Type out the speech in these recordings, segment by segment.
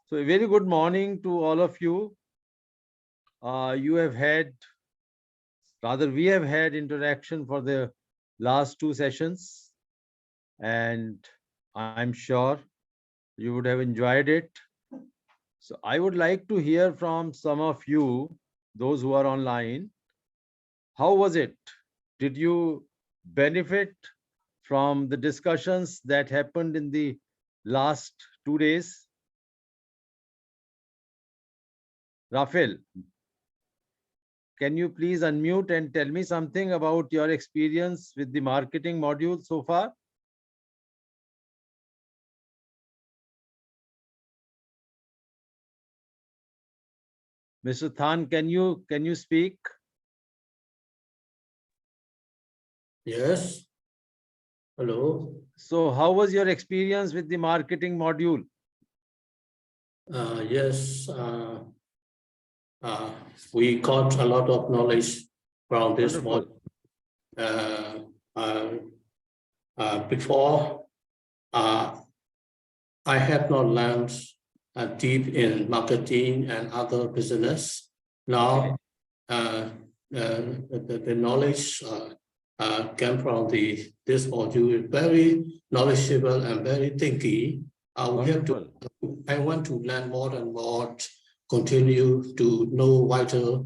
So a very good morning to all of you. We have had interaction for the last two sessions, and I'm sure you would have enjoyed it. So I would like to hear from some of you, those who are online. How was it? Did you benefit from the discussions that happened in the last 2 days? Rafael, can you please unmute and tell me something about your experience with the marketing module so far? Mr. Than, can you speak? Yes. Hello. So how was your experience with the marketing module? Yes. We got a lot of knowledge from this Wonderful. before, I have not learned deep in marketing and other business. Now, the knowledge came from this module, very knowledgeable and very thinking. I want to learn more and more, continue to know wider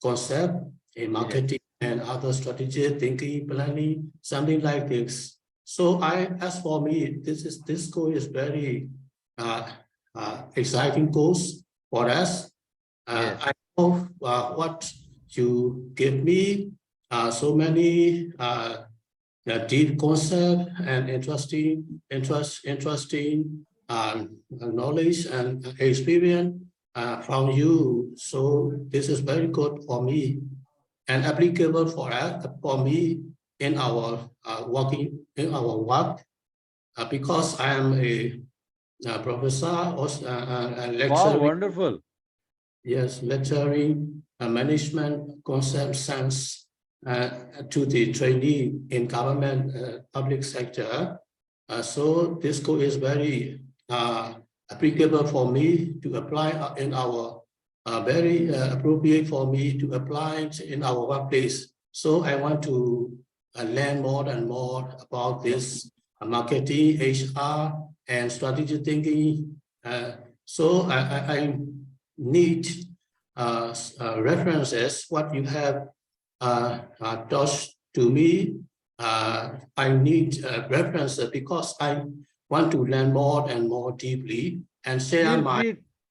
concept in marketing and other strategy, thinking, planning, something like this. So as for me, this goal is very exciting goals for us. I know what you give me, so many deep concept and interesting knowledge and experience from you. So this is very good for me and applicable for us, for me in our work because I am a professor or a lecturer. Wow, wonderful. Yes, lecturing management concept science to the trainee in government public sector. So this code is very applicable for me to apply in our very appropriate for me to apply in our workplace. So I want to learn more and more about this marketing, HR, and strategy thinking. So I need references, what you have taught to me. I need references because I want to learn more and more deeply and share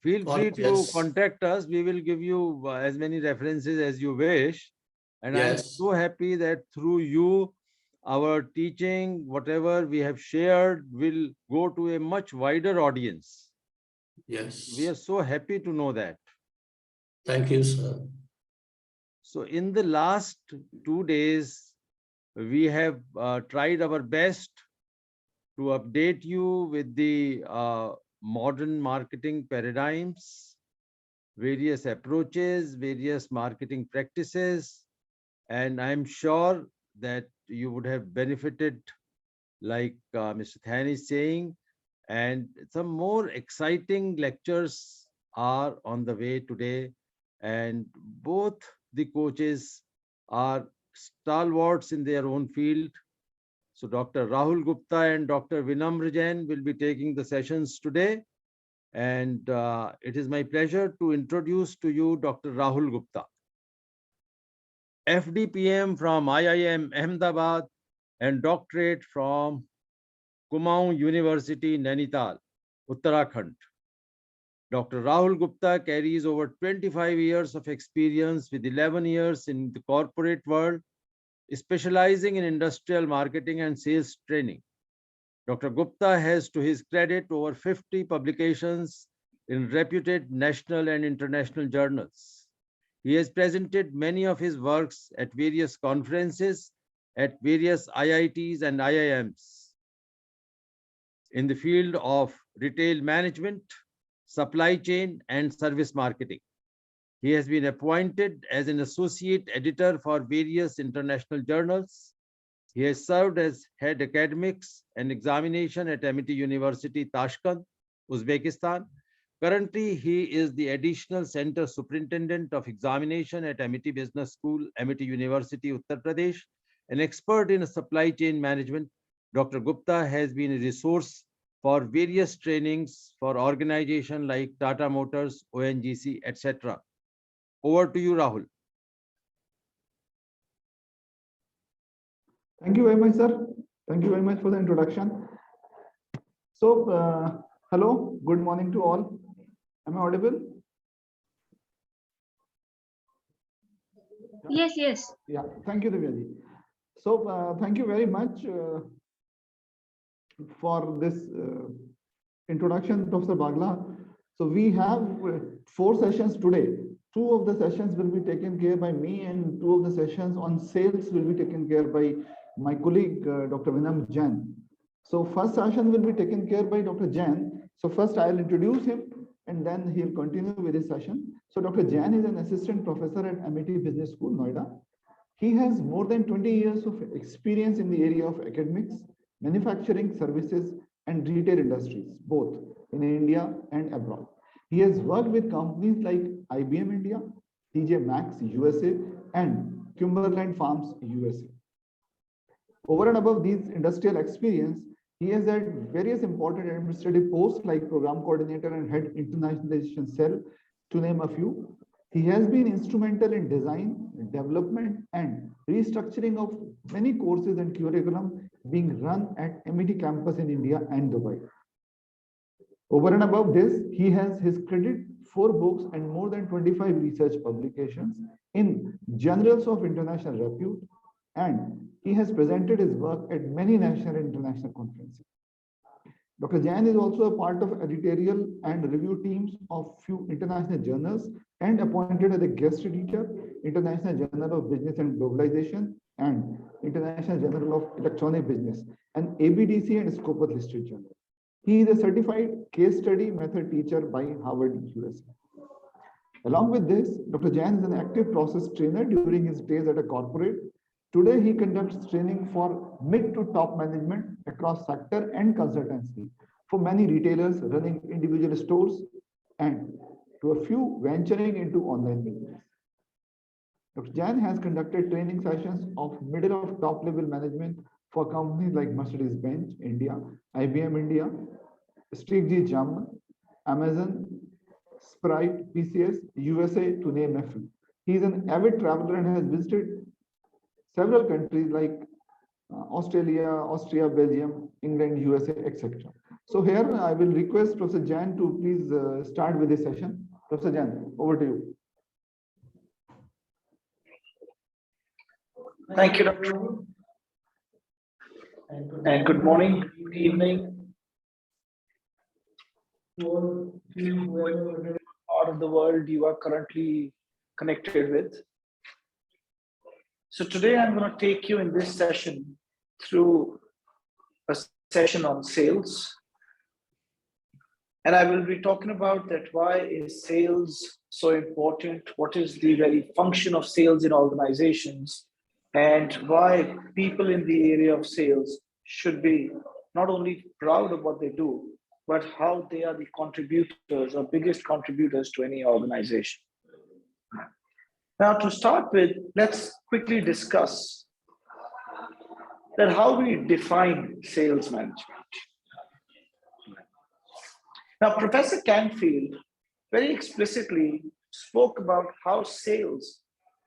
Feel free to contact us. We will give you as many references as you wish. And I'm so happy that through you, our teaching, whatever we have shared, will go to a much wider audience. Yes. We are so happy to know that. Thank you, sir. So in the last 2 days, we have tried our best to update you with the modern marketing paradigms, various approaches, various marketing practices, and I'm sure that you would have benefited, like Mr. Than is saying, and some more exciting lectures are on the way today, and both the coaches are stalwarts in their own field. So Dr. Rahul Gupta and Dr. Vinamr Jain will be taking the sessions today. And it is my pleasure to introduce to you Dr. Rahul Gupta, FDPM from IIM Ahmedabad and doctorate from Kumaon University, Nainital, Uttarakhand. Dr. Rahul Gupta carries over 25 years of experience with 11 years in the corporate world, specializing in industrial marketing and sales training. Dr. Gupta has, to his credit, over 50 publications in reputed national and international journals. He has presented many of his works at various conferences at various IITs and IIMs in the field of retail management, supply chain, and service marketing. He has been appointed as an associate editor for various international journals. He has served as head academics and examination at Amity University, Tashkent, Uzbekistan, Currently, he is the Additional Center Superintendent of Examination at Amity Business School, Amity University, Uttar Pradesh. An expert in supply chain management, Dr. Gupta has been a resource for various trainings for organizations like Tata Motors, ONGC, etc. Over to you, Rahul. Thank you very much, sir. Thank you very much for the introduction. So, hello, good morning to all. Am I audible? Yes, yes. Yeah, thank you, Divyaji. So, thank you very much for this introduction, Professor Bagla. So, we have 4 sessions today. 2 of the sessions will be taken care by me, and 2 of the sessions on sales will be taken care by my colleague, Dr. Vinam Jain. So, first session will be taken care by Dr. Jain. So, first I'll introduce him, and then he'll continue with his session. So, Dr. Jain is an assistant professor at Amity Business School, Noida. He has more than 20 years of experience in the area of academics, manufacturing, services, and retail industries, both in India and abroad. He has worked with companies like IBM India, TJ Maxx USA, and Cumberland Farms USA. Over and above these industrial experience, he has had various important administrative posts like program coordinator and head internationalization cell, to name a few. He has been instrumental in design, development, and restructuring of many courses and curriculum being run at Amity campus in India and Dubai. Over and above this, he has his credit 4 books and more than 25 research publications in journals of international repute, and he has presented his work at many national and international conferences. Dr. Jain is also a part of editorial and review teams of few international journals and appointed as a guest editor, International Journal of Business and Globalization and International Journal of Electronic Business, and ABDC and Scopus listed journal. He is a certified case study method teacher by Harvard, USA. Along with this, Dr. Jain is an active process trainer during his days at a corporate. Today, he conducts training for mid to top management across sector and consultancy for many retailers running individual stores and to a few venturing into online business. Dr. Jain has conducted training sessions of middle of top level management for companies like Mercedes-Benz India, IBM India, Strigg German, Amazon, Sprite, PCS, USA, to name a few. He is an avid traveler and has visited several countries like Australia, Austria, Belgium, England, USA, etc. So here I will request Professor Jain to please start with this session. Professor Jain, over to you. Thank you, Dr. And good morning, good evening to all whoever part of the world you are currently connected with. So today I'm going to take you in this session through a session on sales. And I will be talking about that why is sales so important, what is the very function of sales in organizations, and why people in the area of sales should be not only proud of what they do, but how they are the contributors or biggest contributors to any organization. Now, to start with, let's quickly discuss that how we define sales management. Now, Professor Canfield very explicitly spoke about how sales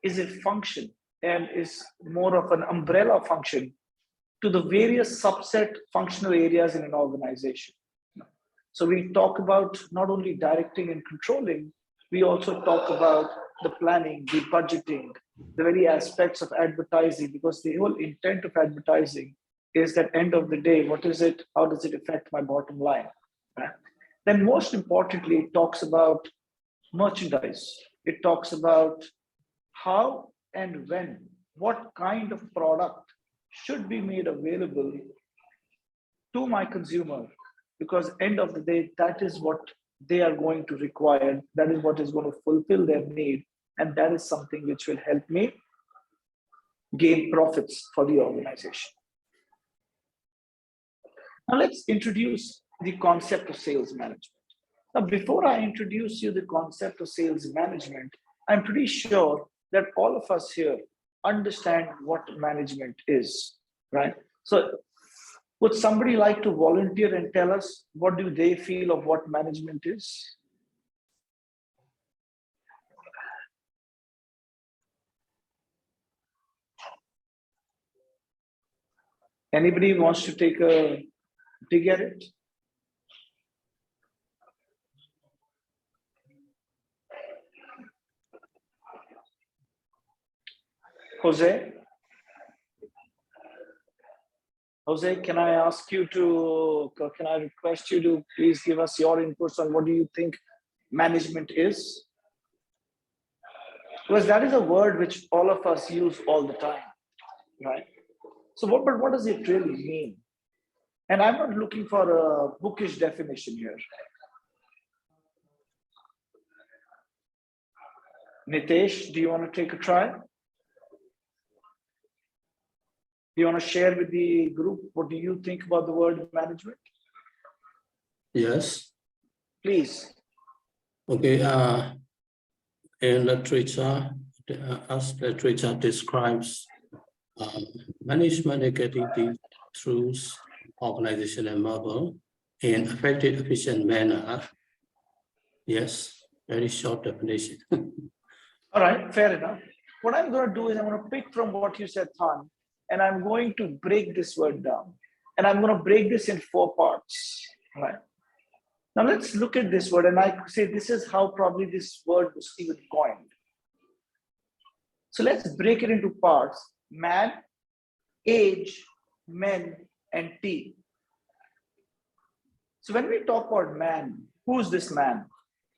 is a function and is more of an umbrella function to the various subset functional areas in an organization. So we talk about not only directing and controlling, we also talk about the planning, the budgeting, the very aspects of advertising, because the whole intent of advertising is that end of the day, what is it? How does it affect my bottom line? Then most importantly, it talks about merchandise. It talks about how and when, what kind of product should be made available to my consumer, because end of the day, that is what they are going to require. That is what is going to fulfill their need. And that is something which will help me gain profits for the organization. Now let's introduce the concept of sales management. Now, before I introduce you the concept of sales management, I'm pretty sure that all of us here understand what management is, right? So would somebody like to volunteer and tell us what do they feel of what management is? Anybody wants to take a dig at it? Jose? Jose, can I ask you to, can I request you to please give us your inputs on what do you think management is? Because that is a word which all of us use all the time, right? So what does it really mean? And I'm not looking for a bookish definition here. Nitesh, do you want to take a try? Do you want to share with the group what do you think about the word management? Yes. Please. Okay. In literature, as literature describes, management activity through organizational model in effective, efficient manner. Yes, very short definition. All right, fair enough. What I'm going to do is I'm going to pick from what you said, Than, and I'm going to break this word down. And I'm going to break this in 4 parts. Right. Now let's look at this word, and I say this is how probably this word was even coined. So let's break it into parts: man, age, men, and team. So when we talk about man, who's this man?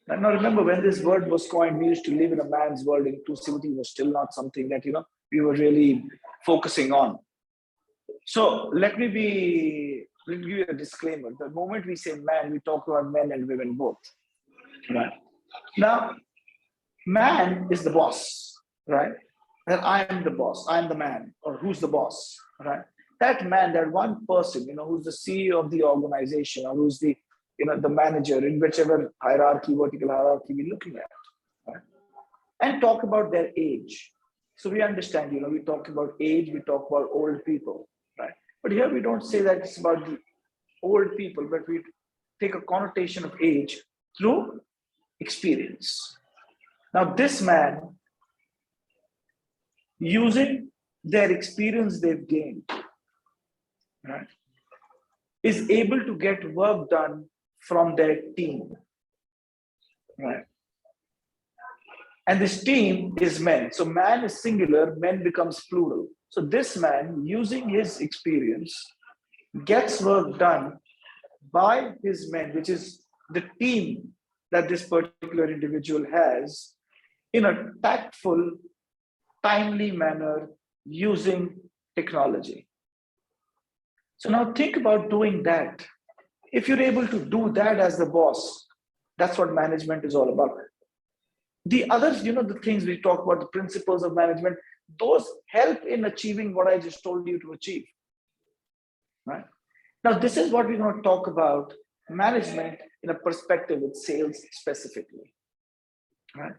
Now remember, when this word was coined, we used to live in a man's world. Inclusivity was still not something that we were really focusing on. So let me give you a disclaimer. The moment we say man, we talk about men and women both. Right? Now, man is the boss, right? And I am the boss. I am the man, or who's the boss, right? That man, that one person, who's the CEO of the organization, or who's the the manager in whichever hierarchy, vertical hierarchy we're looking at, right? And talk about their age. So we understand, we talk about age, we talk about old people, right? But here we don't say that it's about the old people, but we take a connotation of age through experience. Now, this man, using their experience they've gained, right, is able to get work done from their team, right? And this team is men. So man is singular, men becomes plural. So this man, using his experience, gets work done by his men, which is the team that this particular individual has, in a tactful, timely manner using technology. So now think about doing that. If you're able to do that as the boss, that's what management is all about. The others, the things we talk about, the principles of management, those help in achieving what I just told you to achieve. Right? Now, this is what we're going to talk about management in a perspective with sales specifically. Right?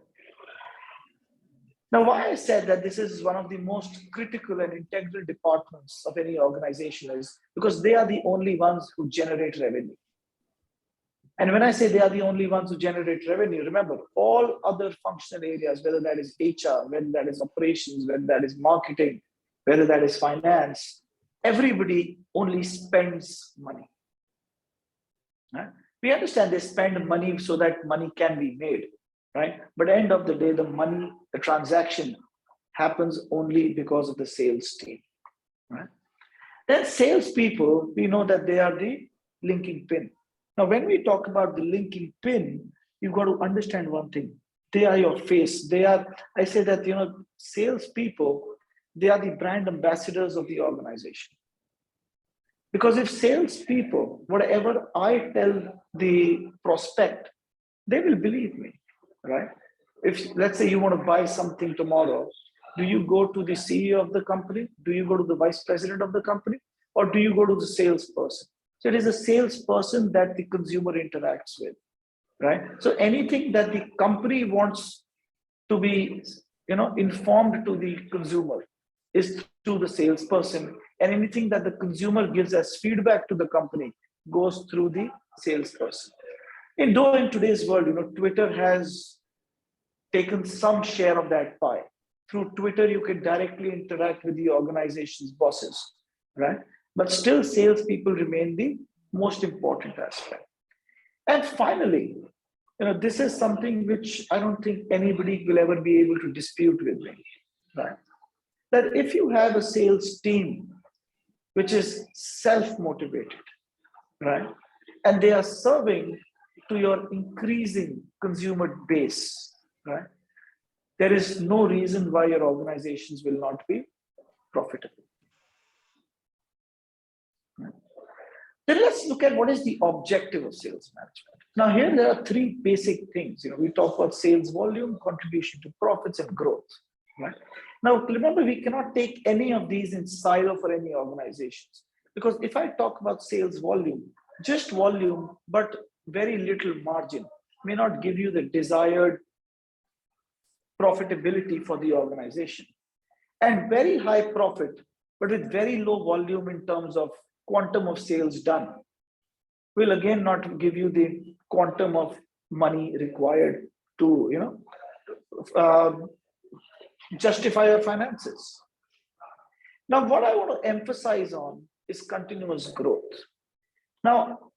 Now, why I said that this is one of the most critical and integral departments of any organization is because they are the only ones who generate revenue. And when I say they are the only ones who generate revenue, remember, all other functional areas, whether that is HR, whether that is operations, whether that is marketing, whether that is finance, everybody only spends money. Right? We understand they spend money so that money can be made, right? But at the end of the day, the money, the transaction happens only because of the sales team, right? Then salespeople, we know that they are the linking pin. Now, when we talk about the linking pin, you've got to understand one thing. They are your face. They are, I say that, salespeople, they are the brand ambassadors of the organization. Because if salespeople, whatever I tell the prospect, they will believe me, right? If, let's say you want to buy something tomorrow, do you go to the CEO of the company? Do you go to the vice president of the company? Or do you go to the salesperson? So it is a salesperson that the consumer interacts with. right? So anything that the company wants to be, informed to the consumer is through the salesperson, and anything that the consumer gives as feedback to the company goes through the salesperson. In today's world, Twitter has taken some share of that pie. Through Twitter, you can directly interact with the organization's bosses, right? But still, salespeople remain the most important aspect. And finally, this is something which I don't think anybody will ever be able to dispute with me, right? That if you have a sales team which is self-motivated, right, and they are serving to your increasing consumer base, right, there is no reason why your organizations will not be profitable. Right? Then let's look at what is the objective of sales management. Now here there are three basic things. We talk about sales volume, contribution to profits, and growth. Right? Now remember, we cannot take any of these in silo for any organizations, because if I talk about sales volume, just volume but very little margin may not give you the desired profitability for the organization. And very high profit but with very low volume in terms of quantum of sales done will again not give you the quantum of money required to justify your finances. Now what I want to emphasize on is continuous growth. Now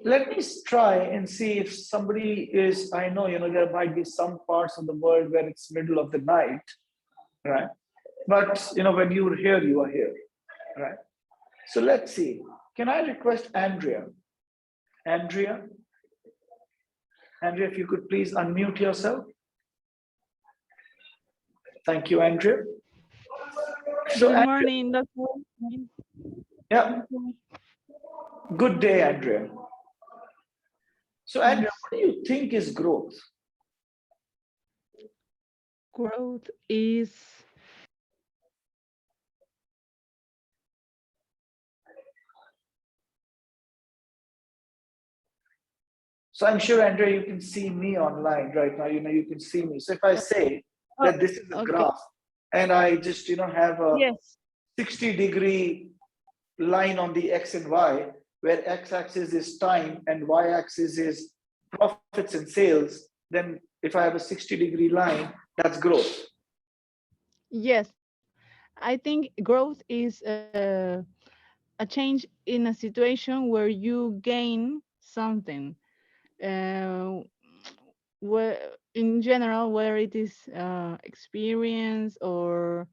let me try and see if somebody is, I know, there might be some parts of the world where it's middle of the night, right? But, when you're here, you are here, right? So let's see. Can I request Andrea? Andrea, if you could please unmute yourself. Thank you, Andrea. So, Good morning, Dr. Yeah. Good day, Andrea. So, Andrea, what do you think is growth? Growth is So I'm sure, Andrea, you can see me online right now. You can see me. So if I say that this is a graph, and I just have a 60-degree line on the X and Y, where X-axis is time and Y-axis is profits and sales, then if I have a 60-degree line, that's growth. yes. I think growth is a change in a situation where you gain something. Where in general, whether it is experience or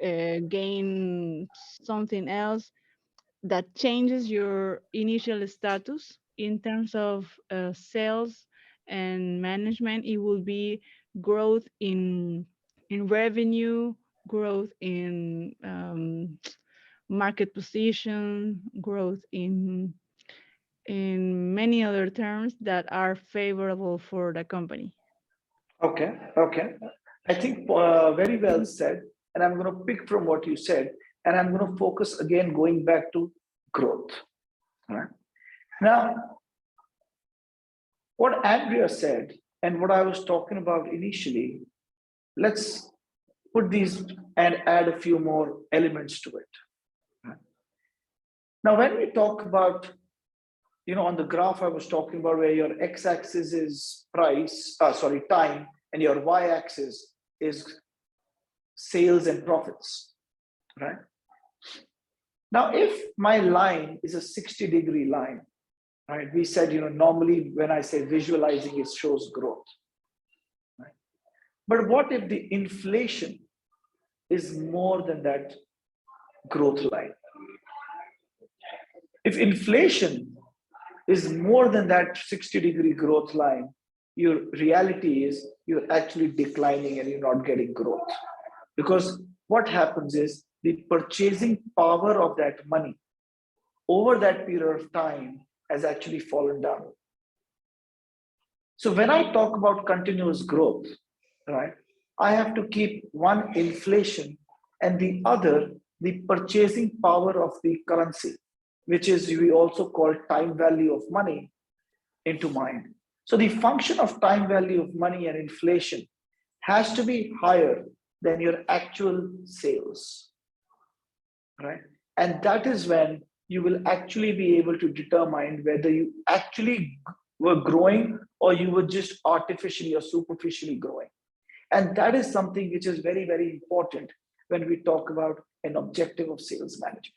gain something else that changes your initial status in terms of sales and management, it will be growth in revenue, growth in market position, growth in many other terms that are favorable for the company. Okay. I think very well said. And I'm going to pick from what you said, and I'm going to focus again, going back to growth. All right. Now, what Andrea said and what I was talking about initially, let's put these and add a few more elements to it. Right. Now, when we talk about, on the graph I was talking about, where your x-axis is time, and your y-axis is sales and profits, right? Now, if my line is a 60-degree line, right? We said, normally when I say visualizing, it shows growth, right? But what if the inflation is more than that growth line? If inflation is more than that 60-degree growth line, your reality is you're actually declining and you're not getting growth. Because what happens is the purchasing power of that money over that period of time has actually fallen down. So when I talk about continuous growth, right, I have to keep one inflation and the other the purchasing power of the currency, which is we also call time value of money, into mind. So the function of time value of money and inflation has to be higher than your actual sales, right? And that is when you will actually be able to determine whether you actually were growing or you were just artificially or superficially growing. And that is something which is very, very important when we talk about an objective of sales management.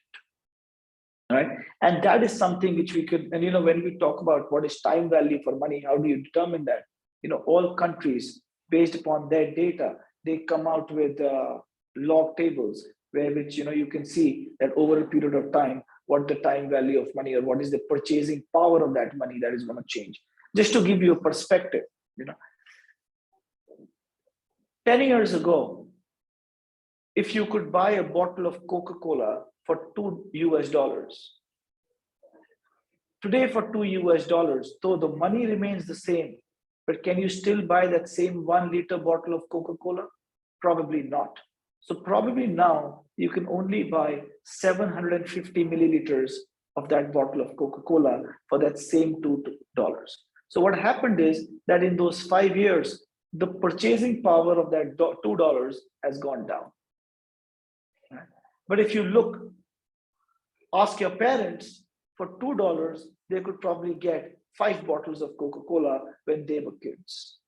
Right? And that is something which we could, and when we talk about what is time value for money, how do you determine that? All countries, based upon their data, they come out with log tables which you can see that over a period of time, what the time value of money or what is the purchasing power of that money that is going to change. Just to give you a perspective, 10 years ago, if you could buy a bottle of Coca-Cola for $2, today for $2, though the money remains the same, but can you still buy that same 1 liter bottle of Coca-Cola? Probably not. So probably now you can only buy 750 milliliters of that bottle of Coca-Cola for that same $2. So what happened is that in those 5 years, the purchasing power of that $2 has gone down. But if you ask your parents, for $2, they could probably get 5 bottles of Coca-Cola when they were kids.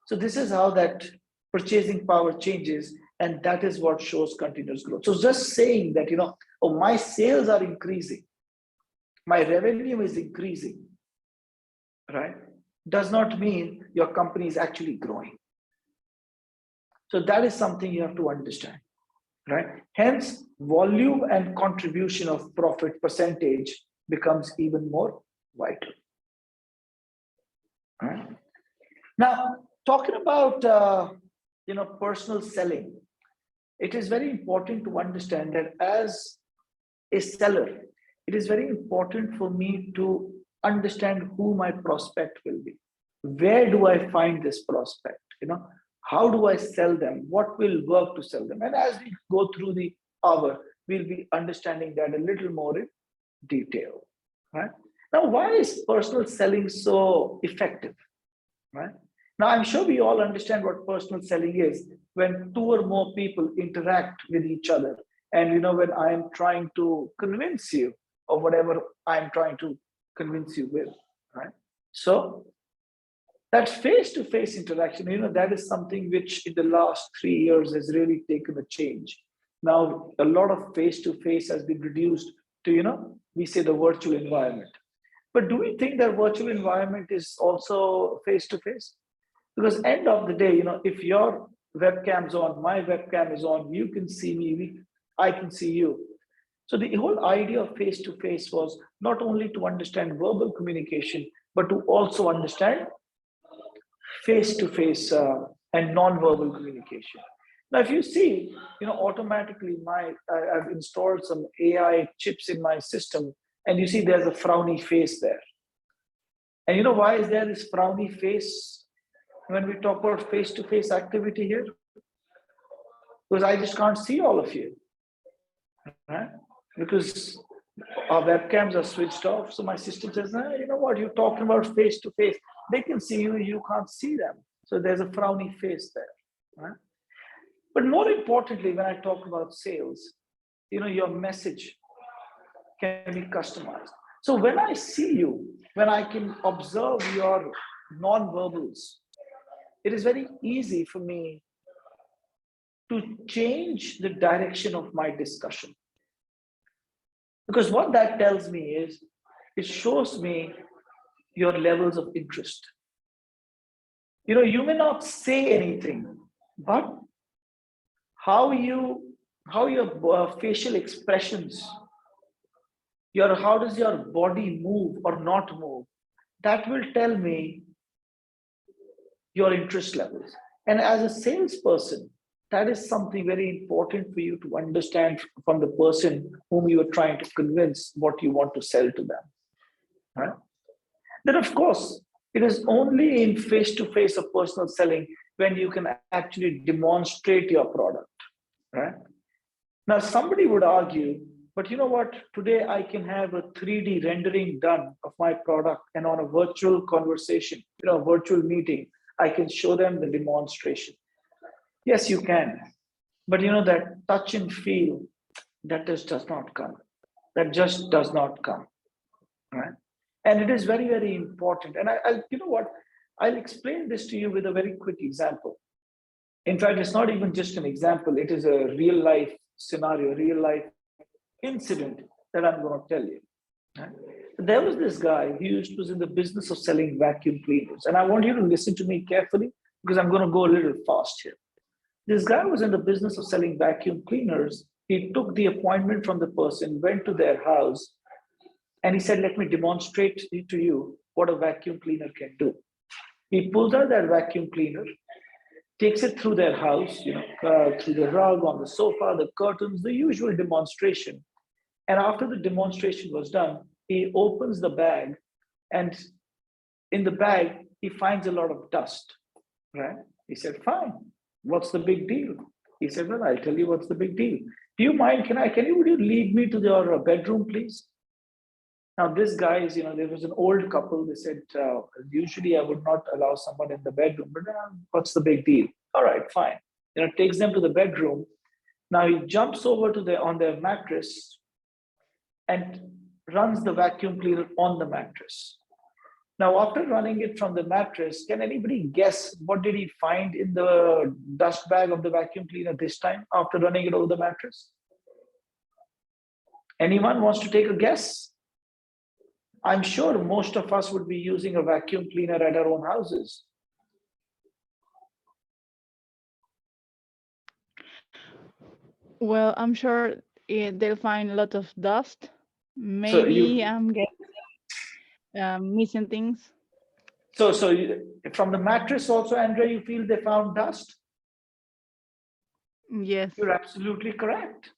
So this is how that purchasing power changes, and that is what shows continuous growth. So just saying that, oh, my sales are increasing, my revenue is increasing, right, does not mean your company is actually growing. So that is something you have to understand. Right? Hence, volume and contribution of profit percentage becomes even more vital. Right? Now, talking about personal selling, it is very important to understand that as a seller, it is very important for me to understand who my prospect will be. Where do I find this prospect? How do I sell them? What will work to sell them? And as we go through the hour, we'll be understanding that a little more in detail. Right? Now, why is personal selling so effective? Right? Now, I'm sure we all understand what personal selling is when 2 or more people interact with each other. And when I'm trying to convince you of whatever I'm trying to convince you with. Right? So that face-to-face interaction, that is something which in the last 3 years has really taken a change. Now, a lot of face-to-face has been reduced to, we say the virtual environment. But do we think that virtual environment is also face-to-face? Because end of the day, if your webcam's on, my webcam is on, you can see me, I can see you. So the whole idea of face-to-face was not only to understand verbal communication, but to also understand face-to-face and non-verbal communication. Now, if you see, automatically I've installed some AI chips in my system, and you see there's a frowny face there. And why is there this frowny face when we talk about face-to-face activity here? Because I just can't see all of you, right? Because our webcams are switched off. So my system says, you know what, you're talking about face-to-face. They can see you, you can't see them. So there's a frowny face there, right? But more importantly, when I talk about sales, your message can be customized. So when I see you, when I can observe your non-verbals, it is very easy for me to change the direction of my discussion. Because what that tells me is, it shows me your levels of interest. You may not say anything, but how your facial expressions, how does your body move or not move, that will tell me your interest levels. And as a salesperson, that is something very important for you to understand from the person whom you are trying to convince what you want to sell to them. Right? Then, of course, it is only in face-to-face or personal selling when you can actually demonstrate your product. Right? Now, somebody would argue, But you know what? Today I can have a 3D rendering done of my product, and on a virtual conversation, a virtual meeting, I can show them the demonstration. Yes, you can. But that touch and feel, that just does not come. That just does not come. Right? And it is very, very important. And I'll explain this to you with a very quick example. In fact, it's not even just an example. It is a real life scenario, real life incident that I'm going to tell you. Right? There was this guy, he was in the business of selling vacuum cleaners. And I want you to listen to me carefully because I'm going to go a little fast here. This guy was in the business of selling vacuum cleaners. He took the appointment from the person, went to their house, and he said, let me demonstrate to you what a vacuum cleaner can do. He pulls out that vacuum cleaner, takes it through their house, through the rug, on the sofa, the curtains, the usual demonstration. And after the demonstration was done, he opens the bag, and in the bag, he finds a lot of dust, right? He said, fine, what's the big deal? He said, well, I'll tell you what's the big deal. Do you mind, would you lead me to your bedroom, please? Now, this guy is, there was an old couple. They said, usually I would not allow someone in the bedroom, but what's the big deal? All right, fine. Takes them to the bedroom. Now he jumps over on their mattress and runs the vacuum cleaner on the mattress. Now, after running it from the mattress, can anybody guess what did he find in the dust bag of the vacuum cleaner this time after running it over the mattress? Anyone wants to take a guess? I'm sure most of us would be using a vacuum cleaner at our own houses. Well, I'm sure they'll find a lot of dust. Maybe I'm getting missing things. So from the mattress also, Andrea, you feel they found dust? Yes. You're absolutely correct.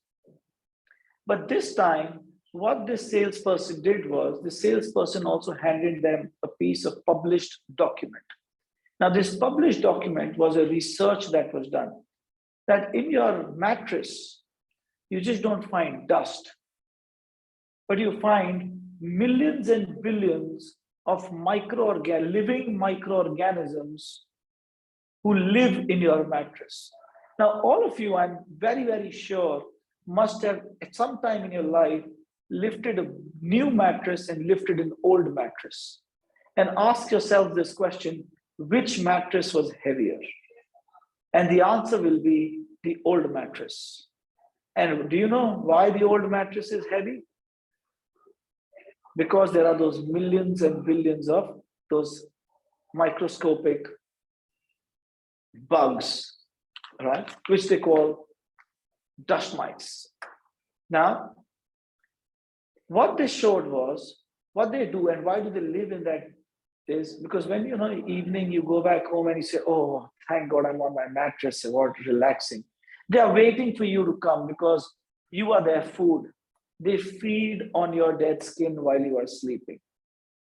But this time, what this salesperson did was, the salesperson also handed them a piece of published document. Now, this published document was a research that was done, that in your mattress, you just don't find dust, but you find millions and billions of living microorganisms who live in your mattress. Now, all of you, I'm very, very sure, must have at some time in your life lifted a new mattress and lifted an old mattress, and ask yourself this question: which mattress was heavier? And the answer will be the old mattress. And do you know why the old mattress is heavy? Because there are those millions and billions of those microscopic bugs, right? Which they call dust mites. Now, what they showed was, what they do and why do they live in that is because when evening you go back home and you say, oh, thank God I'm on my mattress, what relaxing. They are waiting for you to come because you are their food. They feed on your dead skin while you are sleeping,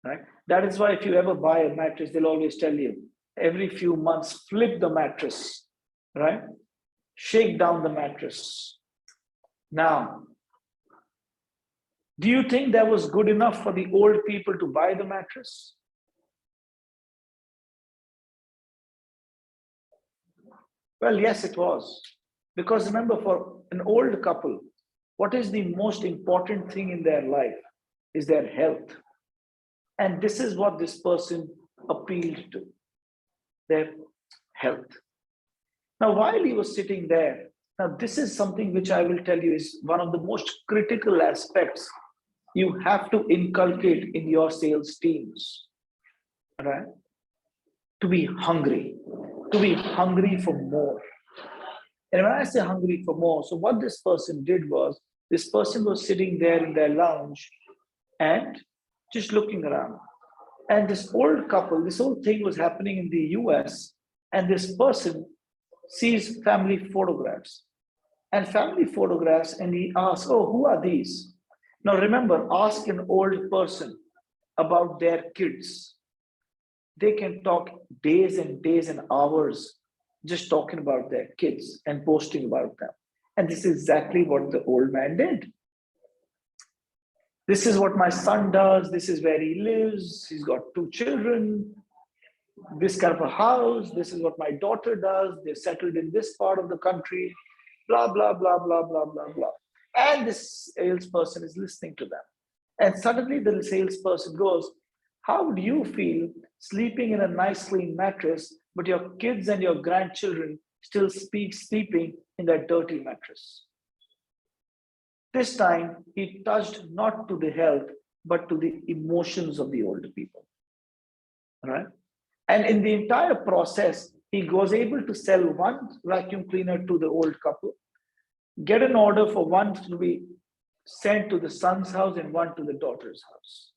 right? That is why if you ever buy a mattress, they'll always tell you, every few months, flip the mattress, right? Shake down the mattress. Now, do you think that was good enough for the old people to buy the mattress? Well, yes, it was. Because remember, for an old couple, what is the most important thing in their life is their health. And this is what this person appealed to, their health. Now, while he was sitting there, now this is something which I will tell you is one of the most critical aspects you have to inculcate in your sales teams, right? To be hungry for more. And when I say hungry for more, so what this person did was, this person was sitting there in their lounge and just looking around. And this old couple, this whole thing was happening in the US, and this person sees family photographs. And family photographs, and he asks, oh, who are these? Now remember, ask an old person about their kids. They can talk days and days and hours just talking about their kids and posting about them. And this is exactly what the old man did. This is what my son does. This is where he lives. He's got 2 children, this kind of a house. This is what my daughter does. They're settled in this part of the country, blah, blah, blah, blah, blah, blah, blah. And this salesperson is listening to them. And suddenly the salesperson goes, how would you feel sleeping in a nice clean mattress, but your kids and your grandchildren still sleeping in that dirty mattress? This time, he touched not to the health, but to the emotions of the older people, right? And in the entire process, he was able to sell 1 vacuum cleaner to the old couple, get an order for 1 to be sent to the son's house and 1 to the daughter's house,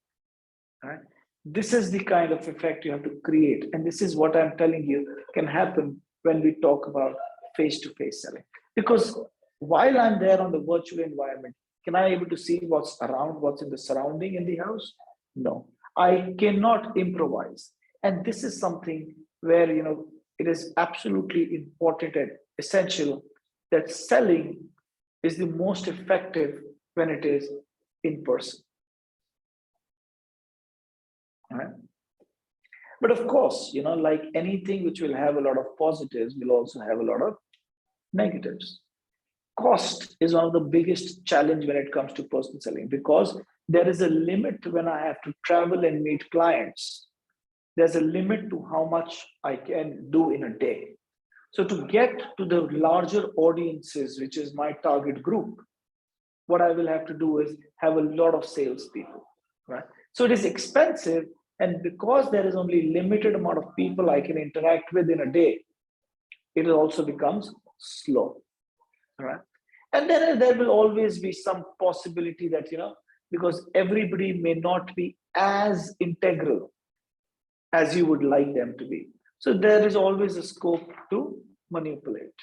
right? This is the kind of effect you have to create. And this is what I'm telling you can happen when we talk about face-to-face selling. Because while I'm there on the virtual environment, can I able to see what's around, what's in the surrounding in the house? No, I cannot improvise. And this is something where, you know, it is absolutely important and essential that selling is the most effective when it is in person. All right. But of course, you know, like anything which will have a lot of positives, will also have a lot of negatives. Cost is one of the biggest challenge when it comes to personal selling, because there is a limit when I have to travel and meet clients. There's a limit to how much I can do in a day. So to get to the larger audiences, which is my target group, what I will have to do is have a lot of salespeople, right? So it is expensive, and because there is only limited amount of people I can interact with in a day, it also becomes slow, right? And then there will always be some possibility that, you know, because everybody may not be as integral as you would like them to be. So there is always a scope to manipulate,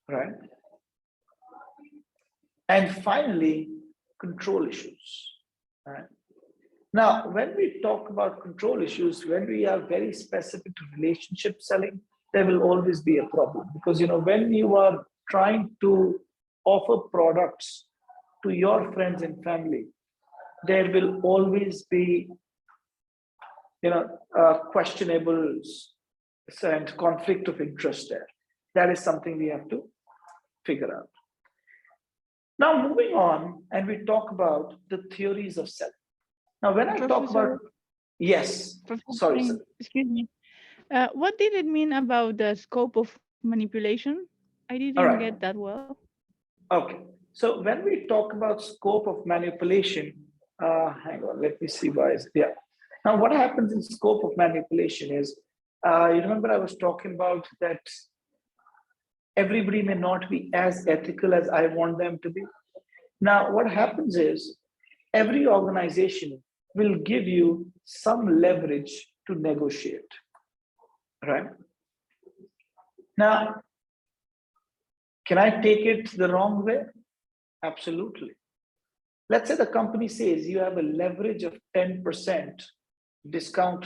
right? And finally, control issues, right? Now, when we talk about control issues, when we are very specific to relationship selling, there will always be a problem, because, you know, when you are trying to offer products to your friends and family, there will always be, you know, questionables and conflict of interest there. That is something we have to figure out. Now, moving on, and we talk about the theories of selling. Now, when I talk about, yes, sorry, sir. Excuse me. What did it mean about the scope of manipulation? I didn't right. get that well. Okay, so when we talk about scope of manipulation, hang on, let me see why. Yeah. Now, what happens in scope of manipulation is, you remember I was talking about that everybody may not be as ethical as I want them to be. Now, what happens is every organization will give you some leverage to negotiate, right? Now, can I take it the wrong way? Absolutely. Let's say the company says you have a leverage of 10% discount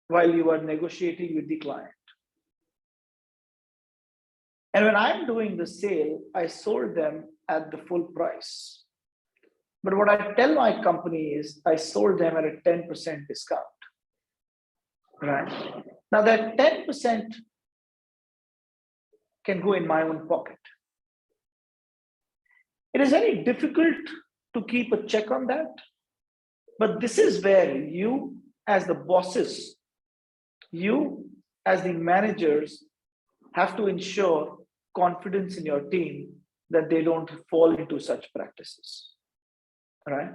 while you are negotiating with the client. And when I'm doing the sale, I sold them at the full price. But what I tell my company is I sold them at a 10% discount, right? Now that 10% can go in my own pocket. It is very difficult to keep a check on that, but this is where you as the bosses, you as the managers have to ensure confidence in your team that they don't fall into such practices, right?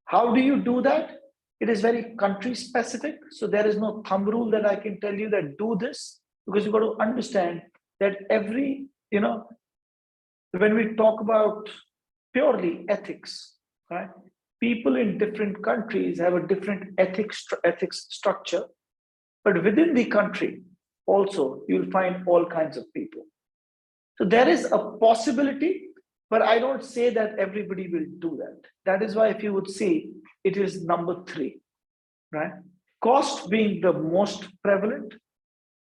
How do you do that? It is very country specific. So there is no thumb rule that I can tell you that do this, because you've got to understand that every, you know, when we talk about purely ethics, right? People in different countries have a different ethics structure, but within the country also you'll find all kinds of people. So there is a possibility, but I don't say that everybody will do that. That is why if you would see, it is number 3, right? Cost being the most prevalent,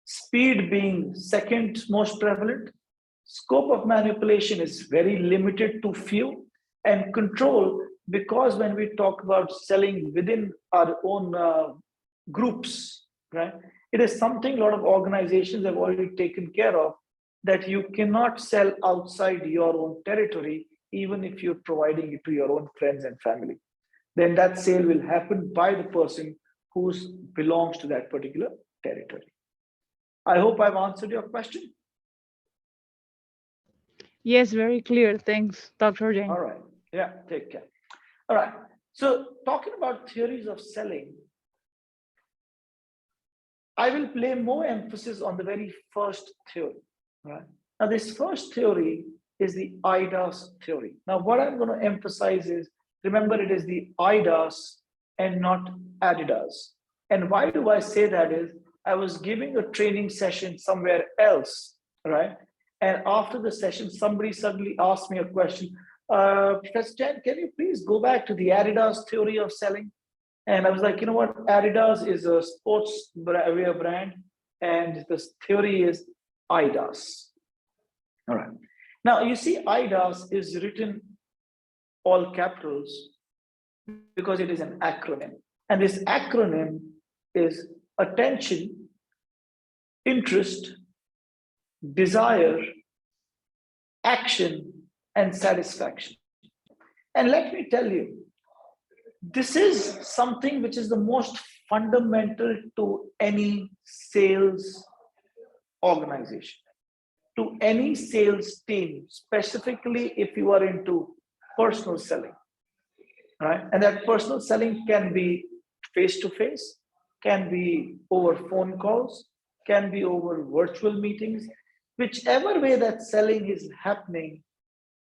speed being second most prevalent, scope of manipulation is very limited to few, and control because when we talk about selling within our own groups, right, it is something a lot of organizations have already taken care of, that you cannot sell outside your own territory, even if you're providing it to your own friends and family. Then that sale will happen by the person who belongs to that particular territory. I hope I've answered your question. Yes, very clear. Thanks, Dr. Jain. All right. Yeah, take care. All right. So talking about theories of selling, I will play more emphasis on the very first theory. Right. Now, this first theory is the IDAS theory. Now, what I'm going to emphasize is, remember, it is the IDAS and not Adidas. And why do I say that is, I was giving a training session somewhere else, right? And after the session, somebody suddenly asked me a question. Professor Jain, can you please go back to the Adidas theory of selling? And I was like, you know what? Adidas is a sports wear brand, and the theory is IDAS. All right. Now, you see, IDAS is written all capitals because it is an acronym. And this acronym is attention, interest, desire, action, and satisfaction. And let me tell you, this is something which is the most fundamental to any sales organization, to any sales team, specifically if you are into personal selling, right? And that personal selling can be face-to-face, can be over phone calls, can be over virtual meetings. Whichever way that selling is happening,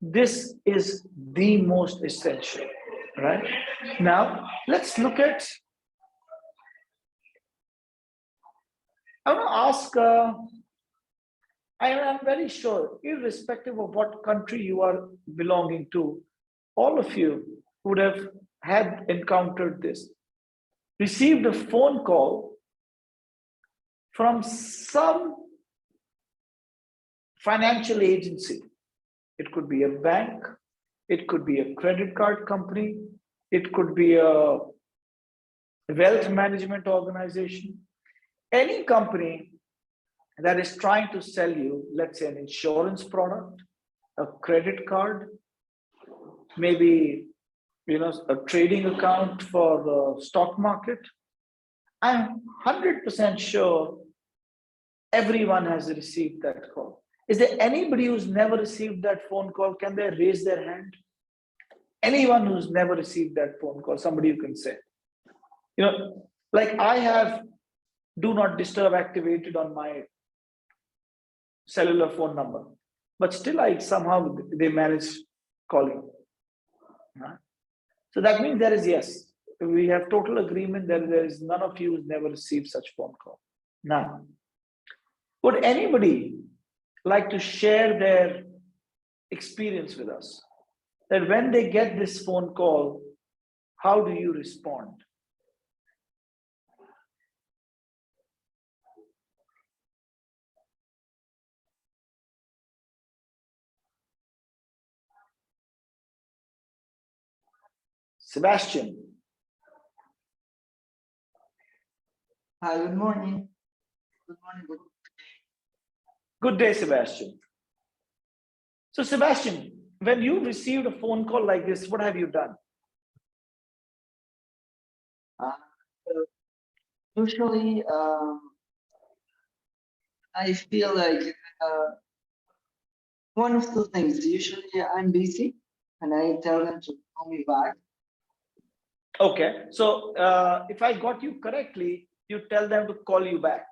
this is the most essential, right? Now, let's look at, I want to ask, I'm very sure, irrespective of what country you are belonging to, all of you would have had encountered this. Received a phone call from some financial agency. It could be a bank, it could be a credit card company, it could be a wealth management organization, any company that is trying to sell you, let's say, an insurance product, a credit card, maybe, you know, a trading account for the stock market. I'm 100% sure everyone has received that call. Is there anybody who's never received that phone call? Can they raise their hand? Anyone who's never received that phone call, somebody who can say, you know, like I have do not disturb activated on my cellular phone number, but still I somehow they manage calling. Right? So that means there is, yes, we have total agreement that there is none of you who's never received such phone call. Now, would anybody like to share their experience with us? That when they get this phone call, how do you respond? Sebastian. Hi, good morning. Good morning. Good day, Sebastian. So, Sebastian, when you received a phone call like this, what have you done? Usually, I feel like one of two things. Usually, I'm busy, and I tell them to call me back. Okay, so if I got you correctly, you tell them to call you back.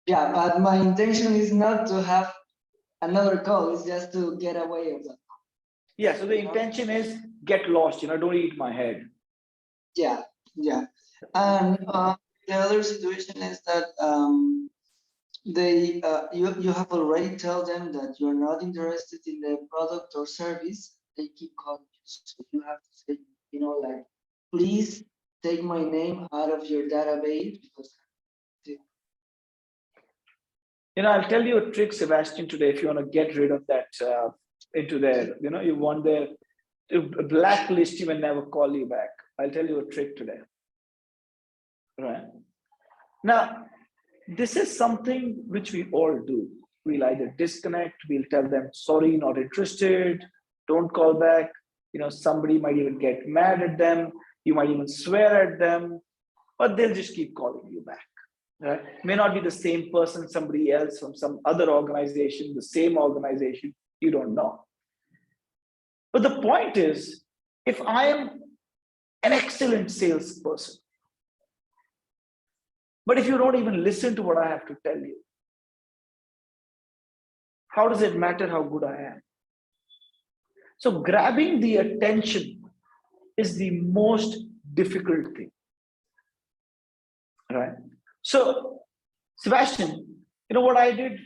Yeah, but my intention is not to have another call. It's just to get away of that. Yeah, so the intention is get lost, you know, don't eat my head. Yeah, yeah. And the other situation is that you have already told them that you're not interested in the product or service. They keep calling you, so you have to say, you know, like, please take my name out of your database because. You know, I'll tell you a trick, Sebastian, today, if you want to get rid of that into their, you know, you want their to blacklist you and never call you back. I'll tell you a trick today. Right? Now, this is something which we all do. We'll either disconnect, we'll tell them, sorry, not interested, don't call back. You know, somebody might even get mad at them. You might even swear at them, but they'll just keep calling you back. Right? May not be the same person, somebody else from some other organization, the same organization, you don't know. But the point is, if I am an excellent salesperson, but if you don't even listen to what I have to tell you, how does it matter how good I am? So grabbing the attention is the most difficult thing, right? So Sebastian, you know what I did?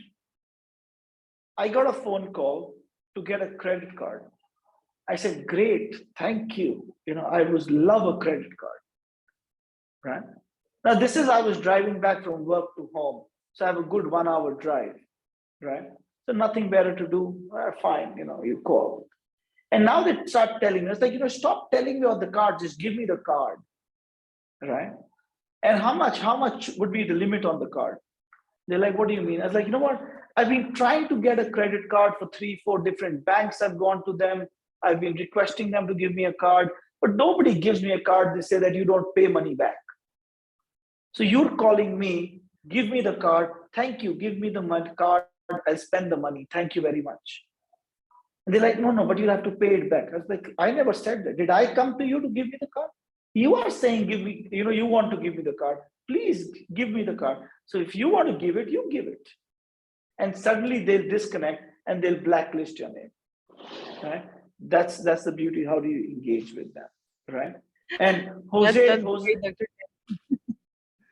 I got a phone call to get a credit card. I said, great, thank you. You know, I would love a credit card, right? Now this is, I was driving back from work to home. So I have a good 1 hour drive, right? So nothing better to do, fine, you know, you call. And now they start telling us, like, you know, stop telling me on the card, just give me the card, right? And how much would be the limit on the card? They're like, what do you mean? I was like, you know what? I've been trying to get a credit card for 3-4 different banks. I've gone to them. I've been requesting them to give me a card, but nobody gives me a card. They say that you don't pay money back. So you're calling me, give me the card. Thank you. Give me the money card. I'll spend the money. Thank you very much. And they're like, no, but you'll have to pay it back. I was like, I never said that. Did I come to you to give me the card? You are saying, give me, you know, you want to give me the card. Please give me the card. So if you want to give it, you give it. And suddenly they'll disconnect and they'll blacklist your name, right? That's the beauty. How do you engage with them, right? And Jose, great, Dr.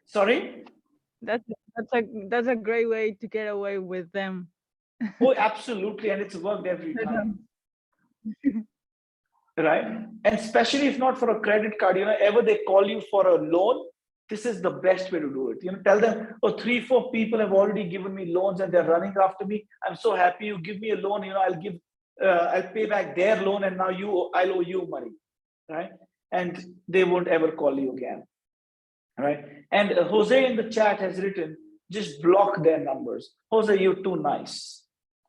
sorry? That's a great way to get away with them. Oh, absolutely. And it's worked every time. Right? And especially if not for a credit card, you know, ever they call you for a loan, this is the best way to do it. You know, tell them, oh, 3-4 people have already given me loans and they're running after me. I'm so happy you give me a loan, you know, I'll pay back their loan and now I'll owe you money, right? And they won't ever call you again, right? And Jose in the chat has written, just block their numbers. Jose, you're too nice,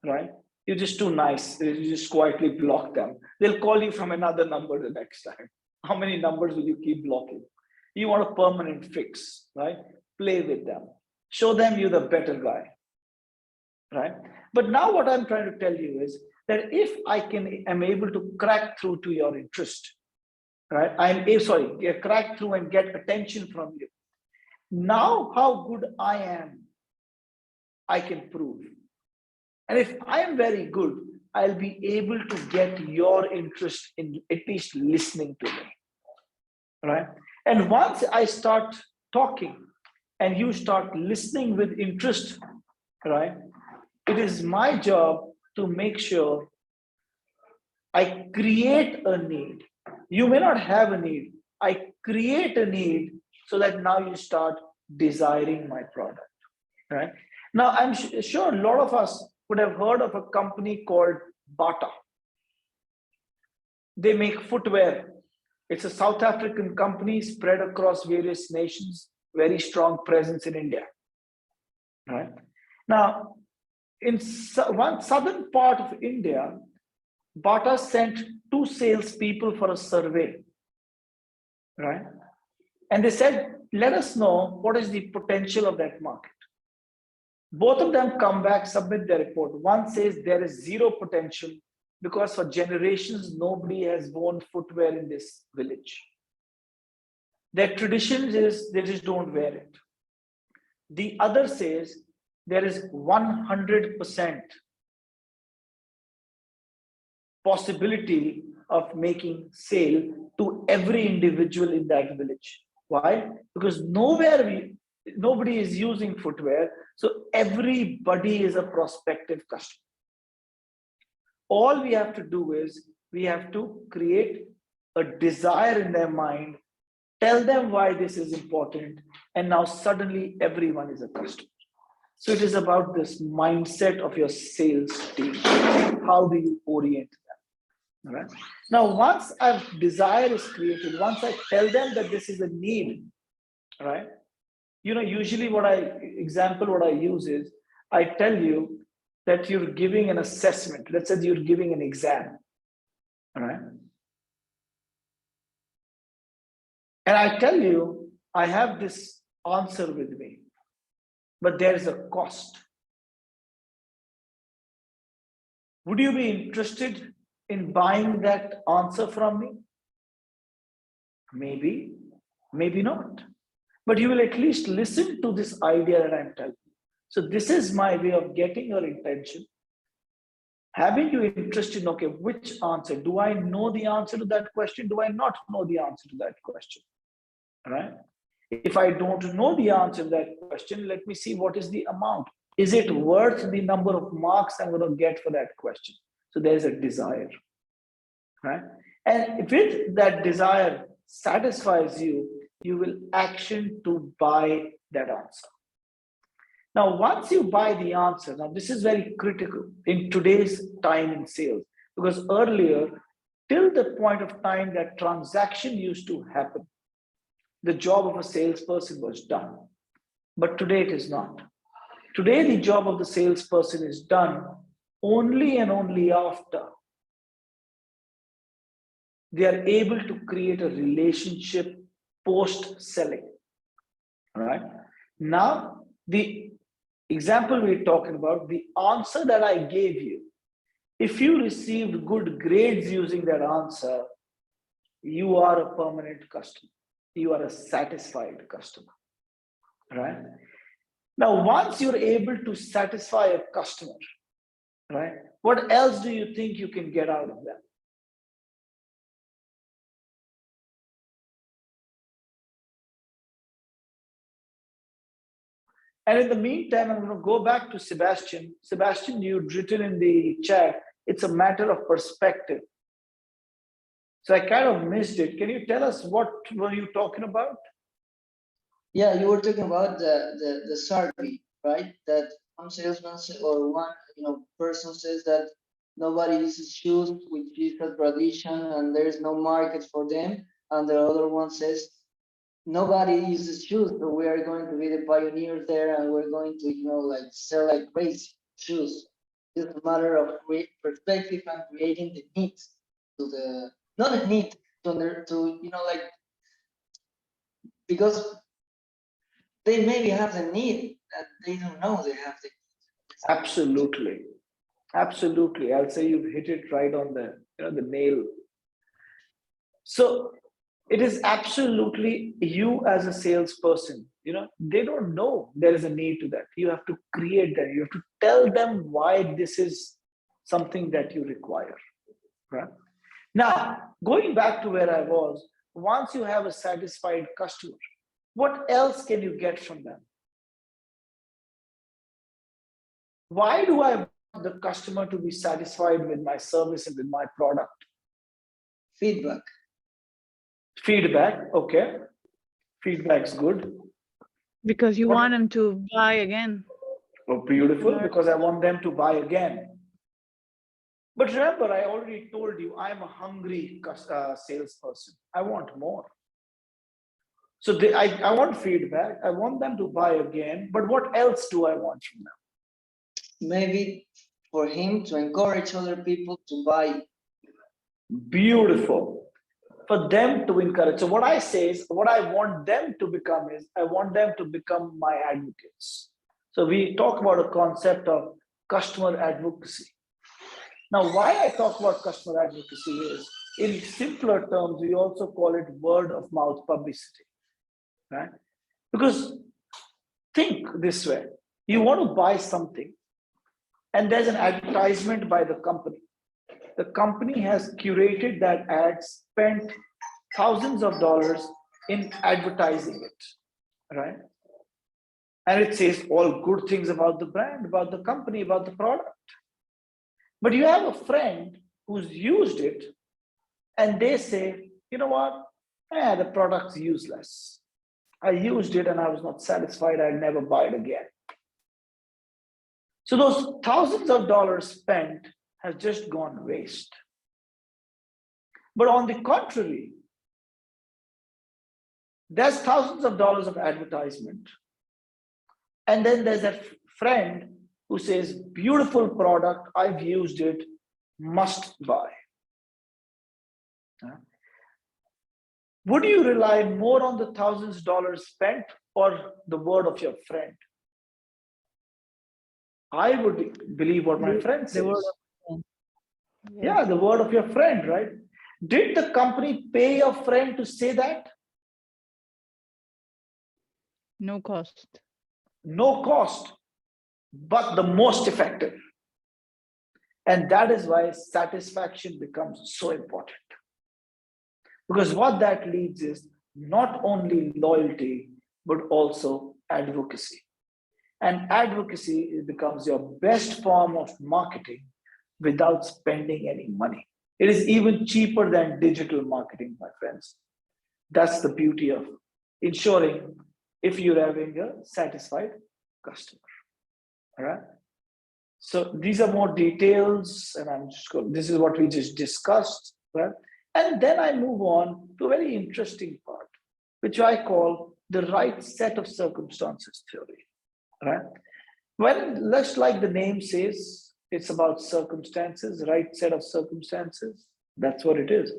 right? You're just too nice. You just quietly block them. They'll call you from another number the next time. How many numbers will you keep blocking? You want a permanent fix, right? Play with them. Show them you're the better guy, right? But now what I'm trying to tell you is that if I am able to crack through to your interest, right? Crack through and get attention from you. Now how good I am, I can prove. And if I am very good, I'll be able to get your interest in at least listening to me, right? And once I start talking and you start listening with interest, right? It is my job to make sure I create a need. You may not have a need. I create a need so that now you start desiring my product, right? Now, I'm sure a lot of us would have heard of a company called Bata. They make footwear. It's a South African company spread across various nations, very strong presence in India, right? Now, in one southern part of India, Bata sent 2 salespeople for a survey, right? And they said, let us know what is the potential of that market. Both of them come back, submit their report. One says there is 0 potential because for generations, nobody has worn footwear in this village. Their tradition is they just don't wear it. The other says there is 100% possibility of making sale to every individual in that village. Why? Because nobody is using footwear, so everybody is a prospective customer. All we have to do is we have to create a desire in their mind, tell them why this is important, and now suddenly everyone is a customer. So it is about this mindset of your sales team. How do you orient them? All right. Now, once a desire is created, once I tell them that this is a need, right? Usually what I use is, I tell you that you're giving an assessment. Let's say you're giving an exam, all right? And I tell you, I have this answer with me, but there is a cost. Would you be interested in buying that answer from me? Maybe, maybe not. But you will at least listen to this idea that I'm telling you. So this is my way of getting your attention, having you interested in, okay, which answer? Do I know the answer to that question? Do I not know the answer to that question? All right. If I don't know the answer to that question, let me see what is the amount. Is it worth the number of marks I'm going to get for that question? So there's a desire, right? And if that desire satisfies you, you will action to buy that answer. Now, once you buy the answer, now this is very critical in today's time in sales, because earlier, till the point of time that transaction used to happen, the job of a salesperson was done. But today it is not. Today, the job of the salesperson is done only and only after they are able to create a relationship post-selling. All right. Now, the example we're talking about, the answer that I gave you, if you received good grades using that answer, you are a permanent customer. You are a satisfied customer. Right. Now, once you're able to satisfy a customer, right, what else do you think you can get out of them? And in the meantime, I'm going to go back to Sebastian. Sebastian, you'd written in the chat, it's a matter of perspective. So I kind of missed it. Can you tell us what were you talking about? Yeah, you were talking about the survey, right? That one salesman or one person says that nobody uses shoes, which is a tradition, and there is no market for them. And the other one says nobody uses shoes, so we are going to be the pioneers there, and we're going to like sell like crazy shoes. It's a matter of perspective and creating the needs to the not the need to like, because they maybe have the need that they don't know they have the need. Absolutely. Absolutely. I'll say you've hit it right on the nail. So it is absolutely you as a salesperson, they don't know there is a need to that. You have to create that. You have to tell them why this is something that you require. Right? Now, going back to where I was, once you have a satisfied customer, what else can you get from them? Why do I want the customer to be satisfied with my service and with my product? Feedback. Feedback, okay. Feedback's good. Because you want them to buy again. Oh, beautiful, because I want them to buy again. But remember, I already told you, I'm a hungry salesperson. I want more. So I want feedback. I want them to buy again. But what else do I want from them? Maybe for him to encourage other people to buy. Beautiful. For them to encourage. So what I say is, what I want them to become is, I want them to become my advocates. So we talk about a concept of customer advocacy. Now, why I talk about customer advocacy is, in simpler terms, we also call it word of mouth publicity, right? Because think this way, you want to buy something and there's an advertisement by the company. The company has curated that ad, spent thousands of dollars in advertising it, right? And it says all good things about the brand, about the company, about the product. But you have a friend who's used it and they say, you know what? The product's useless. I used it and I was not satisfied. I'll never buy it again. So those thousands of dollars spent has just gone waste. But on the contrary, there's thousands of dollars of advertisement. And then there's a friend who says, beautiful product, I've used it, must buy. Would you rely more on the thousands of dollars spent or the word of your friend? I would believe what my friend says. The word of friend. Yeah, the word of your friend, right? Did the company pay your friend to say that? No cost. No cost, but the most effective. And that is why satisfaction becomes so important. Because what that leads is not only loyalty, but also advocacy. And advocacy becomes your best form of marketing without spending any money. It is even cheaper than digital marketing, my friends. That's the beauty of ensuring if you're having a satisfied customer. All right. So these are more details, and I'm just going, this is what we just discussed, right? And then I move on to a very interesting part, which I call the right set of circumstances theory, right? When, just like the name says, it's about circumstances, right set of circumstances. That's what it is.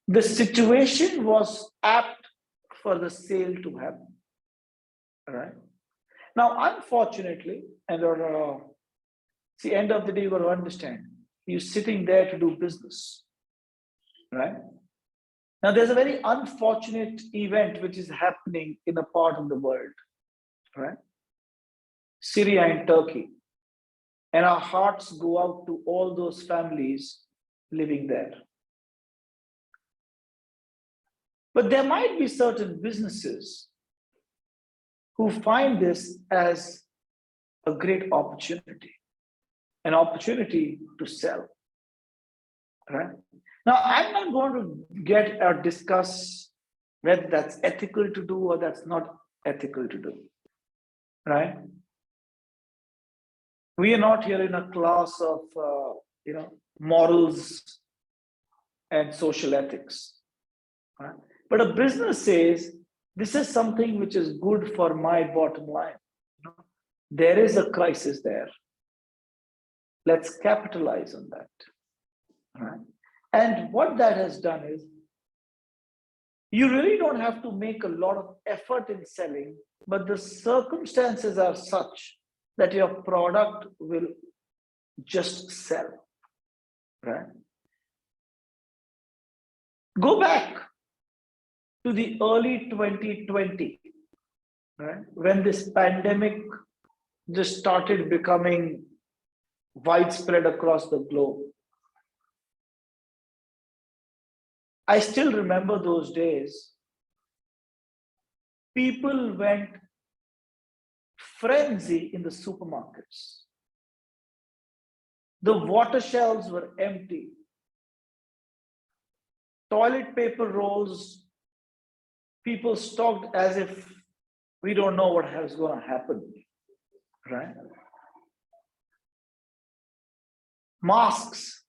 The situation was apt for the sale to happen, all right? Now, unfortunately, and see, end of the day, you got to understand, you're sitting there to do business, right? Now, there's a very unfortunate event which is happening in a part of the world, right? Syria and Turkey. And our hearts go out to all those families living there. But there might be certain businesses who find this as a great opportunity, an opportunity to sell, right? Now, I'm not going to get or discuss whether that's ethical to do or that's not ethical to do, right? We are not here in a class of, morals and social ethics, right? But a business says, this is something which is good for my bottom line. There is a crisis there. Let's capitalize on that, right? And what that has done is, you really don't have to make a lot of effort in selling, but the circumstances are such that your product will just sell, right? Go back to the early 2020, right? When this pandemic just started becoming widespread across the globe. I still remember those days. People went frenzy in the supermarkets. The water shelves were empty. Toilet paper rolls, people stocked as if we don't know what is going to happen, right? Masks,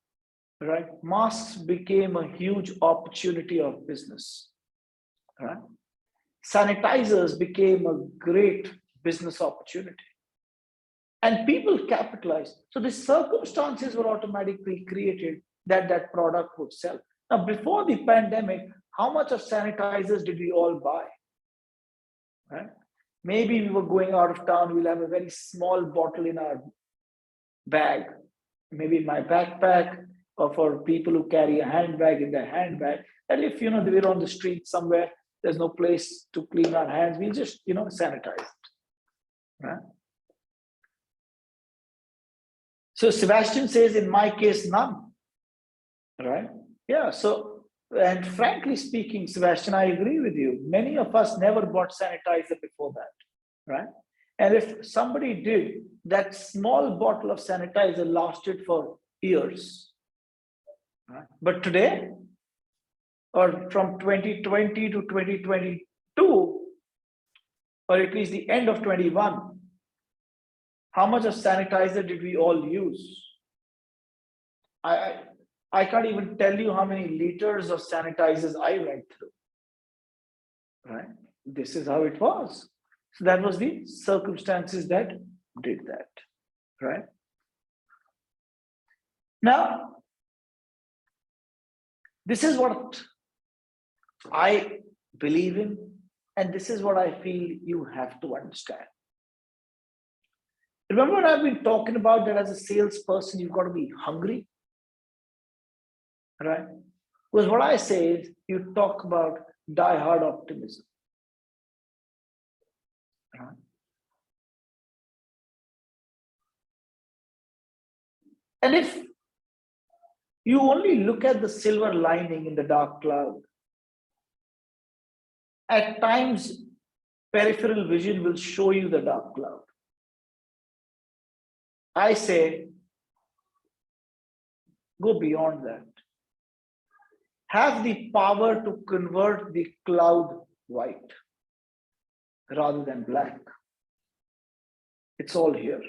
right? Masks became a huge opportunity of business, right? Sanitizers became a great business opportunity. And people capitalized. So the circumstances were automatically created that that product would sell. Now, before the pandemic, how much of sanitizers did we all buy? Right? Maybe we were going out of town, we'll have a very small bottle in our bag, maybe in my backpack, or for people who carry a handbag in their handbag. And if, we're on the street somewhere, there's no place to clean our hands, we just, sanitize it, right? So Sebastian says, in my case, none, right? Yeah, so, and frankly speaking, Sebastian, I agree with you. Many of us never bought sanitizer before that, right? And if somebody did, that small bottle of sanitizer lasted for years, right? But today, or from 2020 to 2022, or at least the end of 21, how much of sanitizer did we all use? I can't even tell you how many liters of sanitizers I went through. Right? This is how it was. So that was the circumstances that did that. Right? Now, this is what I believe in, and this is what I feel you have to understand. Remember what I've been talking about, that as a salesperson, you've got to be hungry, right? Because what I say is, you talk about die-hard optimism. Right? And if you only look at the silver lining in the dark cloud, at times peripheral vision will show you the dark cloud. I say, go beyond that. Have the power to convert the cloud white rather than black. It's all here.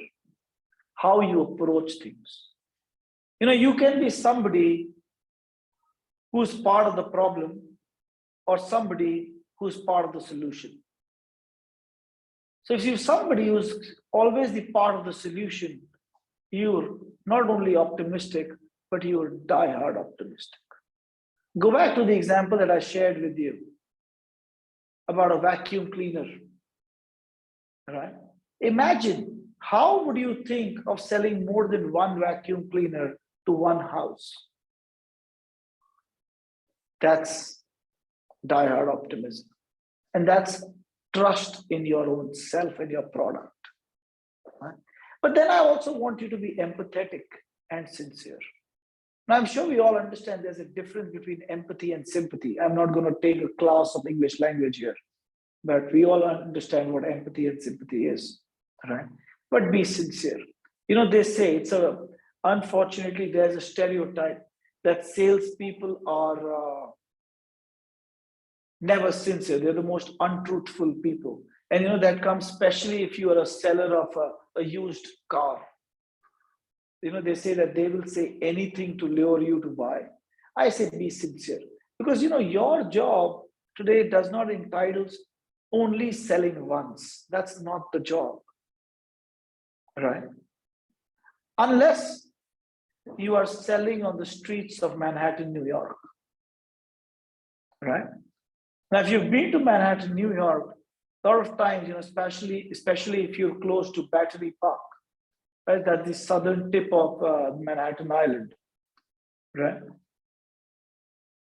How you approach things. You know, you can be somebody who's part of the problem or somebody who's part of the solution. So if you're somebody who's always the part of the solution, you're not only optimistic, but you're die-hard optimistic. Go back to the example that I shared with you about a vacuum cleaner, right? Imagine, how would you think of selling more than one vacuum cleaner to one house? That's die-hard optimism. And that's trust in your own self and your product. Right? But then I also want you to be empathetic and sincere. Now, I'm sure we all understand there's a difference between empathy and sympathy. I'm not going to take a class of English language here, but we all understand what empathy and sympathy is, right? But be sincere. You know, they say unfortunately, there's a stereotype that salespeople are never sincere. They're the most untruthful people. And, you know, that comes especially if you are a seller of a used car. You know, they say that they will say anything to lure you to buy. I say be sincere, because, you know, your job today does not entitle only selling once. That's not the job, right? Unless you are selling on the streets of Manhattan, New York, right? Now, if you've been to Manhattan, New York, a lot of times, you know, especially if you're close to Battery Park, right? That's the southern tip of Manhattan Island, right?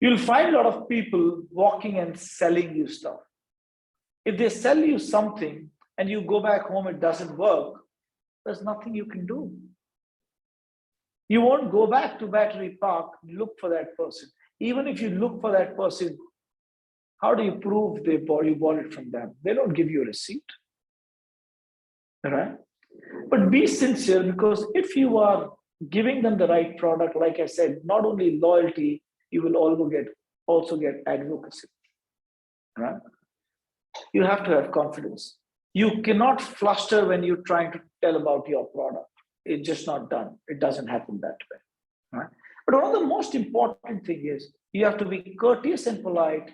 You'll find a lot of people walking and selling you stuff. If they sell you something and you go back home, it doesn't work, there's nothing you can do. You won't go back to Battery Park, look for that person. Even if you look for that person, how do you prove you bought it from them? They don't give you a receipt, right? But be sincere, because if you are giving them the right product, like I said, not only loyalty, you will also get advocacy, right? You have to have confidence. You cannot fluster when you're trying to tell about your product. It's just not done. It doesn't happen that way, right? But one of the most important thing is you have to be courteous and polite,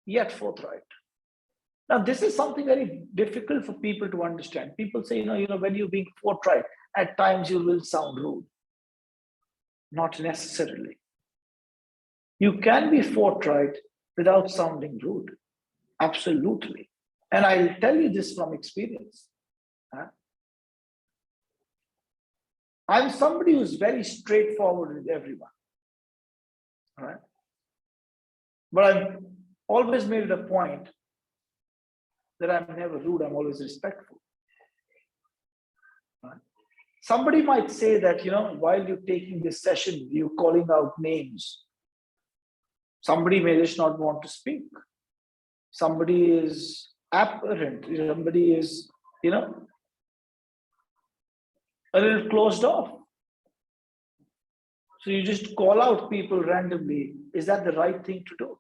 yet forthright. Now, this is something very difficult for people to understand. People say, you know, when you're being forthright, at times you will sound rude. Not necessarily. You can be forthright without sounding rude. Absolutely. And I'll tell you this from experience. I'm somebody who's very straightforward with everyone. Right? But I've always made it a point that I'm never rude, I'm always respectful. Right? Somebody might say that, you know, while you're taking this session, you're calling out names. Somebody may just not want to speak. Somebody is apparent. Somebody is, you know, a little closed off. So you just call out people randomly. Is that the right thing to do?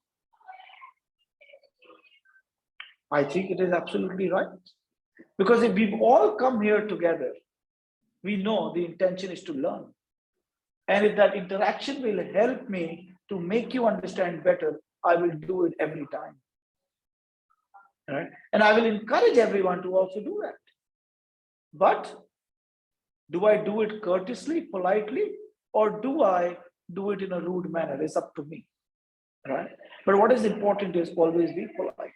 I think it is absolutely right. Because if we've all come here together, we know the intention is to learn. And if that interaction will help me to make you understand better, I will do it every time. Right? And I will encourage everyone to also do that. But do I do it courteously, politely, or do I do it in a rude manner? It's up to me. Right? But what is important is always be polite.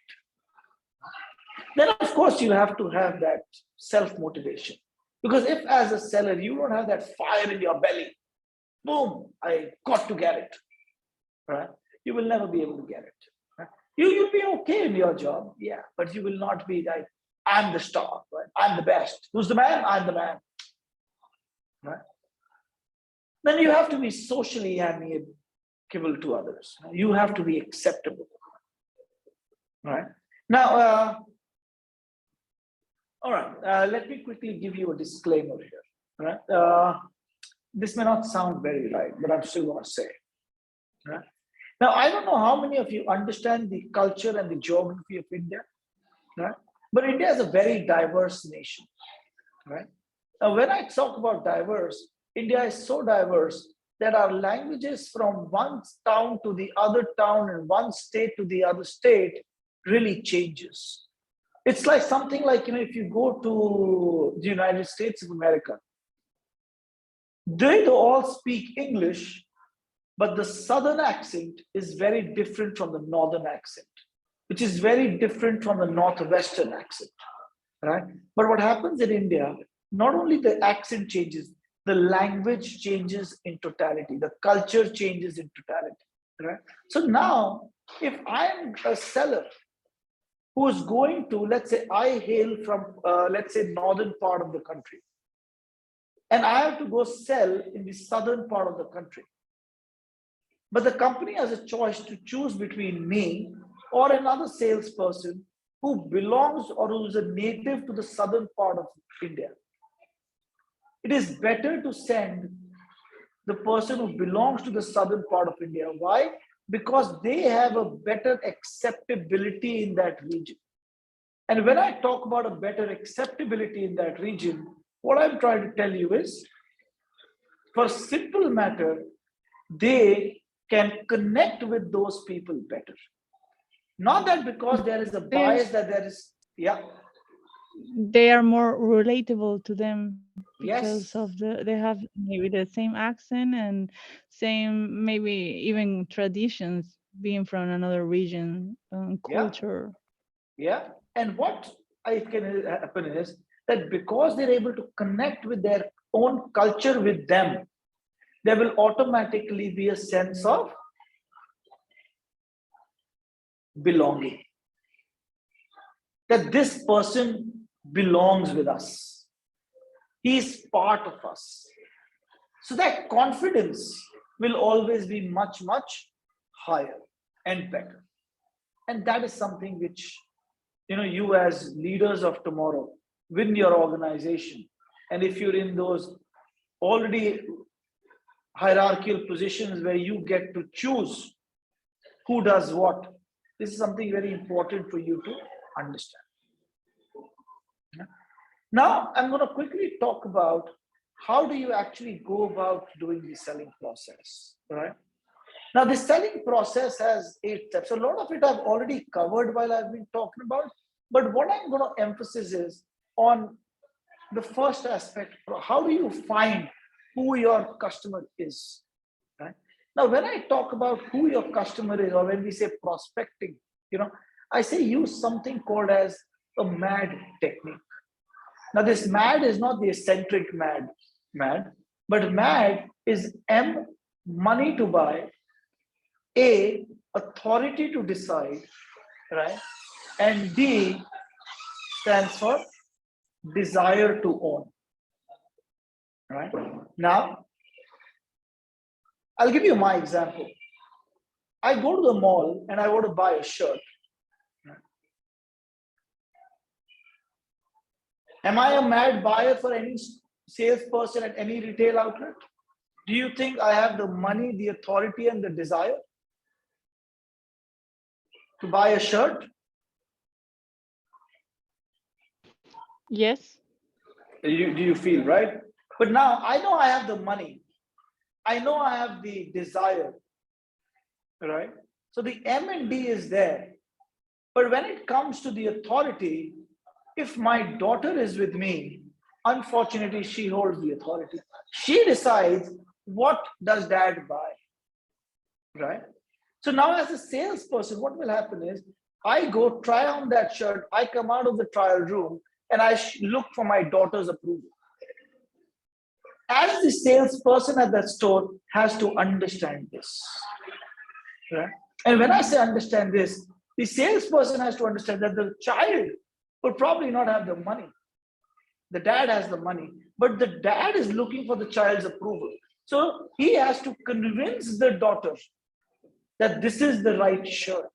Then, of course, you have to have that self-motivation. Because if as a seller, you don't have that fire in your belly, boom, I got to get it, right? You will never be able to get it. Right? You'll be okay in your job, yeah, but you will not be like, I'm the star, right? I'm the best. Who's the man? I'm the man, right? Then you have to be socially amiable to others. You have to be acceptable, right? Now, all right, let me quickly give you a disclaimer here, right? This may not sound very right, but I'm still going to say, right? Now, I don't know how many of you understand the culture and the geography of India, right? But India is a very diverse nation, right? Now, when I talk about diverse, India is so diverse that our languages from one town to the other town and one state to the other state really changes. It's like something like, if you go to the United States of America, they all speak English, but the Southern accent is very different from the Northern accent, which is very different from the Northwestern accent, right? But what happens in India, not only the accent changes, the language changes in totality, the culture changes in totality, right? So now, if I'm a seller who is going to, let's say I hail from, let's say, northern part of the country, and I have to go sell in the southern part of the country. But the company has a choice to choose between me or another salesperson who belongs or who is a native to the southern part of India. It is better to send the person who belongs to the southern part of India. Why? Because they have a better acceptability in that region. And when I talk about a better acceptability in that region, what I'm trying to tell you is, for a simple matter, they can connect with those people better. Not that because there is a bias that there is, yeah. They are more relatable to them because Yes. of they have maybe the same accent and same maybe even traditions being from another region culture. Yeah. And what I can happen is that because they're able to connect with their own culture with them, there will automatically be a sense of belonging. That this person belongs with us. He is part of us. So that confidence will always be much, much higher and better. And that is something which, you as leaders of tomorrow, within your organization, and if you're in those already hierarchical positions where you get to choose who does what, this is something very important for you to understand. Now, I'm going to quickly talk about how do you actually go about doing the selling process, right? Now, the selling process has 8 steps. A lot of it I've already covered while I've been talking about, but what I'm going to emphasize is on the first aspect. How do you find who your customer is, right? Now, when I talk about who your customer is, or when we say prospecting, I say use something called as a MAD technique. Now, this MAD is not the eccentric MAD, but MAD is M, money to buy, A, authority to decide, right? And D stands for desire to own, right? Now, I'll give you my example. I go to the mall and I want to buy a shirt. Am I a mad buyer for any salesperson at any retail outlet? Do you think I have the money, the authority, and the desire to buy a shirt? Yes. Do you feel, right? But now I know I have the money. I know I have the desire, right? So the M and D is there. But when it comes to the authority, if my daughter is with me, unfortunately, she holds the authority. She decides what does dad buy, right? So now as a salesperson, what will happen is I go try on that shirt, I come out of the trial room and I look for my daughter's approval. As the salesperson at that store has to understand this, right? And when I say understand this, the salesperson has to understand that the child will probably not have the money. The dad has the money, but the dad is looking for the child's approval. So he has to convince the daughter that this is the right shirt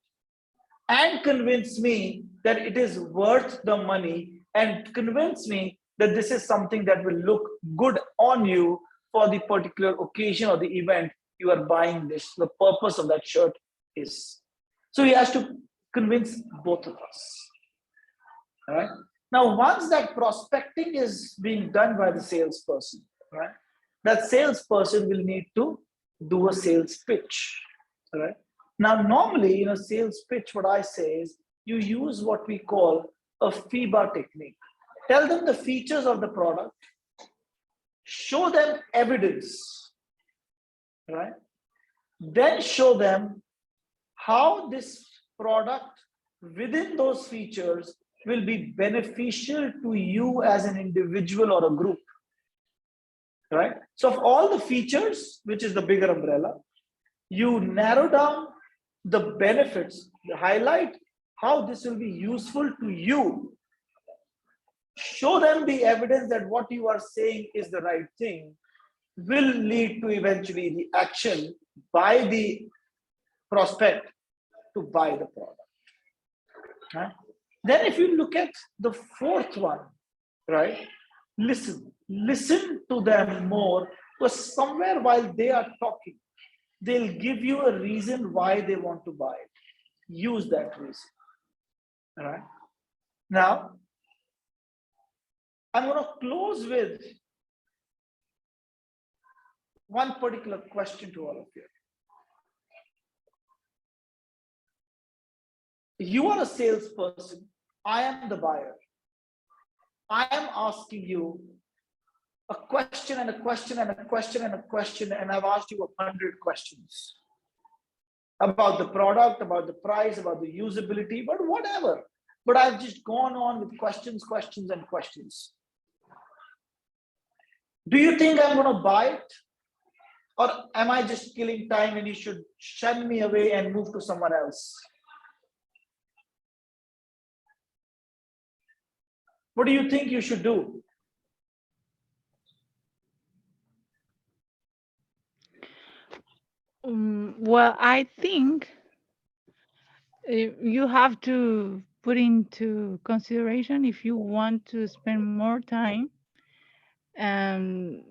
and convince me that it is worth the money and convince me that this is something that will look good on you for the particular occasion or the event you are buying this. The purpose of that shirt is. So he has to convince both of us. All right. Now, once that prospecting is being done by the salesperson, right, that salesperson will need to do a sales pitch. All right. Now, normally in a sales pitch, what I say is you use what we call a FIBA technique. Tell them the features of the product, show them evidence, right? Then show them how this product within those features will be beneficial to you as an individual or a group, right? So of all the features, which is the bigger umbrella, you narrow down the benefits, highlight how this will be useful to you. Show them the evidence that what you are saying is the right thing will lead to eventually the action by the prospect to buy the product. Right? Then if you look at the fourth one, right? Listen to them more, because somewhere while they are talking, they'll give you a reason why they want to buy it. Use that reason. All right. Now, I'm going to close with one particular question to all of you. You are a salesperson. I am the buyer. I am asking you a question and a question and a question and a question, and I've asked you 100 questions about the product, about the price, about the usability, but whatever. But I've just gone on with questions, questions, and questions. Do you think I'm going to buy it? Or am I just killing time and you should shun me away and move to someone else? What do you think you should do? Well, I think you have to put into consideration if you want to spend more time, and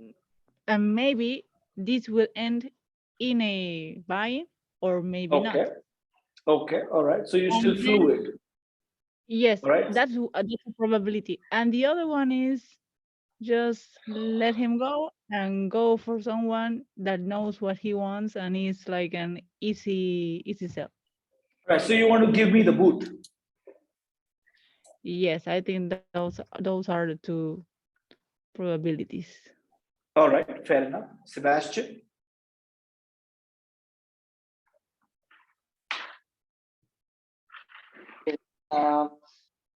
maybe this will end in a buy or maybe not. Okay, all right. So you're And still then- fluid. Yes, Right. that's a probability. And the other one is just let him go and go for someone that knows what he wants and is like an easy sell. Right. So you want to give me the booth. Yes, I think those are the two probabilities. All right, fair enough. Sebastian?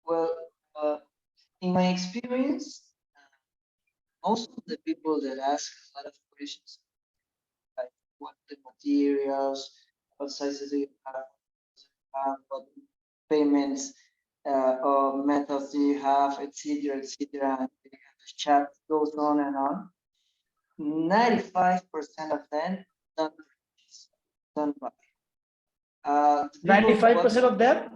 Well, in my experience, most of the people that ask a lot of questions, like what the materials, what sizes do you have, what payments or methods do you have, etc., etc. And the chat goes on and on. 95% of them don't purchase, don't buy. 95% of them?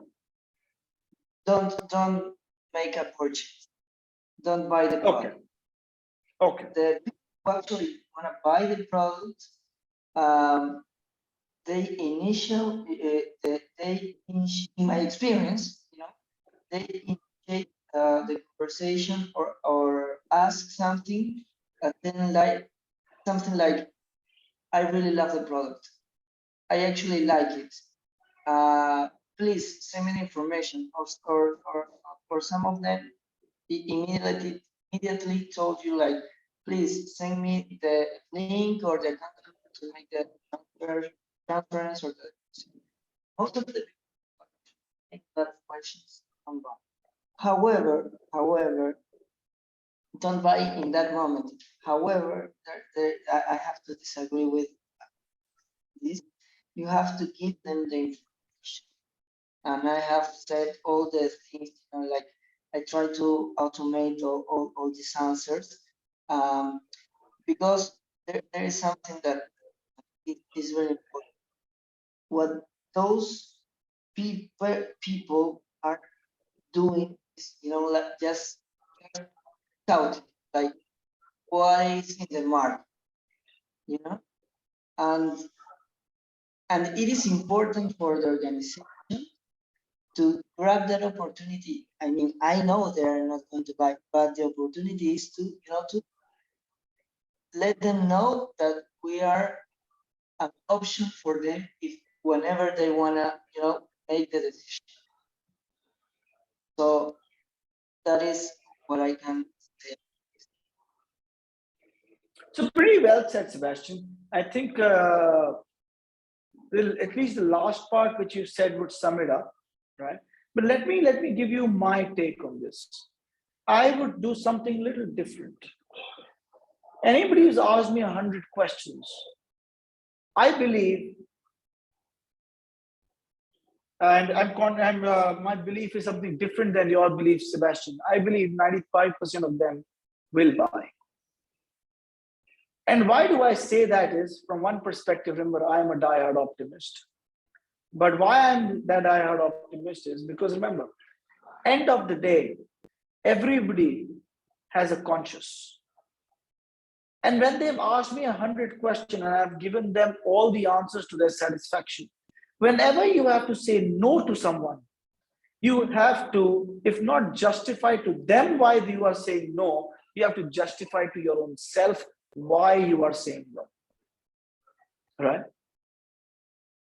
Don't make a purchase. Don't buy the product. Okay. The people who actually want to buy the product, in my experience, they initiate the conversation or ask something, then like something like, I really love the product. I actually like it. Please send me the information, or some of them immediately told you like, please send me the link or the account to make the transference or the most of the people make that questions come back. However, don't buy in that moment. However, I have to disagree with this. You have to give them the information. And I have said all the things, like I try to automate all these answers, because there is something that is very important. What those people are doing is, like just count, like what is in the market, and it is important for the organization to grab that opportunity. I mean, I know they are not going to buy, but the opportunity is to, to let them know that we are an option for them if whenever they wanna, make the decision. So that is what I can say. So pretty well said, Sebastian. I think at least the last part which you said would sum it up, right? But let me give you my take on this. I would do something a little different. Anybody who's asked me 100 questions, I believe, and my belief is something different than your belief, Sebastian. I believe 95% of them will buy. And why do I say that is, from one perspective, remember, I am a diehard optimist. But why I'm that diehard optimist is because, remember, end of the day, everybody has a conscience. And when they've asked me 100 questions and I've given them all the answers to their satisfaction, whenever you have to say no to someone, you have to, if not justify to them why you are saying no, you have to justify to your own self why you are saying no, right?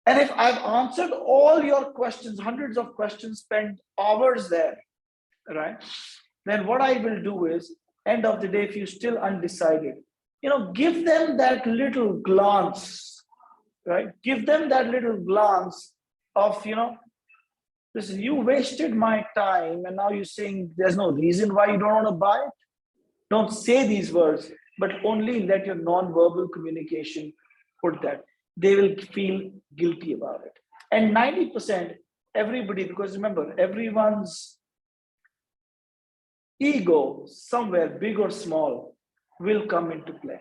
And if I've answered all your questions, hundreds of questions, spent hours there, right? Then what I will do is, end of the day, if you're still undecided, give them that little glance, right? Give them that little glance of, listen, you wasted my time and now you're saying there's no reason why you don't want to buy it. Don't say these words, but only let your non-verbal communication put that. They will feel guilty about it. And 90%, everybody, because remember, everyone's ego, somewhere big or small, will come into play.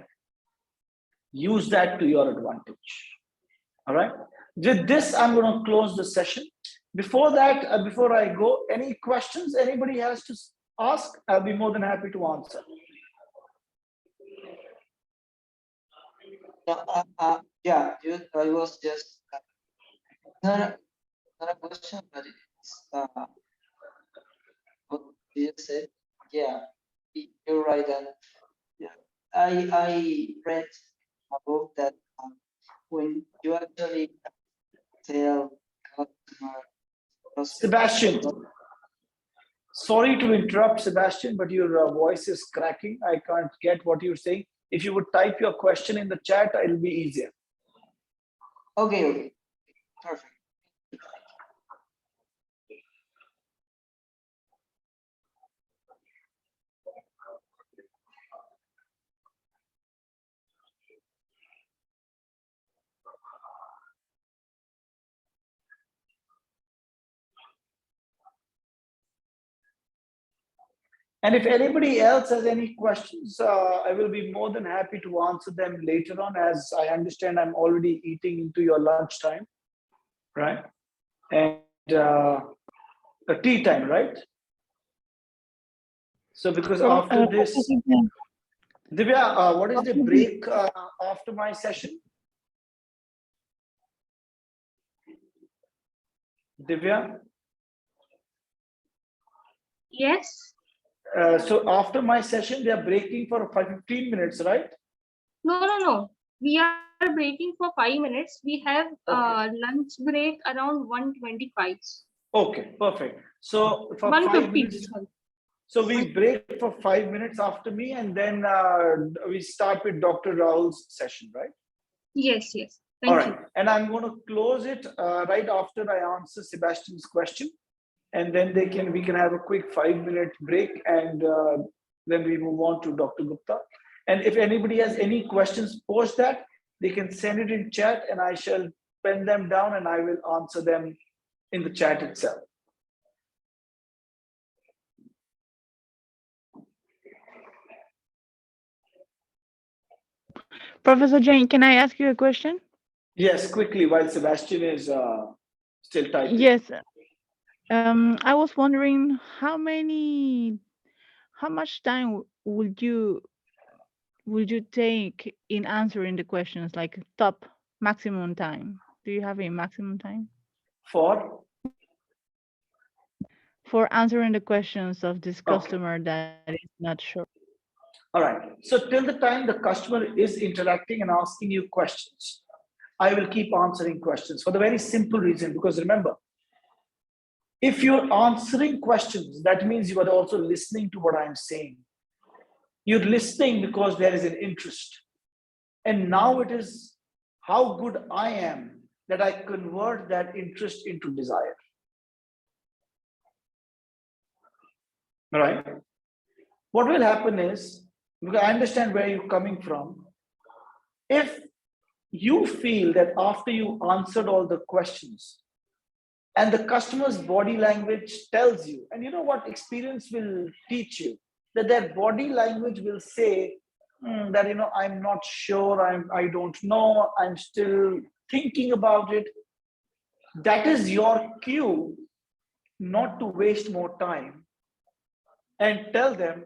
Use that to your advantage. All right. With this, I'm going to close the session. Before that, before I go, any questions anybody has to ask? I'll be more than happy to answer. Yeah, I was just not a question, but it's what you said. Yeah, you're right. And yeah, I read a book that when you actually tell customer, Sebastian, sorry to interrupt, Sebastian, but your voice is cracking. I can't get what you're saying. If you would type your question in the chat, it'll be easier. Okay, perfect. And if anybody else has any questions, I will be more than happy to answer them later on, as I understand I'm already eating into your lunch time, right? And tea time, right? So because after this, Divya, what is the break after my session? Divya? Yes. So after my session, they are breaking for 15 minutes, right? No. We are breaking for 5 minutes. We have lunch break around 1:25. Okay, perfect. So for 5 1:50. minutes, so we break for 5 minutes after me, and then we start with Dr. Rahul's session, right? Yes, yes. All Thank right, you. and I'm going to close it right after I answer Sebastian's question, and then we can have a quick 5-minute break, and then we move on to Dr. Gupta. And if anybody has any questions post that, they can send it in chat, and I shall pen them down, and I will answer them in the chat itself. Professor Jane, can I ask you a question? Yes, quickly, while Sebastian is still typing. Yes. I was wondering how much time would you take in answering the questions, like top maximum time? Do you have a maximum time For answering the questions of this customer that is not sure? all right. So till the time the customer is interacting and asking you questions, I will keep answering questions for the very simple reason, because remember, if you're answering questions, that means you are also listening to what I'm saying. You're listening because there is an interest. And now it is how good I am that I convert that interest into desire. All right. What will happen is, because I understand where you're coming from, if you feel that after you answered all the questions and the customer's body language tells you, and you know what experience will teach you, that their body language will say that, you know, I'm not sure, I don't know, I'm still thinking about it. That is your cue not to waste more time and tell them,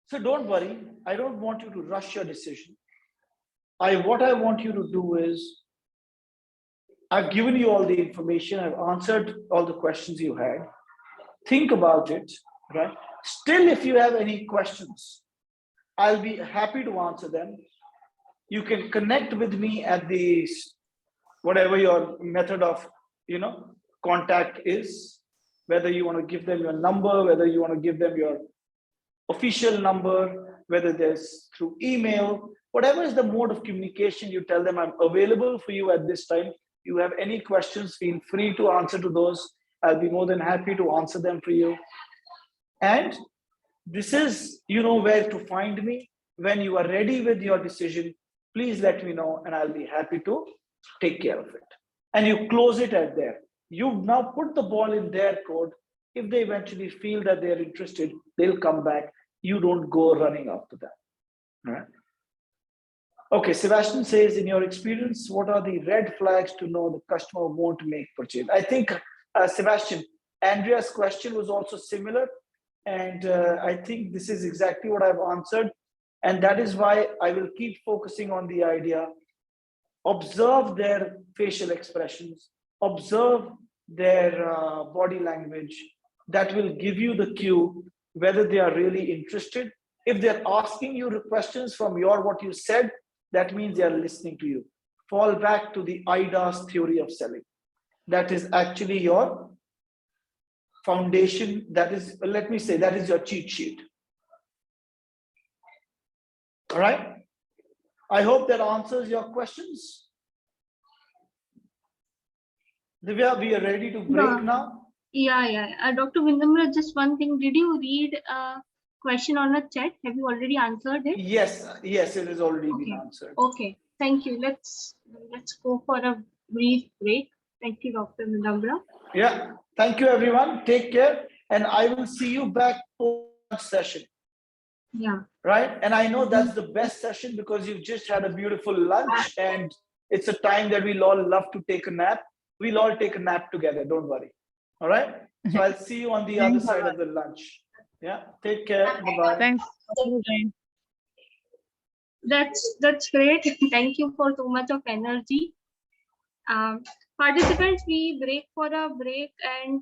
so don't worry, I don't want you to rush your decision. What I want you to do is, I've given you all the information, I've answered all the questions you had. Think about it, right? Still, if you have any questions, I'll be happy to answer them. You can connect with me at the whatever your method of, you know, contact is, whether you want to give them your number, whether you want to give them your official number, whether there's through email, whatever is the mode of communication, you tell them I'm available for you at this time. You have any questions, feel free to answer to those. I'll be more than happy to answer them for you. And this is, you know, where to find me. When you are ready with your decision, please let me know, and I'll be happy to take care of it. And you close it at there. You've now put the ball in their court. If they eventually feel that they're interested, they'll come back. You don't go running after them. All right. Okay, Sebastian says, in your experience, what are the red flags to know the customer won't make purchase? I think, Sebastian, Andrea's question was also similar. And I think this is exactly what I've answered. And that is why I will keep focusing on the idea. Observe their facial expressions, observe their body language. That will give you the cue whether they are really interested. If they're asking you questions from what you said, that means they are listening to you. Fall back to the IDAS theory of selling. That is actually your foundation. That is, let me say, that is your cheat sheet. All right. I hope that answers your questions. Divya, we are ready to break now. Yeah. Dr. Vindamra, just one thing. Did you read a question on the chat? Have you already answered it? Yes, it has already been answered. Okay, thank you. Let's go for a brief break. Thank you, Dr. Vindamra. Yeah, thank you, everyone. Take care, and I will see you back for session. Yeah. Right, and I know that's the best session because you've just had a beautiful lunch, and it's a time that we'll all love to take a nap. We'll all take a nap together. Don't worry. All right. So I'll see you on the other side of the lunch. Yeah. Take care. Bye-bye. Thanks. That's great. Thank you for so much of energy. Participants, we break for a break and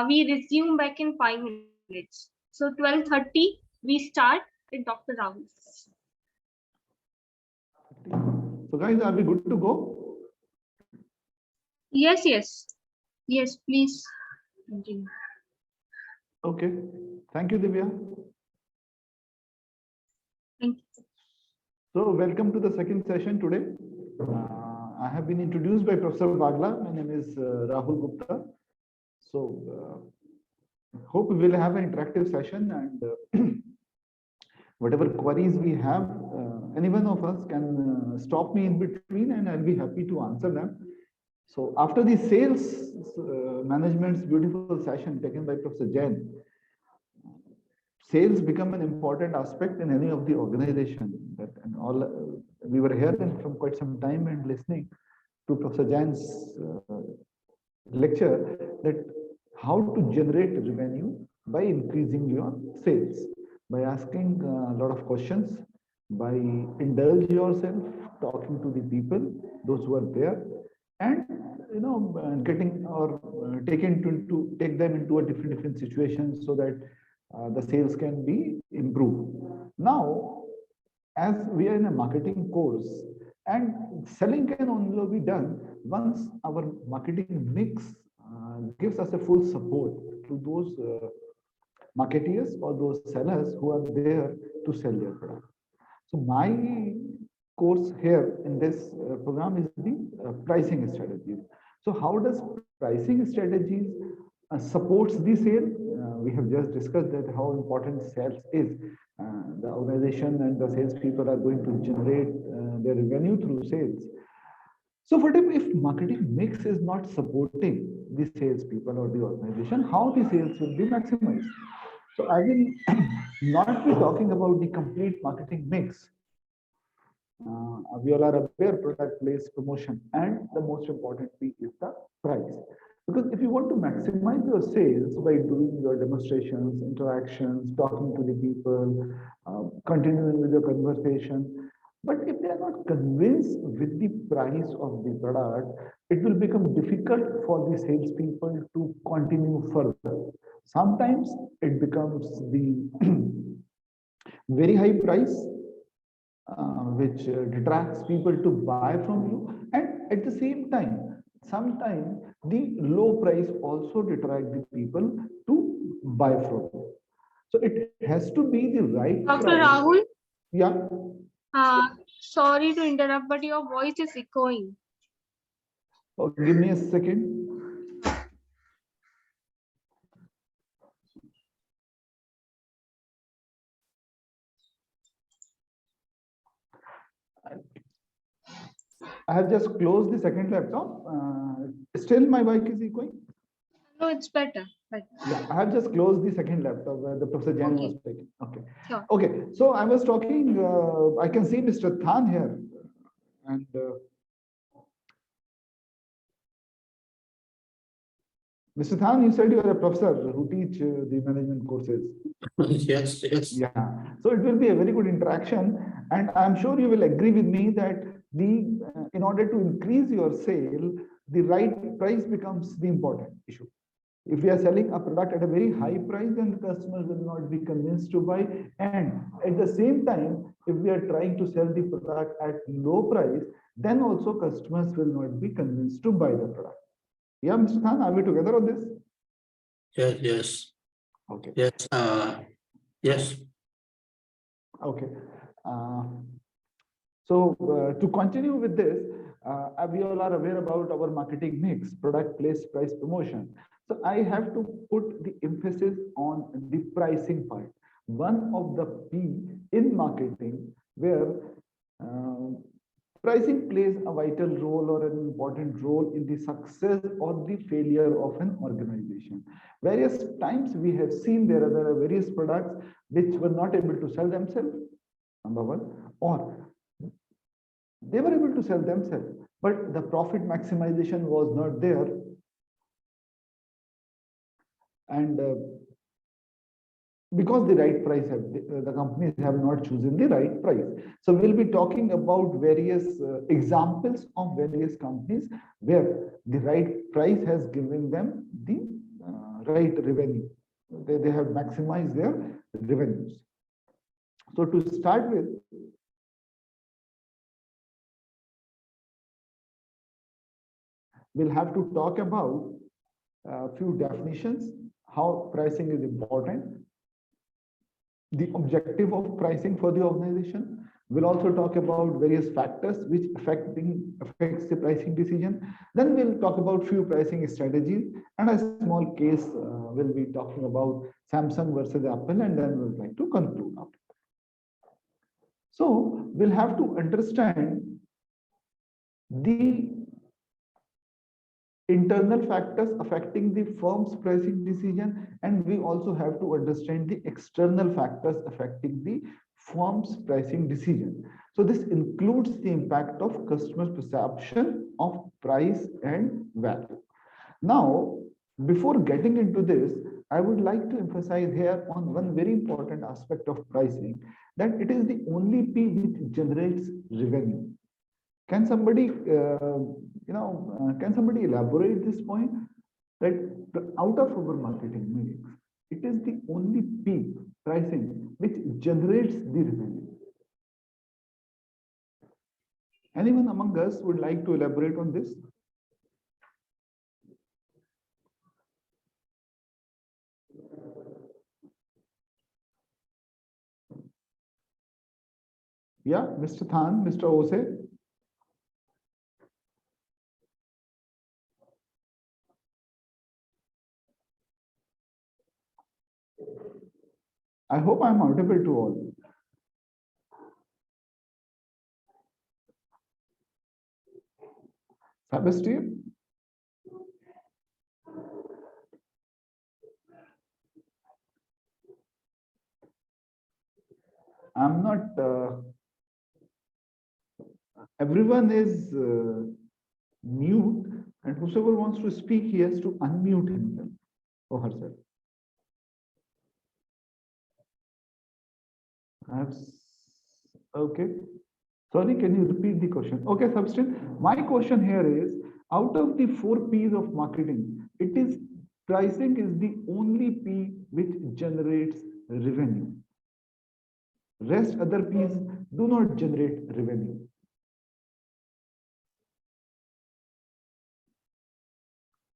we resume back in 5 minutes. So 12:30, we start with Dr. Rahul. So guys, are we good to go? Yes, yes. Yes, please continue. Okay. Thank you, Divya. Thank you. So welcome to the second session today. I have been introduced by Professor Bagla. My name is Rahul Gupta. So hope we will have an interactive session, and whatever queries we have, any one of us can stop me in between and I'll be happy to answer them. So after the sales management's beautiful session taken by Professor Jain, sales become an important aspect in any of the organization. That and all we were here from quite some time and listening to Professor Jain's lecture that how to generate revenue by increasing your sales, by asking a lot of questions, by indulge yourself, talking to the people, those who are there, and getting or take them into a different situations so that the sales can be improved. Now, as we are in a marketing course, and selling can only be done once our marketing mix gives us a full support to those marketeers or those sellers who are there to sell their product. So my course here in this program is the pricing strategies. So how does pricing strategies supports the sale? We have just discussed that how important sales is. The organization and the sales people are going to generate their revenue through sales. So what if marketing mix is not supporting the sales people or the organization, how the sales will be maximized? So I will not be talking about the complete marketing mix. We all are aware product, place, promotion, and the most important thing is the price. Because if you want to maximize your sales by doing your demonstrations, interactions, talking to the people, continuing with your conversation, but if they are not convinced with the price of the product, it will become difficult for the salespeople to continue further. Sometimes it becomes the very high price, which detracts people to buy from you, and at the same time, sometimes the low price also detract the people to buy from you. So it has to be the right Dr. price. Rahul, Yeah. sorry to interrupt, but your voice is echoing. Oh, give me a second. I have just closed the second laptop. Still my mic is echoing? No, it's better. Yeah, I have just closed the second laptop where the Professor Jain was speaking. Okay. Sure. Okay. So I was talking, I can see Mr. Than here. And Mr. Than, you said you are a professor who teach the management courses. Yes, yes. Yeah. So it will be a very good interaction. And I'm sure you will agree with me that in order to increase your sale, the right price becomes the important issue. If we are selling a product at a very high price, then the customers will not be convinced to buy. And at the same time, if we are trying to sell the product at low price, then also customers will not be convinced to buy the product. Yeah, Mr. Khan, are we together on this? Yes, yes. Okay. Yes. Yes. Okay. So to continue with this, we all are aware about our marketing mix, product, place, price, promotion. So I have to put the emphasis on the pricing part. One of the P in marketing where pricing plays a vital role or an important role in the success or the failure of an organization. Various times we have seen there are various products which were not able to sell themselves, number one, or they were able to sell themselves, but the profit maximization was not there. And because the right price, the companies have not chosen the right price. So we'll be talking about various examples of various companies where the right price has given them the right revenue. They have maximized their revenues. So to start with, we'll have to talk about a few definitions, how pricing is important, the objective of pricing for the organization. We'll also talk about various factors which affects the pricing decision. Then we'll talk about few pricing strategies and a small case. We'll be talking about Samsung versus Apple, and then we'll like to conclude after that. So we'll have to understand the internal factors affecting the firm's pricing decision, and we also have to understand the external factors affecting the firm's pricing decision. So this includes the impact of customer perception of price and value. Now, before getting into this, I would like to emphasize here on one very important aspect of pricing, that it is the only P which generates revenue. Can somebody, can somebody elaborate this point? That out of our marketing mix, it is the only P, pricing, which generates the revenue. Anyone among us would like to elaborate on this? Yeah, Mr. Than, Mr. Ose. I hope I'm audible to all. Sebastian? I'm not, everyone is mute, and whoever wants to speak, he has to unmute himself or herself. Okay. Sorry, can you repeat the question? Okay, Sebastian, my question here is, out of the 4 P's of marketing, it is pricing is the only P which generates revenue. Rest other P's do not generate revenue.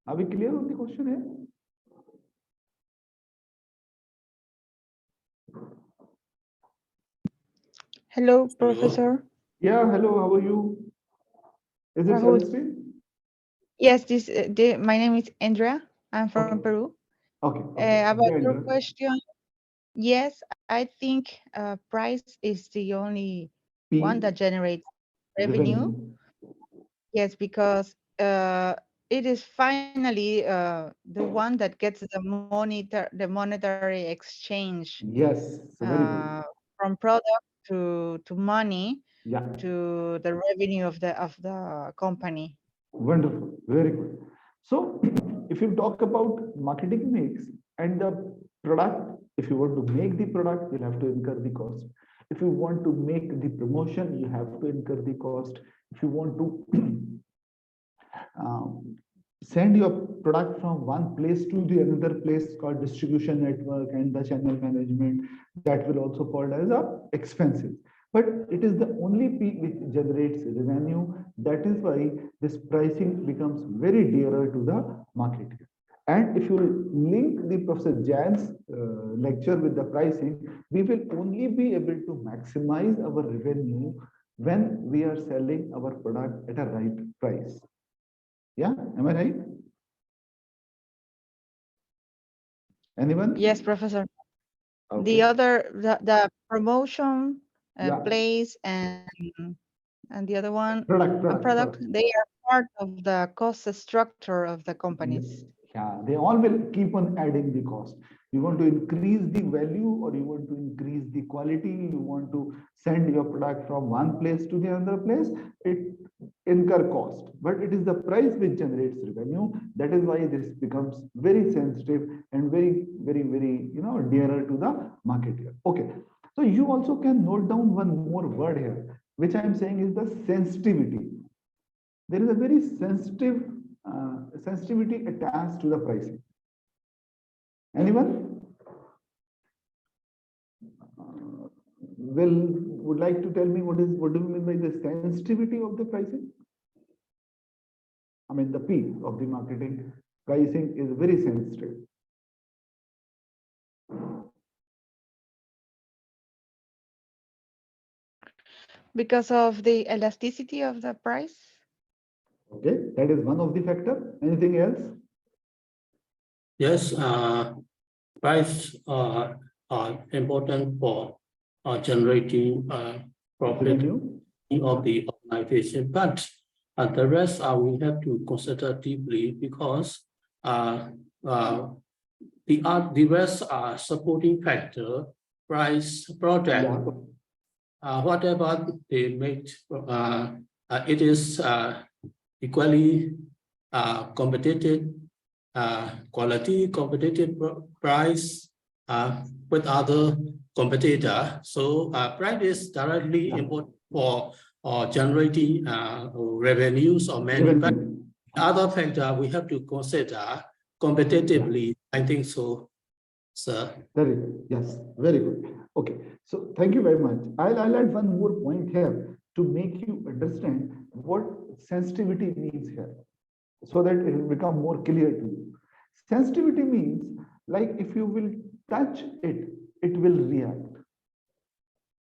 Are we clear on the question here? Hello, Professor. Yeah, hello, how are you? Is it Rahul. Sebastian? Yes, my name is Andrea. I'm from Okay. Peru. Okay. About Yeah, your Andrea. question, yes, I think price is the only one that generates revenue. Yes, because it is finally the one that gets the monetary exchange. Yes, very good. From product to money, Yeah, to the revenue of the company. wonderful, very good. So if you talk about marketing mix and the product, if you want to make the product, you'll have to incur the cost. If you want to make the promotion, you have to incur the cost. If you want to send your product from one place to the another place, called distribution network and the channel management, that will also called as a expenses. But it is the only P which generates revenue. That is why this pricing becomes very dearer to the market. And if you link the Professor Jan's lecture with the pricing, we will only be able to maximize our revenue when we are selling our product at a right price. Yeah, am I right? Anyone? Yes, Professor. Okay. The other, the promotion, Yeah. place, and the other one, Product. they are part of the cost structure of the companies. Yeah, they all will keep on adding the cost. You want to increase the value, or you want to increase the quality, you want to send your product from one place to the other place, it incur cost, but it is the price which generates revenue. That is why this becomes very sensitive and very dearer to the market here. Okay, so you also can note down one more word here, which I am saying is the sensitivity. There is a very sensitivity attached to the pricing. Anyone would like to tell me what do you mean by the sensitivity of the pricing? I mean, the P of the marketing, pricing is very sensitive. Because of the elasticity of the price? Okay, that is one of the factor. Anything else? Yes, price are important for generating profit Revenue? of the organization, but the rest we have to consider deeply because the rest are supporting factor, price, product. Whatever they make, it is equally competitive, quality, competitive price with other competitor. So price is directly important for generating revenues or manufacturing. Revenue. Other factor we have to consider competitively. I think so, sir. Very good. Yes, very good. Okay, so thank you very much. I'll add one more point here to make you understand what sensitivity means here, so that it will become more clear to you. Sensitivity means, like, if you will touch it, it will react.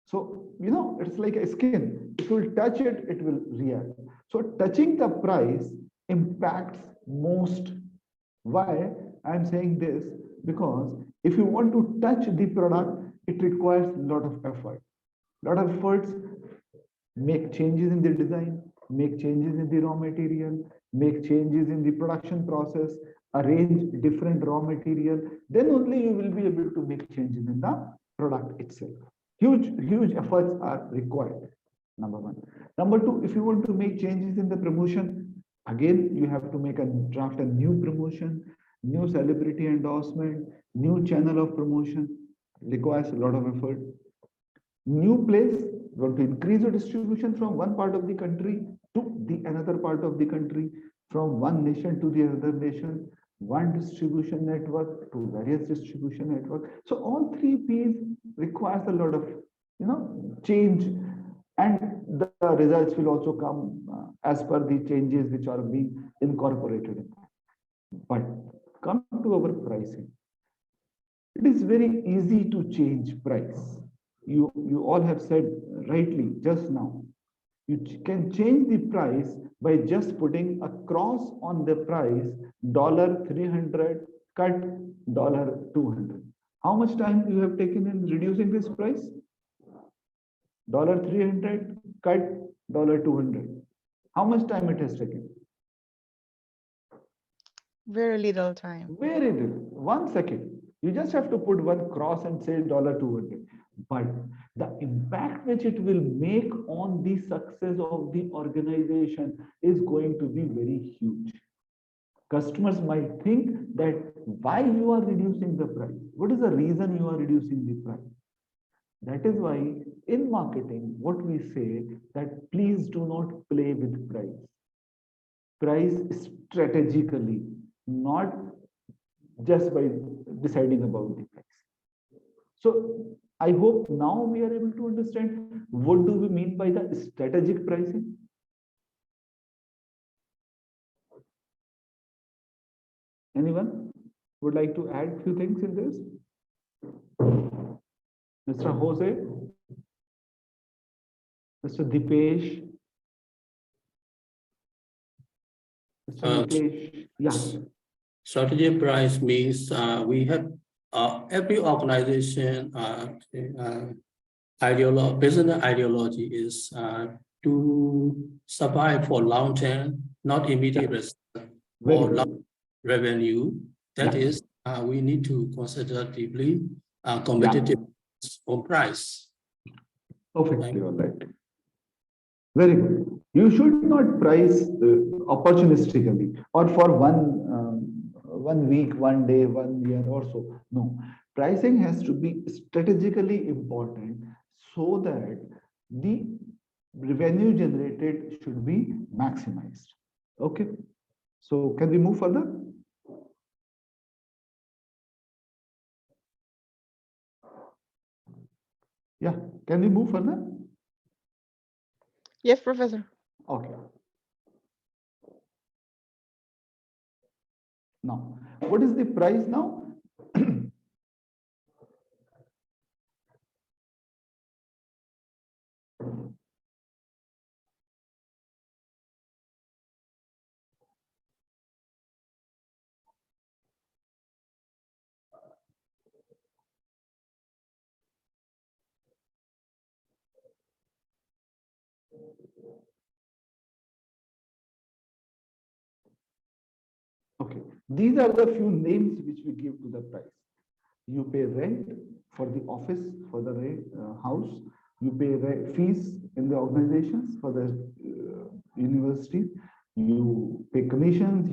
So, you know, it's like a skin. If you will touch it, it will react. So touching the price impacts most. Why I'm saying this? Because if you want to touch the product, it requires a lot of effort. Lot of efforts, make changes in the design, make changes in the raw material, make changes in the production process, arrange different raw material, then only you will be able to make changes in the product itself. Huge efforts are required, number one. Number two, if you want to make changes in the promotion, again, you have to draft a new promotion, new celebrity endorsement, new channel of promotion, requires a lot of effort. New place, you want to increase your distribution from one part of the country to the another part of the country, from one nation to the other nation, one distribution network to various distribution network. So all three P's requires a lot of, you know, change, and the results will also come as per the changes which are being incorporated. But come to our pricing. It is very easy to change price. You all have said rightly just now. You can change the price by just putting a cross on the price, $300 cut $200. How much time you have taken in reducing this price? $300 cut $200. How much time it has taken? Very little time. Very little. 1 second. You just have to put one cross and say $200. But the impact which it will make on the success of the organization is going to be very huge. Customers might think that why you are reducing the price? What is the reason you are reducing the price? That is why in marketing, what we say that please do not play with price. Price strategically, not just by deciding about the price. So I hope now we are able to understand what do we mean by the strategic pricing. Anyone would like to add a few things in this? Mr. Jose, Mr. Dipesh, Mr. Nitesh, yeah. Strategic price means we have every organization business ideology is to survive for long term, not immediate result or long revenue. That is, we need to consider deeply competitive on price. Perfectly all right. Very good. You should not price opportunistically or for one week, 1 day, 1 year or so. No, pricing has to be strategically important so that the revenue generated should be maximized. Okay. So can we move further? Yeah, can we move further? Yes, Professor. Okay. Now, what is the price now? Okay, these are the few names which we give to the price. You pay rent for the office, for the house. You pay fees in the organizations for the universities. You pay commissions.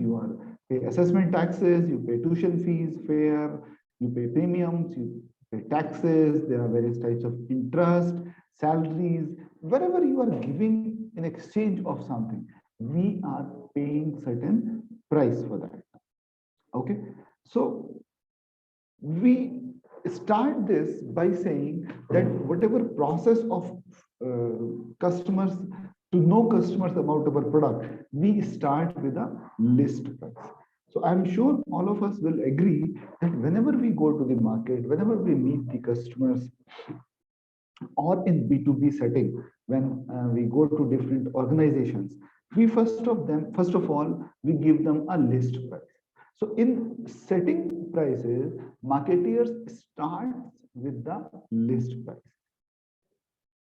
Pay assessment taxes. You pay tuition fees, fare. You pay premiums. You pay taxes. There are various types of interest, salaries. Wherever you are giving in exchange of something, we are paying certain price for that. Okay, so we start this by saying that whatever process of customers to know customers about our product, we start with a list price. So I'm sure all of us will agree that whenever we go to the market, whenever we meet the customers, or in B2B setting, when we go to different organizations, we first of all, we give them a list price. So in setting prices, marketeers start with the list price,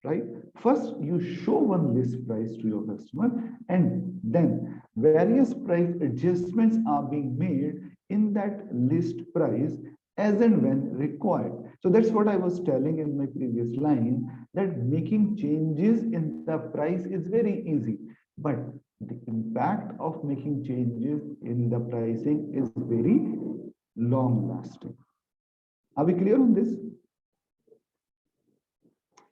right? First, you show one list price to your customer, and then various price adjustments are being made in that list price as and when required. So that's what I was telling in my previous line, that making changes in the price is very easy, but the impact of making changes in the pricing is very long lasting. Are we clear on this?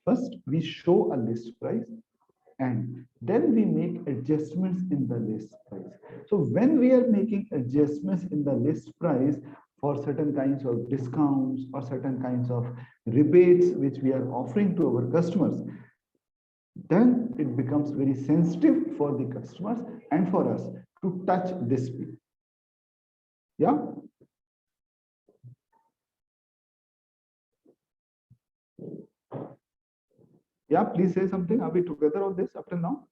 First, we show a list price, and then we make adjustments in the list price. So when we are making adjustments in the list price for certain kinds of discounts or certain kinds of rebates which we are offering to our customers, then it becomes very sensitive for the customers and for us to touch this fee. Yeah. Yeah, please say something. Are we together on this up to now?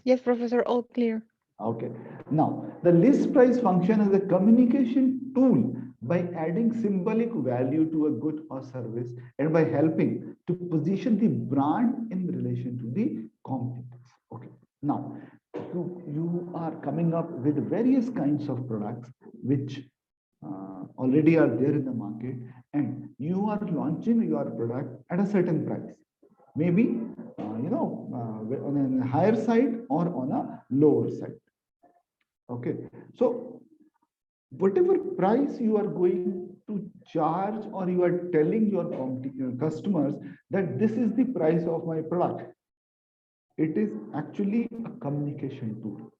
Yes, Professor, all clear. Okay. Now, the list price function is a communication tool by adding symbolic value to a good or service and by helping to position the brand in relation to the competitors. Okay. Now, you are coming up with various kinds of products which already are there in the market, and you are launching your product at a certain price. Maybe, on a higher side or on a lower side. Okay, so whatever price you are going to charge, or you are telling your customers that this is the price of my product, it is actually a communication tool.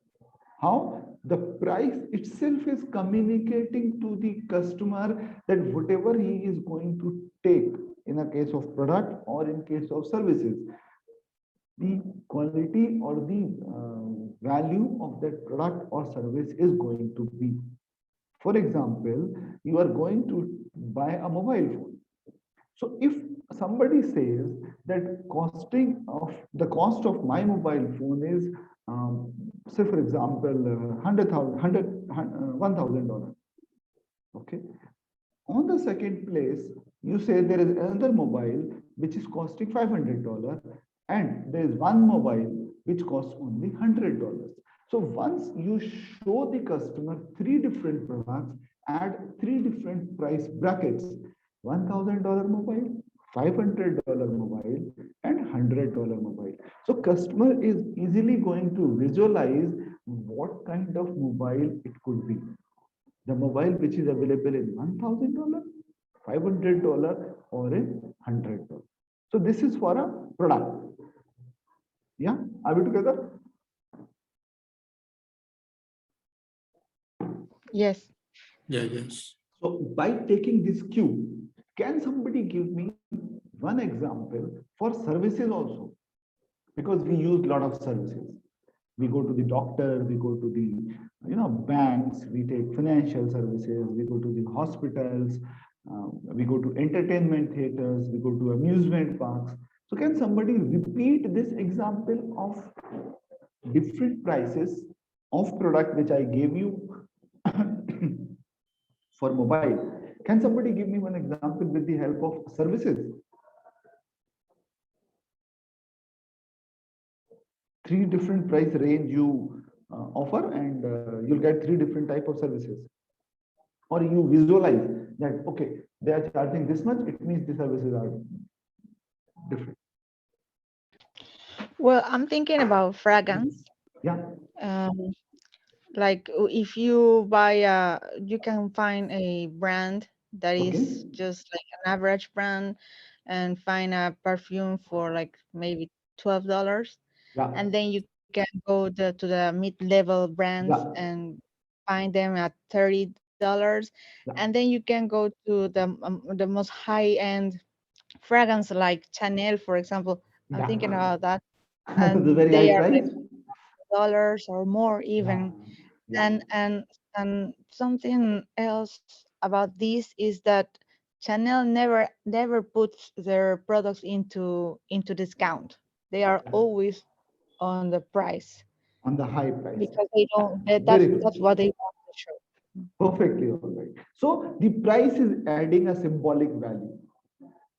How? The price itself is communicating to the customer that whatever he is going to take in a case of product or in case of services, the quality or the value of that product or service is going to be. For example, you are going to buy a mobile phone. So if somebody says that the cost of my mobile phone is, say for example, $1,000. Okay. On the second place, you say there is another mobile which is costing $500, and there is one mobile which costs only $100. So once you show the customer three different products at three different price brackets, $1,000 mobile, $500 mobile, and $100 mobile. So customer is easily going to visualize what kind of mobile it could be. The mobile which is available in $1,000, $500, or in $100. So this is for a product. Yeah, are we together? Yes. Yeah, yes. So by taking this cue, can somebody give me one example for services also? because we use a lot of services. We go to the doctor, we go to the banks, we take financial services, we go to the hospitals, we go to entertainment theaters, we go to amusement parks. So can somebody repeat this example of different prices of product which I gave you for mobile? Can somebody give me one example with the help of services? 3 different price range you offer, and you'll get 3 different type of services. Or you visualize that, okay, they are charging this much, it means the services are different. Well, I'm thinking about fragrance. Yeah. Like if you buy you can find a brand that is Okay. just like an average brand and find a perfume for like maybe $12. Yeah. And then you can go to the mid-level brands Yeah. and find them at $30. Yeah. And then you can go to the most high-end fragrance like Chanel, for example. I'm Yeah. thinking about that. The And very they high are like price. dollars or more even. Yeah. And something else about this is that Chanel never puts their products into discount. They are always on the price On the high price. because they don't. Very good. That's what they want to show. Perfectly all right. So the price is adding a symbolic value.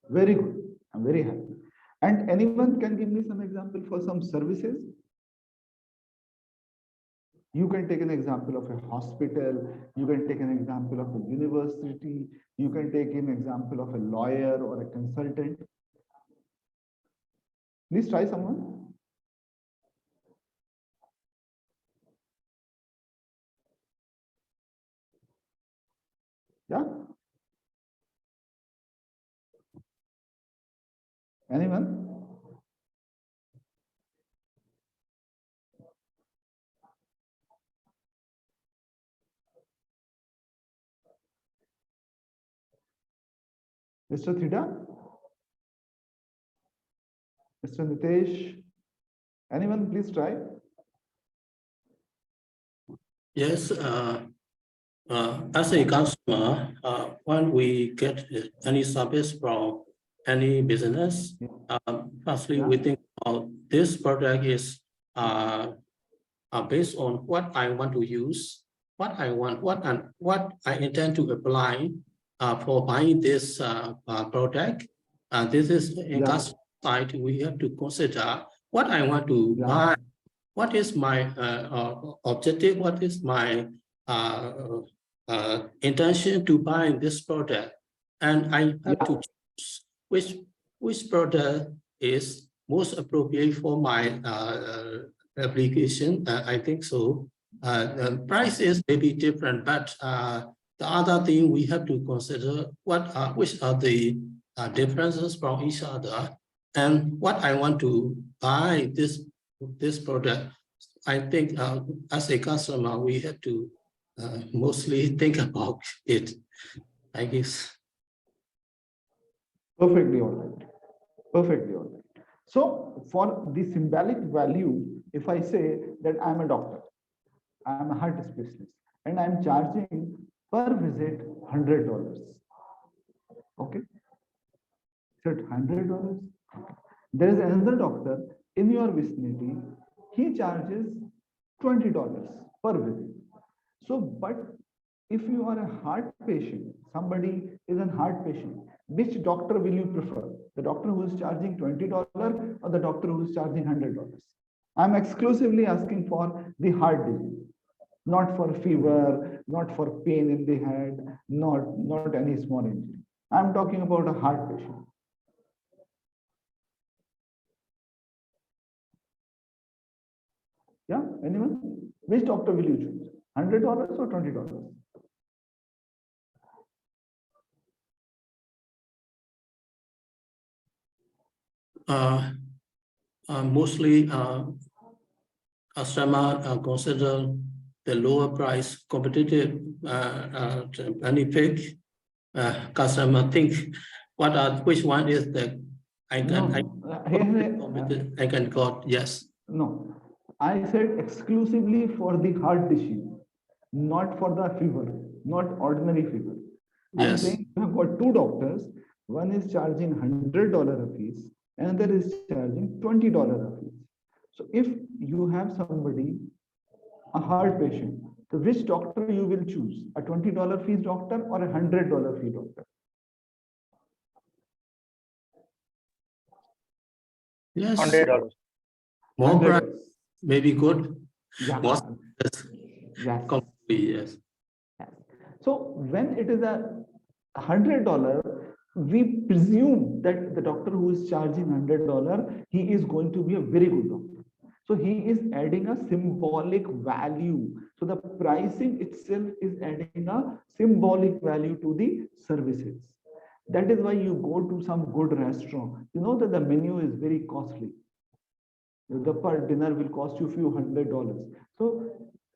Very good. I'm very happy. And anyone can give me some example for some services? You can take an example of a hospital, you can take an example of a university, you can take an example of a lawyer or a consultant. Please try someone. Yeah? Anyone? Mr. Thida? Mr. Nitesh? Anyone, please try. Yes, as a customer, when we get any service from any business, firstly, we think about this product is based on what I want to use, what I want, what I intend to apply for buying this product. This is in customer side, we have to consider what I want to buy. What is my objective? What is my intention to buy this product? And I have to choose which product is most appropriate for my application. I think so. The prices may be different, but the other thing we have to consider which are the differences from each other, and what I want to buy this product. I think as a customer, we have to mostly think about it, I guess. Perfectly all right. Perfectly all right. So for the symbolic value, if I say that I'm a doctor, I'm a heart specialist, and I'm charging per visit $100. Okay. Is it $100? There is another doctor in your vicinity, he charges $20 per visit. So, but if you are a heart patient, somebody is a heart patient, which doctor will you prefer? The doctor who is charging $20 or the doctor who is charging $100? I'm exclusively asking for the heart disease, not for fever, not for pain in the head, not any small injury. I'm talking about a heart patient. Yeah, anyone? Which doctor will you choose? $100 or $20? Mostly customer consider the lower price competitive benefit. Customer think which one is the I can, I can got, yes. No, I said exclusively for the heart disease, not for the fever, not ordinary fever. I'm Yes. saying you have got two doctors, one is charging $100 a piece, another is charging $20 a piece. So if you have somebody, a heart patient, so which doctor you will choose, a $20 fee doctor or a $100 fee doctor? Yes. $100. More price, $100. maybe good. Yeah. Was Yes. yes. So when it is a $100, we presume that the doctor who is charging $100, he is going to be a very good doctor. So he is adding a symbolic value. So the pricing itself is adding a symbolic value to the services. That is why you go to some good restaurant. You know that the menu is very costly. The per dinner will cost you a few $100s. So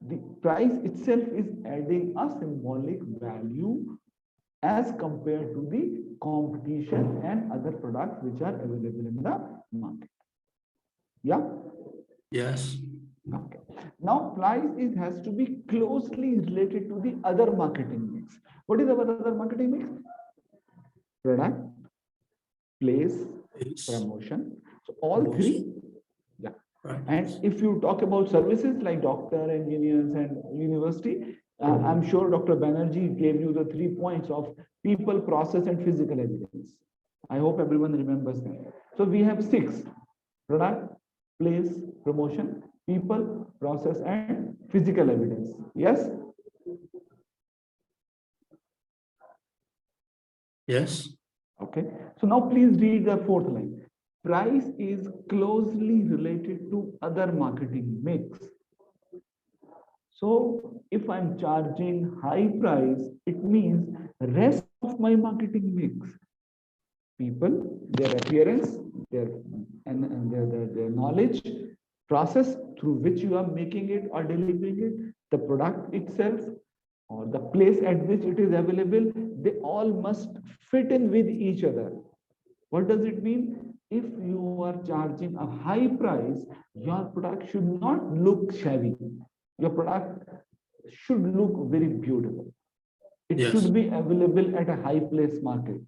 the price itself is adding a symbolic value as compared to the competition and other products which are available in the market. Yeah. Yes. Okay. Now price is has to be closely related to the other marketing mix. What is our other marketing mix? Product, place, promotion. So all three. Yeah. Right. And if you talk about services like doctor, engineers, and university, I'm sure Dr. Banerjee gave you the 3 points of people, process, and physical evidence. I hope everyone remembers that. So we have 6: product, place, promotion, people, process, and physical evidence. Yes? Yes. Okay. So now please read the 4th line. Price is closely related to other marketing mix. So if I'm charging high price, it means rest of my marketing mix, people, their appearance, their their knowledge, process through which you are making it or delivering it, the product itself, or the place at which it is available, they all must fit in with each other. What does it mean? If you are charging a high price, your product should not look shabby. Your product should look very beautiful. It Yes. should be available at a high place market.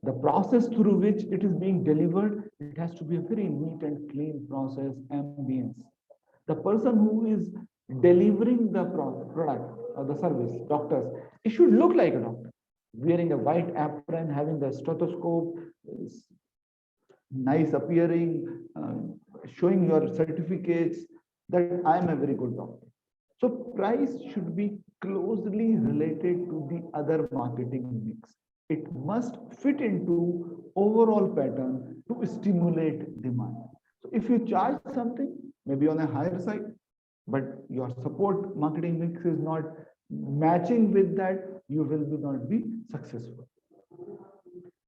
The process through which it is being delivered, it has to be a very neat and clean process, ambience. The person who is delivering the product or the service, doctors, it should look like a doctor, wearing a white apron, having the stethoscope, nice appearing, showing your certificates that I am a very good doctor. So price should be closely related to the other marketing mix. It must fit into overall pattern to stimulate demand. So if you charge something, maybe on a higher side, but your support marketing mix is not matching with that, you will not be successful.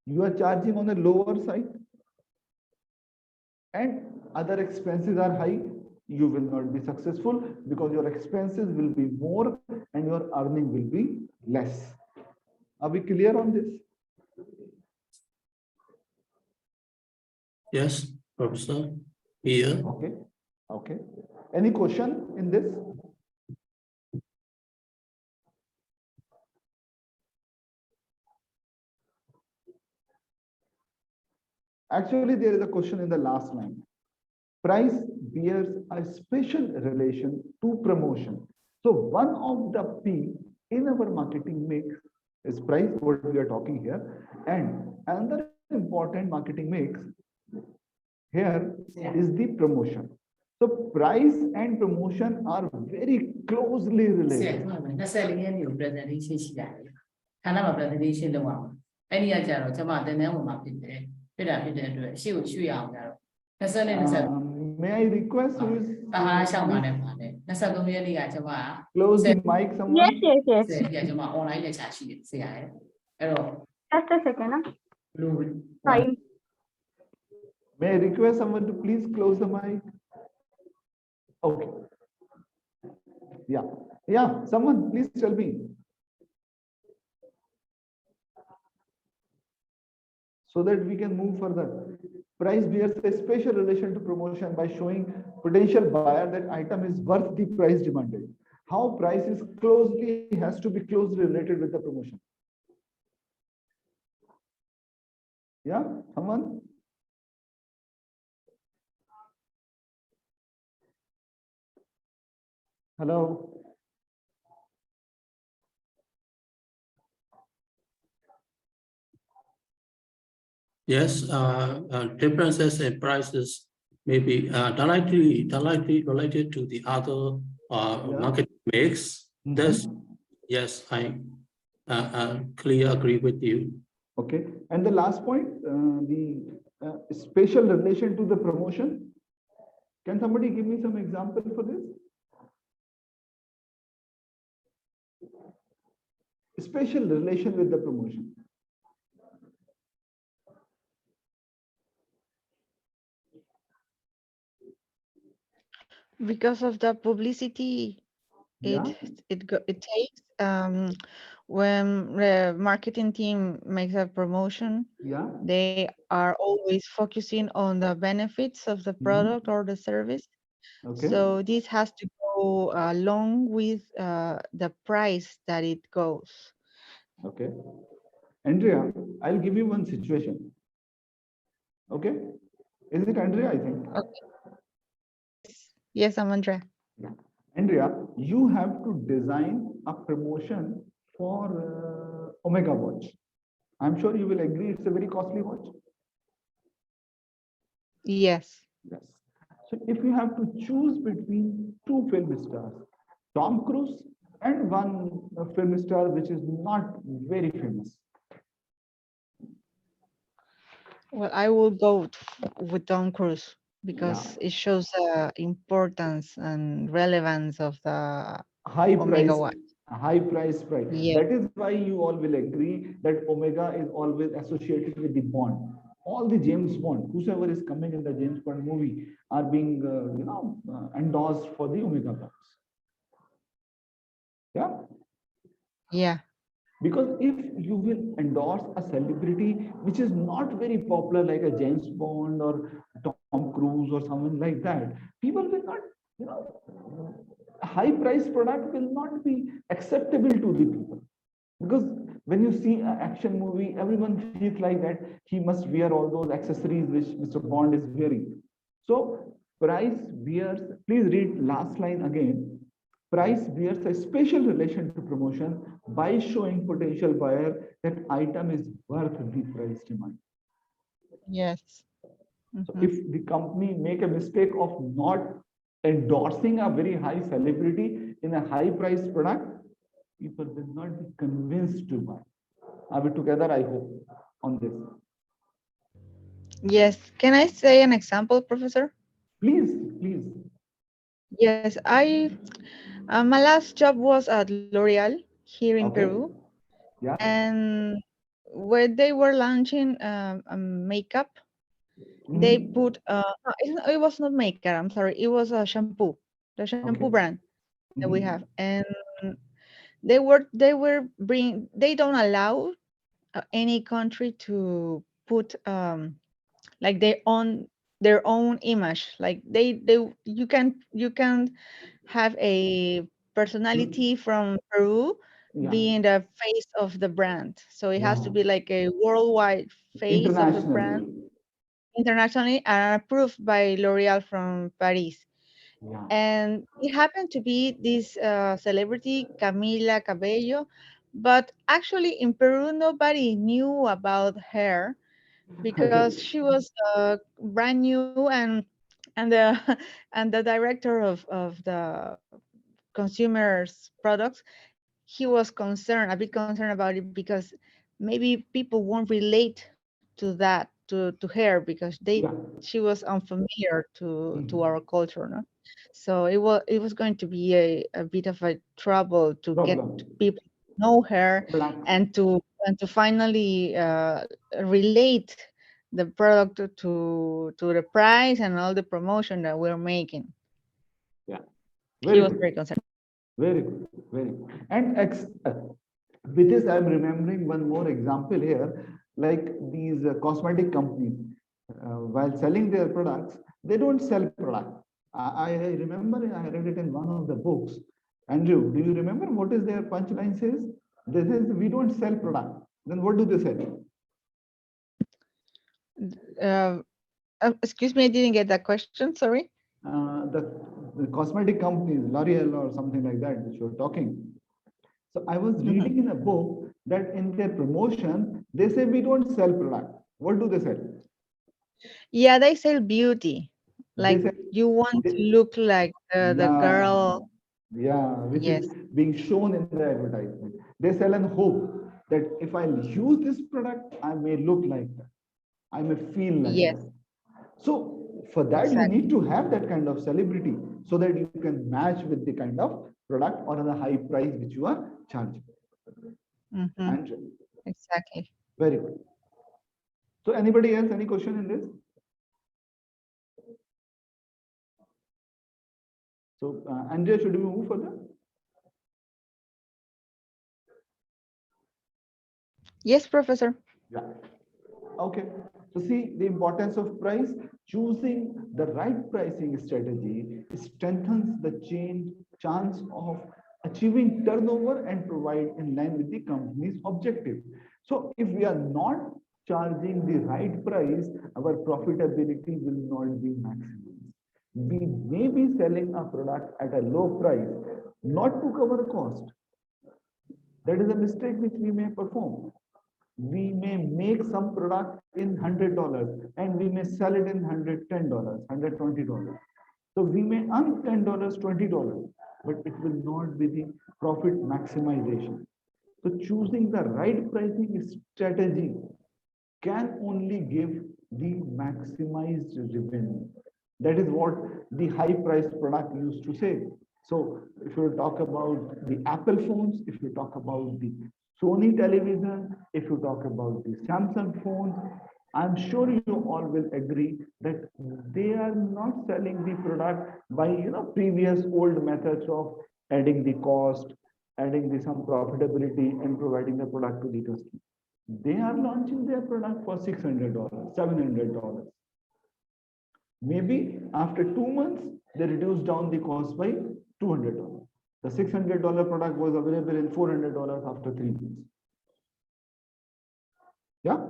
You are charging on the lower side and other expenses are high, you will not be successful because your expenses will be more and your earning will be less. Are we clear on this? Yes, Professor. Here. Okay. Okay. Any question in this? Actually, there is a question in the last line. Price bears a special relation to promotion. So one of the P in our marketing mix is price, what we are talking here. And another important marketing mix here is the promotion. So price and promotion are very closely related. presentation ရှိတာလေခဏမှာ presentation လုပ်အောင်အဲ့ဒီကကြတော့ကျွန်မတင်တန်းပေါ်မှာဖြစ်တယ်ဖြစ်တာဖြစ်တဲ့အတွက်ရှေ့ကိုရွှေ့အောင်ကြတော့20နဲ့20 May I request who is တအားရှောက်ပါနဲ့ပါနဲ့23ရက်နေ့ကကျွန်မ close the mic someone? Yes, yes, yes. 10ရက်ကျွန်မ online lecture ရှိတယ်ဆရာရဲ့အဲ့တော့ Just a second. Huh? လူ Fine. May I request someone to please close the mic? Okay. Yeah. Yeah. Someone please tell me. so that we can move further. Price bears a special relation to promotion by showing potential buyer that item is worth the price demanded. How price is has to be closely related with the promotion. Yeah, someone? Hello? Yes, differences in prices may be directly related to the other Yeah. market mix. That's, yes, I clearly agree with you. Okay, and the last point, the spatial relation to the promotion. Can somebody give me some example for this? Spatial relation with the promotion. Because of the publicity Yeah, it takes, when the marketing team makes a promotion, yeah. they are always focusing on the benefits of the product or the service. Okay, So this has to go along with the price that it goes. okay. Andrea, I'll give you one situation. Okay, is it Andrea? I think. Yes, Amandra. Andrea, you have to design a promotion for Omega watch. I'm sure you will agree it's a very costly watch. Yes. Yes. So if you have to choose between two film stars, Tom Cruise and one film star which is not very famous. Well, I will go with Tom Cruise because it shows the importance and relevance of the High Omega price, watch. high price. Yeah. That is why you all will agree that Omega is always associated with the Bond. All the James Bond, whosoever is coming in the James Bond movie, are being endorsed for the Omega watch. Yeah. Yeah. Because if you will endorse a celebrity which is not very popular, like a James Bond or Tom Cruise or someone like that, people will not, a high price product will not be acceptable to the people. Because when you see an action movie, everyone feels like that he must wear all those accessories which Mr. Bond is wearing. So price bears, please read last line again. Price bears a special relation to promotion by showing potential buyer that item is worth the price demand. Yes. So if the company make a mistake of not endorsing a very high celebrity in a high price product, people will not be convinced to buy. Are we together? I hope on this. Yes. Can I say an example, Professor? Please, please. Yes, my last job was at L'Oreal here in Okay. Peru, Yeah. and when they were launching makeup, they put no, it was not makeup. I'm sorry, it was a shampoo, the shampoo brand that we have, and they don't allow any country to put like their own image. Like you can have a personality from Peru being the face of the brand. So it has to be like a worldwide face of the brand, internationally, and approved by L'Oreal from Paris. Yeah. And it happened to be this celebrity, Camila Cabello, but actually in Peru, nobody knew about her because she was brand new, and the and the director of the consumers products, he was concerned, a bit concerned about it, because maybe people won't relate to that, to her, because she was unfamiliar to our culture, no? So it was going to be a bit of a trouble to get people to know her and to finally relate the product to the price and all the promotion that we're making. Yeah. He was very concerned. Very good, very good. And with this, I'm remembering one more example here. like these cosmetic companies, while selling their products, they don't sell product. I remember I read it in one of the books. Andrew, do you remember what is their punchline says? They says we don't sell product. Then what do they sell? Excuse me, I didn't get that question. Sorry. The cosmetic companies, L'Oreal or something like that, which you're talking. So I was reading in a book that in their promotion, they say we don't sell product. What do they sell? Yeah, they sell beauty. They Like say- you want to they- look like the Yeah. girl. Yeah, which Yes. is being shown in the advertisement. They sell an hope that if I use this product, I may look like that. I may feel like Yes. that. So for that, you Exactly. need to have that kind of celebrity so that you can match with the kind of product or the high price which you are charging. Mhm. And Exactly. very good. So anybody else, any question in this? So Andrea, should we move further? Yes, Professor. Yeah. Okay. So see the importance of price. Choosing the right pricing strategy strengthens the chance of achieving turnover and provide in line with the company's objective. So if we are not charging the right price, our profitability will not be maximized. We may be selling a product at a low price, not to cover cost. That is a mistake which we may perform. We may make some product in $100 and we may sell it in $110, $120. So we may earn $10, $20, but it will not be the profit maximization. So choosing the right pricing strategy can only give the maximized revenue. That is what the high priced product used to say. So if you talk about the Apple phones, if you talk about the Sony television, if you talk about the Samsung phones, I'm sure you all will agree that they are not selling the product by previous old methods of adding the cost, adding the some profitability and providing the product to the customer. They are launching their product for $600, $700. Maybe after 2 months, they reduce down the cost by $200. The $600 product was available in $400 after 3 months. Yeah.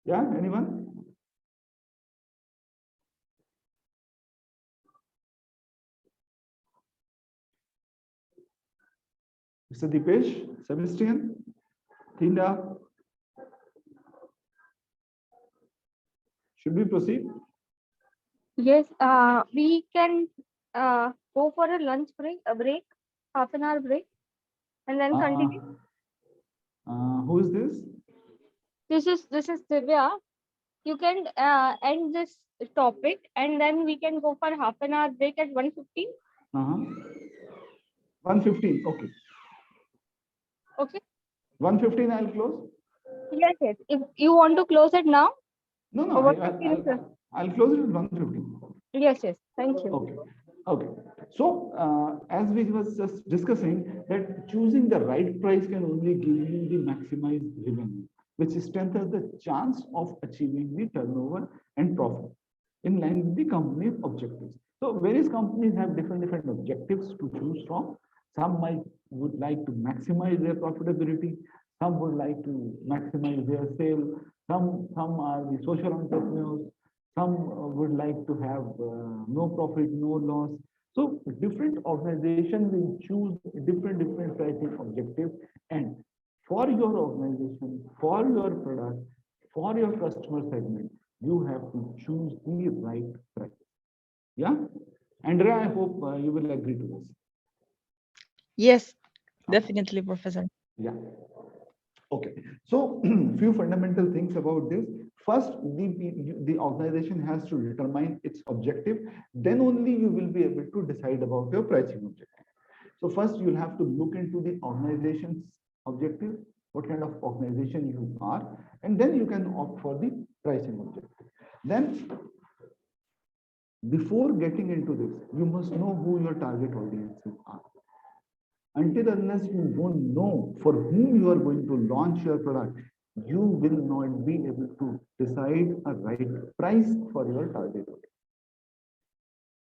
Yeah, anyone? Mr. Dipesh, Sebastian, Tinda. Should we proceed? Yes, we can go for a lunch break, half an hour break, and then continue. Who is this? This is Divya. You can end this topic, and then we can go for half an hour break at 1:15. 1:15. Okay. Okay. 1:15. I'll close. Yes, yes. If you want to close it now, No, or what I'll close it at 1:15. Yes, yes. Thank you. Okay. Okay. So as we was just discussing that choosing the right price can only give you the maximized revenue, which strengthens the chance of achieving the turnover and profit in line with the company's objectives. So various companies have different objectives to choose from. Some would like to maximize their profitability. Some would like to maximize their sale. Some are the social entrepreneurs. Some would like to have no profit, no loss. So different organizations will choose different pricing objectives. And for your organization, for your product, for your customer segment, you have to choose the right price. Yeah, Andrea, I hope you will agree to this. Yes, definitely, Professor. Yeah. Okay. So few fundamental things about this. First, the organization has to determine its objective. Then only you will be able to decide about your pricing objective. So first, you'll have to look into the organization's objective, what kind of organization you are, and then you can opt for the pricing objective. Then, before getting into this, you must know who your target audiences are. Until unless you don't know for whom you are going to launch your product, you will not be able to decide a right price for your target audience.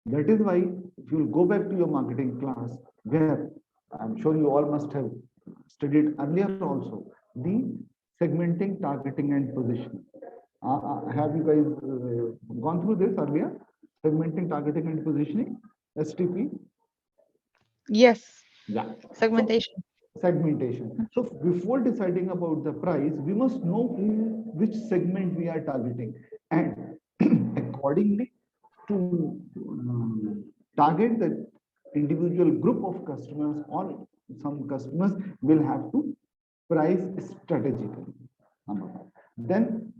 That is why if you go back to your marketing class, where I'm sure you all must have studied earlier also, the segmenting, targeting, and positioning. Have you guys gone through this earlier? Segmenting, targeting, and positioning, STP? Yes, Yeah. segmentation. Segmentation. So before deciding about the price, we must know which segment we are targeting, and accordingly to target the individual group of customers, or some customers will have to price strategically. Then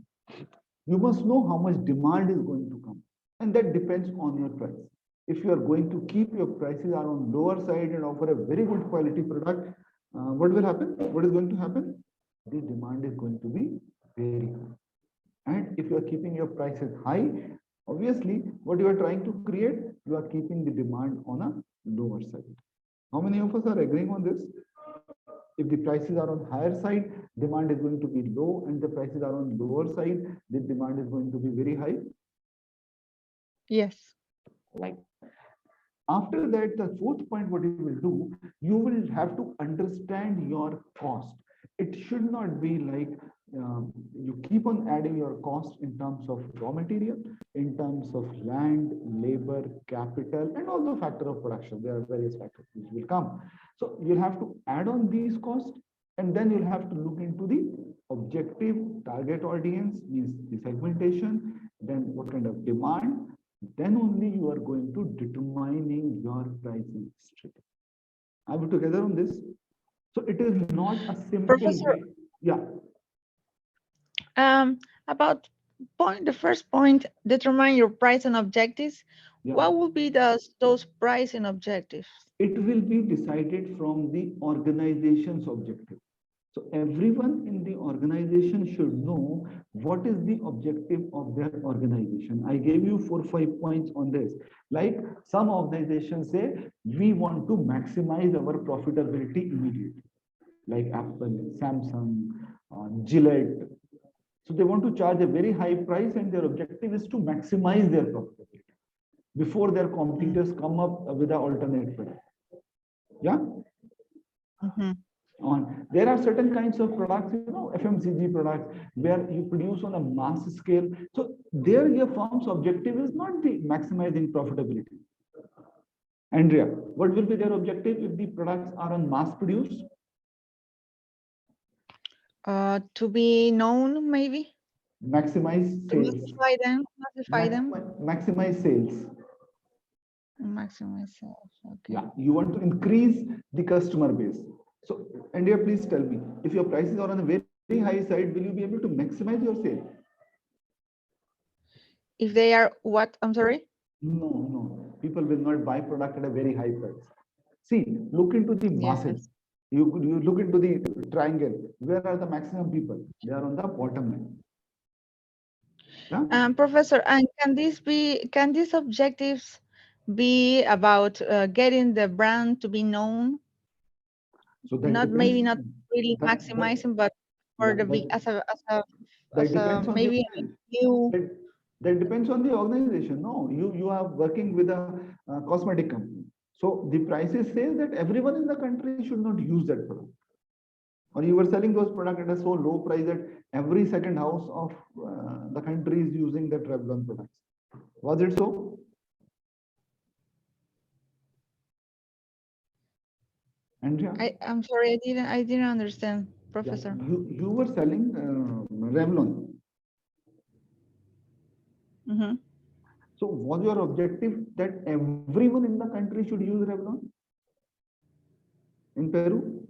you must know how much demand is going to come, and that depends on your price. If you are going to keep your prices are on lower side and offer a very good quality product, what will happen? What is going to happen? The demand is going to be very high. And if you are keeping your prices high, obviously what you are trying to create, you are keeping the demand on a lower side. How many of us are agreeing on this? If the prices are on higher side, demand is going to be low, and the prices are on lower side, the demand is going to be very high. Yes. Right. After that, the fourth point, what you will do, you will have to understand your cost. It should not be like you keep on adding your cost in terms of raw material, in terms of land, labor, capital, and all the factor of production. There are various factors which will come. So you'll have to add on these costs, and then you'll have to look into the objective target audience, means the segmentation, then what kind of demand, then only you are going to determining your pricing strategy. Are we together on this? So it is not a simple Professor, way. Yeah. About the first point, determine your price and objectives. Yeah. What will be those price and objectives? It will be decided from the organization's objective. So everyone in the organization should know what is the objective of their organization. I gave you 4 or 5 points on this. Like some organizations say, we want to maximize our profitability immediately. Like Apple, Samsung, Gillette. So they want to charge a very high price, and their objective is to maximize their profitability before their competitors come up with an alternate product. Yeah. There are certain kinds of products, FMCG products, where you produce on a mass scale. So there your firm's objective is not the maximizing profitability. Andrea, what will be their objective if the products are on mass produced? To be known, maybe. Maximize To sales. massify them. Maximize sales. Maximize sales. Okay. Yeah, you want to increase the customer base. So, Andrea, please tell me, if your prices are on a very, very high side, will you be able to maximize your sale? If they are what? I'm sorry? No. People will not buy product at a very high price. See, look into the masses. Yes. You look into the triangle. Where are the maximum people? They are on the bottom line. Yeah? Professor, and can these objectives be about getting the brand to be known? So that Not depends, maybe not really that- maximizing, but for the big as a depends on maybe you. That depends on the organization. No, you are working with a cosmetic company. So the prices say that everyone in the country should not use that product. Or you were selling those products at a so low price that every second house of the country is using that Revlon products. Was it so? Andrea? I'm sorry, I didn't understand, Professor. Yeah, you were selling Revlon. So was your objective that everyone in the country should use Revlon in Peru?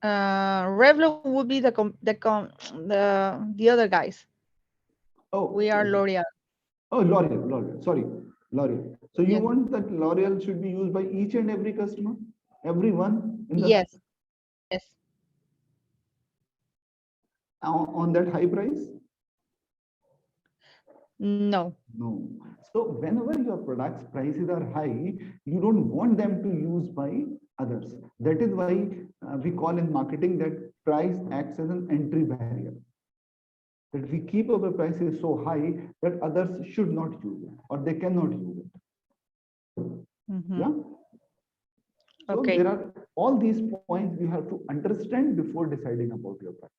Revlon would be the other guys. Oh, we are L'Oreal. Oh, L'Oreal. Sorry, L'Oreal. So you Yes. want that L'Oreal should be used by each and every customer, everyone in the Yes. on that high price? No. No. So whenever your products prices are high, you don't want them to use by others. That is why we call in marketing that price acts as an entry barrier. That we keep our prices so high that others should not use it or they cannot use it. Mhm. Yeah. So Okay. there are all these points you have to understand before deciding about your price.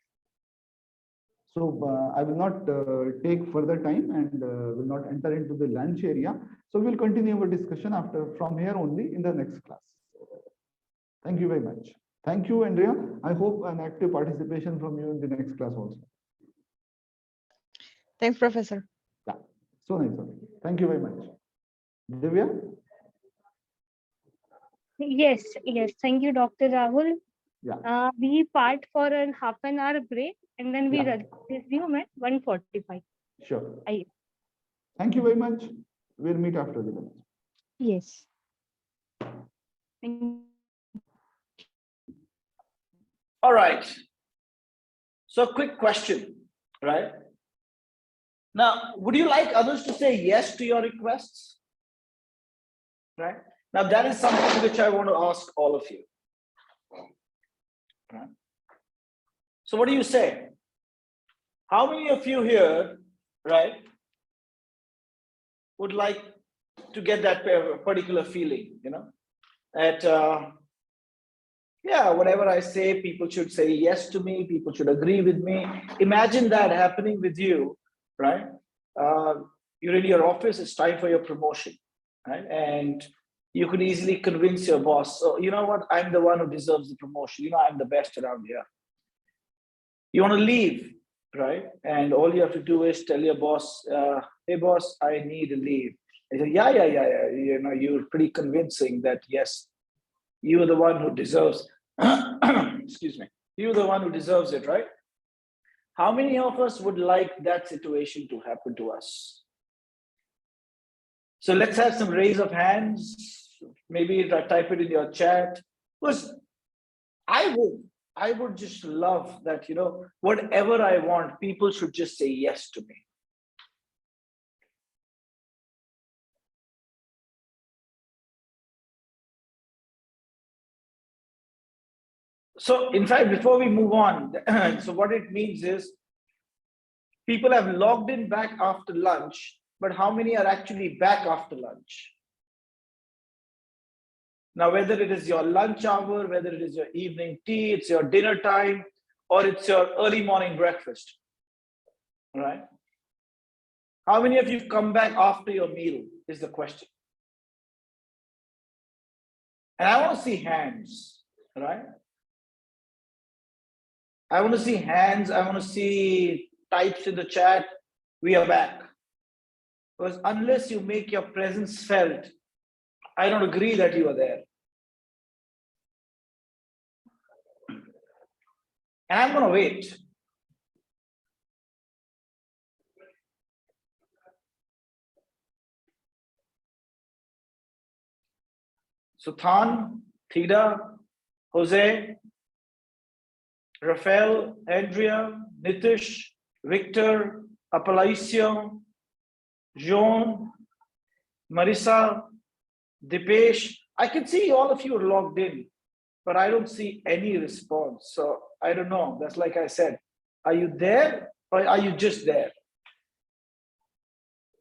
So I will not take further time and will not enter into the lunch area. So we'll continue our discussion from here only in the next class. Thank you very much. Thank you, Andrea. I hope an active participation from you in the next class also. Thanks, Professor. Yeah, so nice of you. Thank you very much. Divya? Yes, yes. Thank you, Dr. Rahul. Yeah. We part for a half an hour break and then we Yeah. resume at 1:45. Sure. Aye. Thank you very much. We'll meet after the lunch. Yes. Thank you. All right. So quick question, right? Now, would you like others to say yes to your requests? Right? Now, that is something which I want to ask all of you. Right? So what do you say? How many of you here, right, would like to get that particular feeling, you know, that, yeah, whatever I say, people should say yes to me, people should agree with me. Imagine that happening with you, right? You're in your office, it's time for your promotion, right? And you could easily convince your boss, so you know what, I'm the one who deserves the promotion. You know, I'm the best around here. You want to leave, right? And all you have to do is tell your boss, hey boss, I need a leave. They say, yeah. You know, you're pretty convincing that yes, you're the one who deserves, excuse me, you're the one who deserves it, right? How many of us would like that situation to happen to us? So let's have some raise of hands. Maybe type it in your chat. Because I would just love that, you know, whatever I want, people should just say yes to me. So in fact, before we move on, so what it means is people have logged in back after lunch, but how many are actually back after lunch? Now, whether it is your lunch hour, whether it is your evening tea, it's your dinner time, or it's your early morning breakfast, right? How many of you come back after your meal is the question. And I want to see hands, right? I want to see hands. I want to see types in the chat. We are back. Because unless you make your presence felt, I don't agree that you are there. And I'm going to wait. Suthan, Thida, Jose, Rafael, Andrea, Nitish, Victor, Apalaisio, Jean, Marisa, Dipesh. I can see all of you are logged in, but I don't see any response. So I don't know. That's like I said. Are you there or are you just there?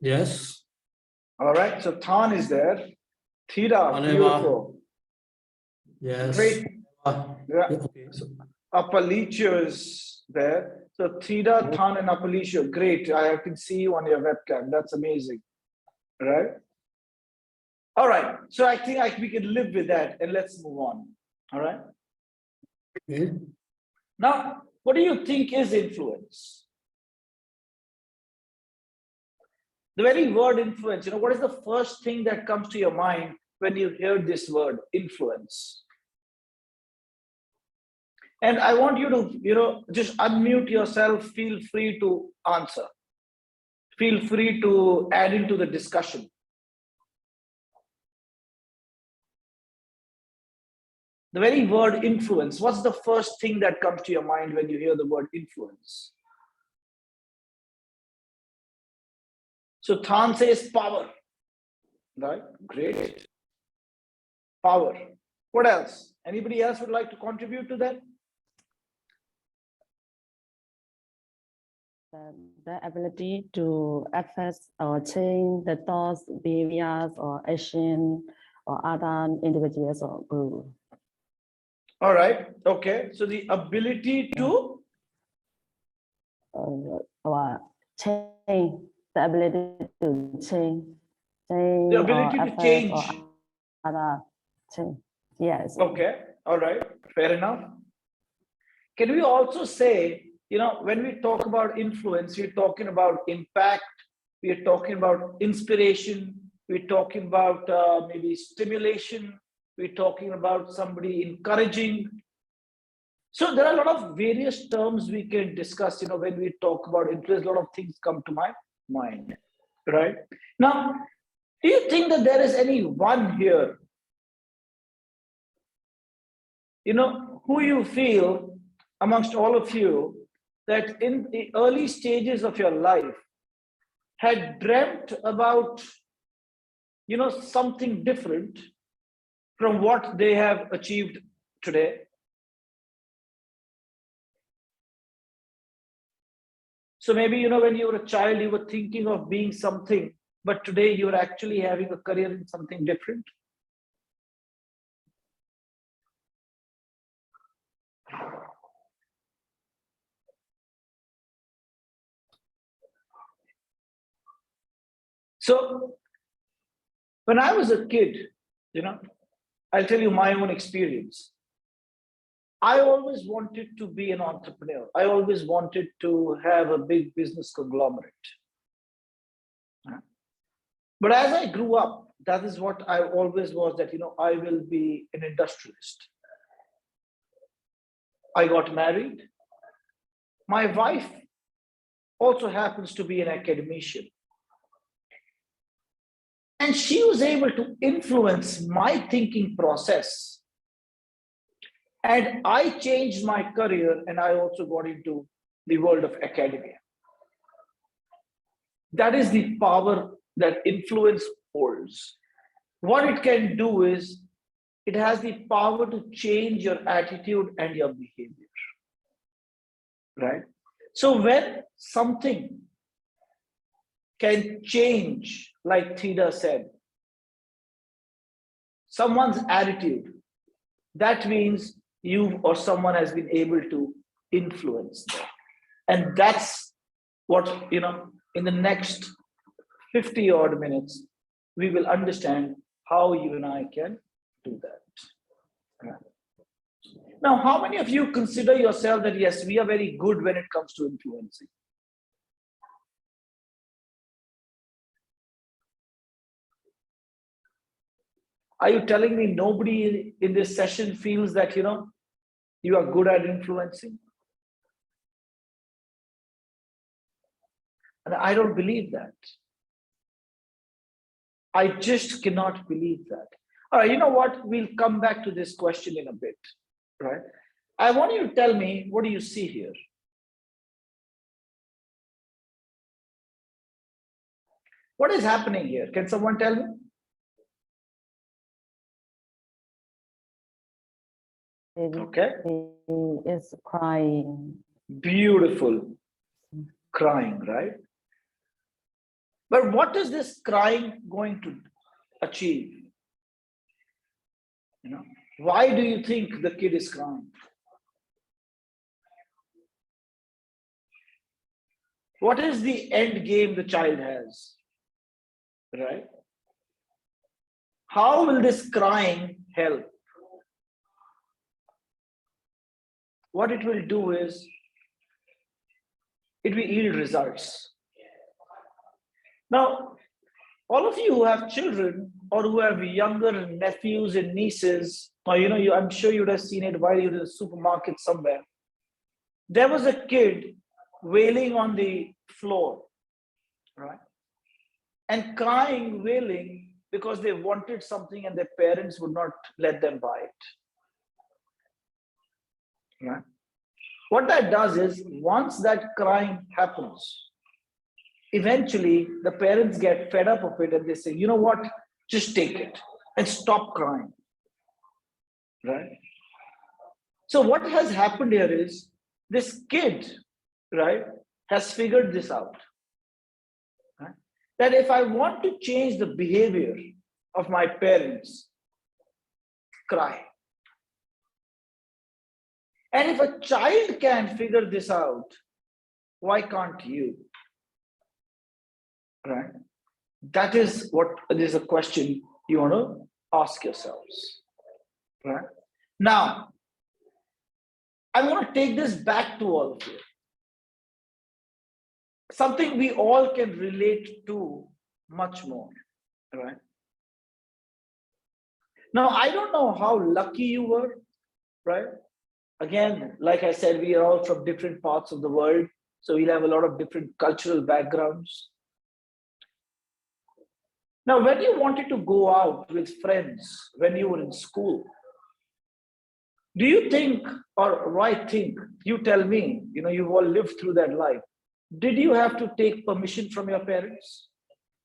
Yes. All right. So Than is there. Thida, beautiful. Yes. Great. Yeah. Okay. So Apalicio is there. So Thida, Than, and Apalicio. Great. I can see you on your webcam. That's amazing. Right? All right. So I think we can live with that and let's move on. All right. Okay. Now, what do you think is influence? The very word influence, you know, what is the first thing that comes to your mind when you hear this word influence? And I want you to, you know, just unmute yourself. Feel free to answer. Feel free to add into the discussion. The very word influence, what's the first thing that comes to your mind when you hear the word influence? So Than says power, right? Great. Power. What else? Anybody else would like to contribute to that? The ability to access or change the thoughts, behaviors, or action, or other individuals or group. All right. Okay. So the ability to Or change, the ability to change, the ability or to affect change. or other change. Yes. Okay. All right. Fair enough. Can we also say, you know, when we talk about influence, we're talking about impact, we're talking about inspiration, we're talking about maybe stimulation, we're talking about somebody encouraging. So there are a lot of various terms we can discuss, you know, when we talk about influence, a lot of things come to my mind, right? Now, do you think that there is any one here, you know, who you feel amongst all of you that in the early stages of your life had dreamt about, you know, something different from what they have achieved today? So maybe, you know, when you were a child, you were thinking of being something, but today you're actually having a career in something different. So when I was a kid, you know, I'll tell you my own experience. I always wanted to be an entrepreneur. I always wanted to have a big business conglomerate. But as I grew up, that is what I always was, that, you know, I will be an industrialist. I got married. My wife also happens to be an academician. And she was able to influence my thinking process. And I changed my career and I also got into the world of academia. That is the power that influence holds. What it can do is, it has the power to change your attitude and your behavior, right? So when something can change, like Theda said, someone's attitude, that means you or someone has been able to influence them. And that's what, you know, in the next 50 odd minutes, we will understand how you and I can do that. Now, how many of you consider yourself that, yes, we are very good when it comes to influencing? Are you telling me nobody in this session feels that, you know, you are good at influencing? And I don't believe that. I just cannot believe that. All right, you know what? We'll come back to this question in a bit, right? I want you to tell me, what do you see here? What is happening here? Can someone tell me? Okay. He is crying. Beautiful. Crying, right? But what is this crying going to achieve? You know, why do you think the kid is crying? What is the end game the child has? Right? How will this crying help? What it will do is, it will yield results. Now, all of you who have children or who have younger nephews and nieces, or, you know, I'm sure you would have seen it while you were in the supermarket somewhere. There was a kid wailing on the floor, right? And crying, wailing, because they wanted something and their parents would not let them buy it. Right? What that does is, once that crying happens, eventually the parents get fed up of it and they say, you know what, just take it and stop crying, right? So what has happened here is this kid, right, has figured this out, right? That if I want to change the behavior of my parents, cry. And if a child can figure this out, why can't you? Right? That is what is a question you want to ask yourselves. Right? Now, I want to take this back to all of you. Something we all can relate to much more. Right? Now, I don't know how lucky you were, right? Again, like I said, we are all from different parts of the world, so we'll have a lot of different cultural backgrounds. Now, when you wanted to go out with friends when you were in school, do you think, or I think, you tell me, you know, you've all lived through that life. Did you have to take permission from your parents?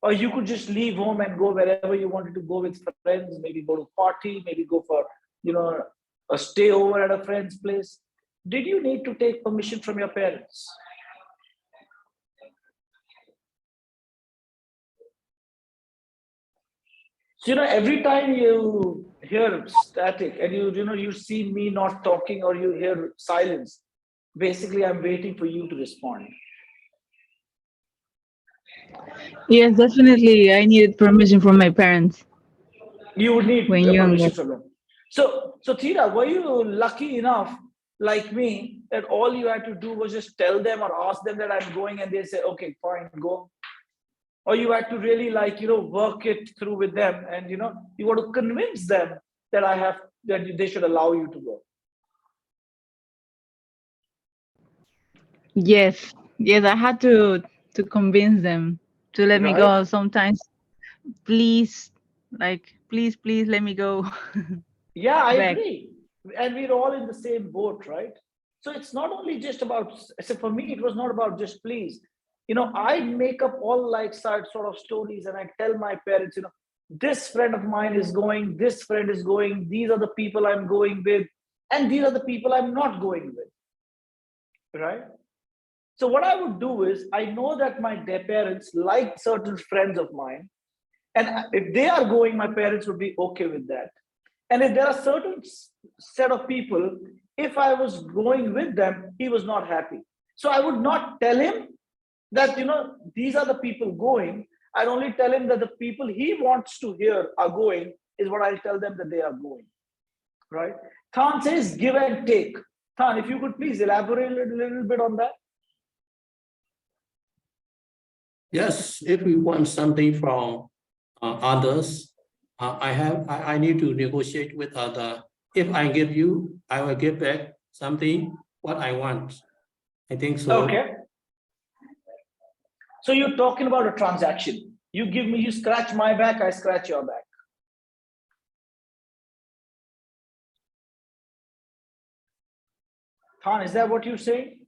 Or you could just leave home and go wherever you wanted to go with friends, maybe go to a party, maybe go for, you know, a stay over at a friend's place? Did you need to take permission from your parents? So, you know, every time you hear static and you see me not talking or you hear silence, basically I'm waiting for you to respond. Yes, definitely. I needed permission from my parents. You would need When permission younger. from them. So Thira, were you lucky enough, like me, that all you had to do was just tell them or ask them that I'm going and they say, okay, fine, go? Or you had to really, like, you know, work it through with them and, you know, you want to convince them that they should allow you to go? Yes, I had to convince them to let me Right. go. Sometimes, please, please let me go. Yeah, I Back. agree. And we're all in the same boat, right? So it's not only just about, so for me, it was not about just please. You know, I make up all like sort of stories and I tell my parents, you know, this friend of mine is going, this friend is going, these are the people I'm going with, and these are the people I'm not going with, right? So what I would do is, I know that my parents like certain friends of mine, and if they are going, my parents would be okay with that. And if there are certain set of people, if I was going with them, he was not happy. So I would not tell him that, you know, these are the people going. I'd only tell him that the people he wants to hear are going is what I'll tell them that they are going, right? Than says give and take. Than, if you could please elaborate a little bit on that. Yes, if we want something from others, I need to negotiate with other. If I give you, I will give back something what I want. I think so. Okay. So you're talking about a transaction. You give me, you scratch my back, I scratch your back. Than, is that what you're saying?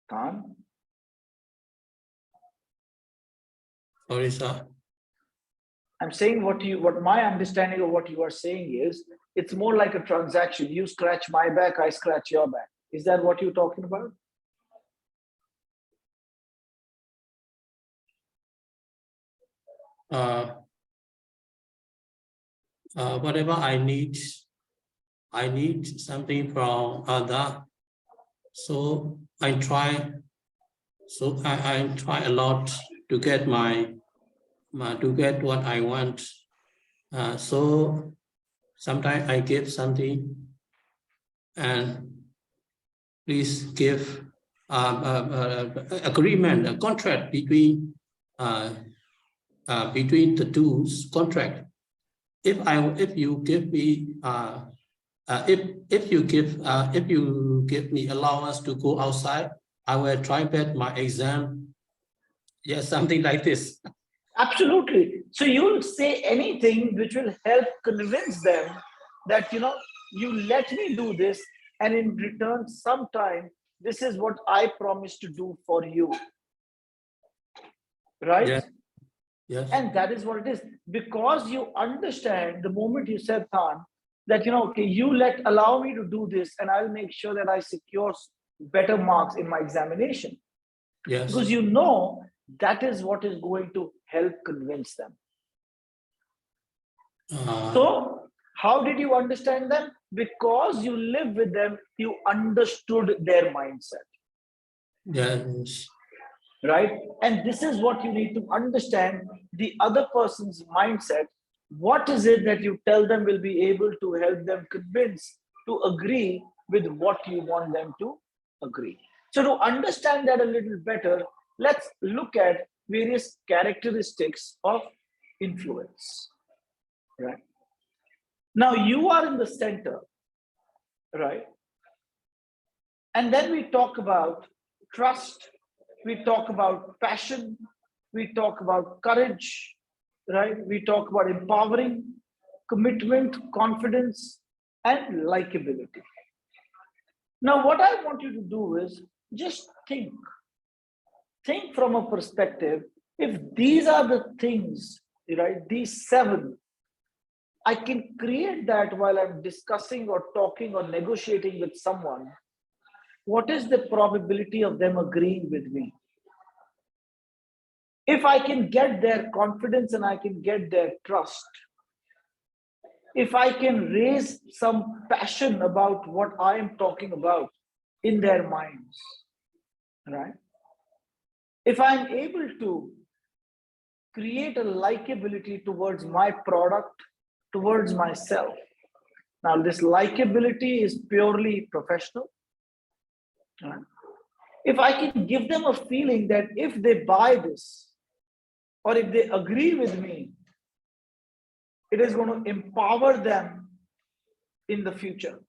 Than? Sorry, sir. I'm saying what my understanding of what you are saying is, it's more like a transaction. You scratch my back, I scratch your back. Is that what you're talking about? Whatever I need something from other. So I try a lot to get to get what I want. So sometimes I give something and please give agreement, a contract between the two contract. If you give me if you give me allowance to go outside, I will try bet my exam. Yes, something like this. Absolutely. So you'll say anything which will help convince them that, you know, you let me do this and in return, sometime, this is what I promise to do for you. Right? Yes. Yes. And that is what it is. Because you understand the moment you said, Tan, that, okay, allow me to do this, and I'll make sure that I secure better marks in my examination. Yes. Because that is what is going to help convince them. So how did you understand them? Because you live with them, you understood their mindset. Yes. Right? And this is what you need to understand, the other person's mindset. What is it that you tell them will be able to help them convince to agree with what you want them to agree? So to understand that a little better, let's look at various characteristics of influence. Right? Now you are in the center, right? And then we talk about trust, we talk about passion, we talk about courage, right? We talk about empowering, commitment, confidence, and likability. Now, what I want you to do is just think from a perspective, if these are the things, right, these 7, I can create that while I'm discussing or talking or negotiating with someone. What is the probability of them agreeing with me? If I can get their confidence and I can get their trust, if I can raise some passion about what I am talking about in their minds, right? If I'm able to create a likability towards my product, towards myself. Now, this likability is purely professional. If I can give them a feeling that if they buy this, or if they agree with me, it is going to empower them in the future.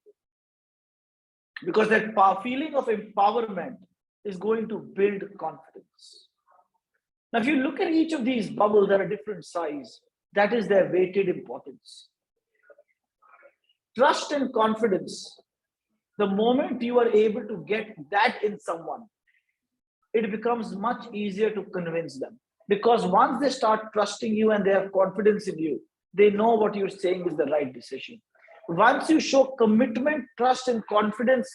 Because that feeling of empowerment is going to build confidence. Now, if you look at each of these bubbles that are different size, that is their weighted importance. Trust and confidence, the moment you are able to get that in someone, it becomes much easier to convince them. Because once they start trusting you and they have confidence in you, they know what you're saying is the right decision. Once you show commitment, trust, and confidence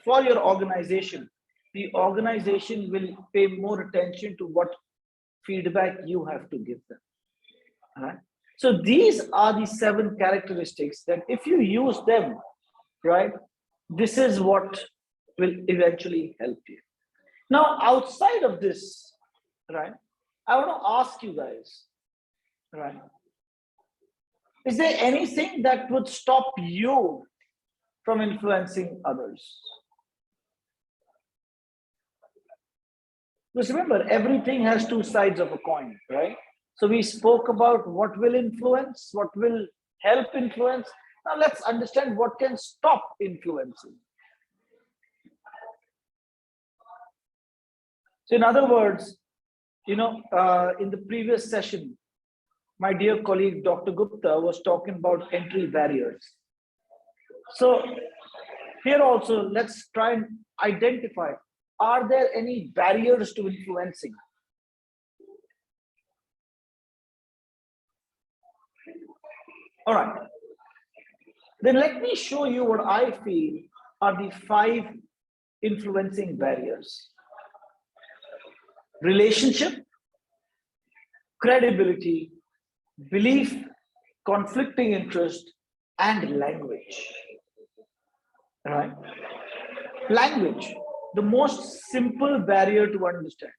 for your organization, the organization will pay more attention to what feedback you have to give them. All right? So these are the 7 characteristics that if you use them, right, this is what will eventually help you. Now, outside of this, right, I want to ask you guys, right, is there anything that would stop you from influencing others? Because remember, everything has 2 sides of a coin, right? So we spoke about what will influence, what will help influence. Now let's understand what can stop influencing. So in other words, in the previous session, my dear colleague, Dr. Gupta, was talking about entry barriers. So here also, let's try and identify, are there any barriers to influencing? All right. Then let me show you what I feel are the 5 influencing barriers. Relationship, credibility, belief, conflicting interest, and language. Right? Language, the most simple barrier to understand.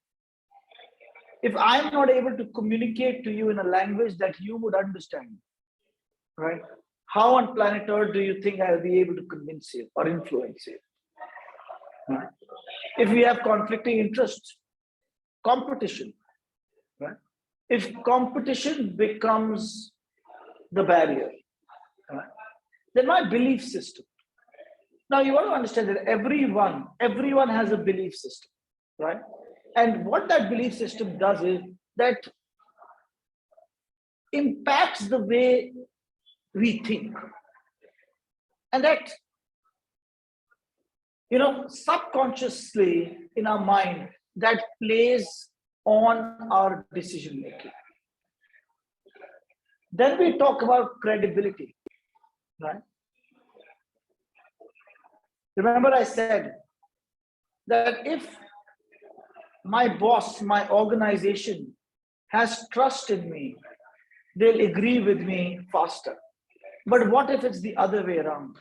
If I'm not able to communicate to you in a language that you would understand, right? How on planet Earth do you think I'll be able to convince you or influence you? Right? If we have conflicting interests, competition, right? If competition becomes the barrier, right, then my belief system. Now you want to understand that everyone has a belief system, right? And what that belief system does is that impacts the way we think. And that subconsciously in our mind that plays on our decision making. Then we talk about credibility, right? Remember I said that if my boss, my organization has trust in me, they'll agree with me faster. But what if it's the other way around?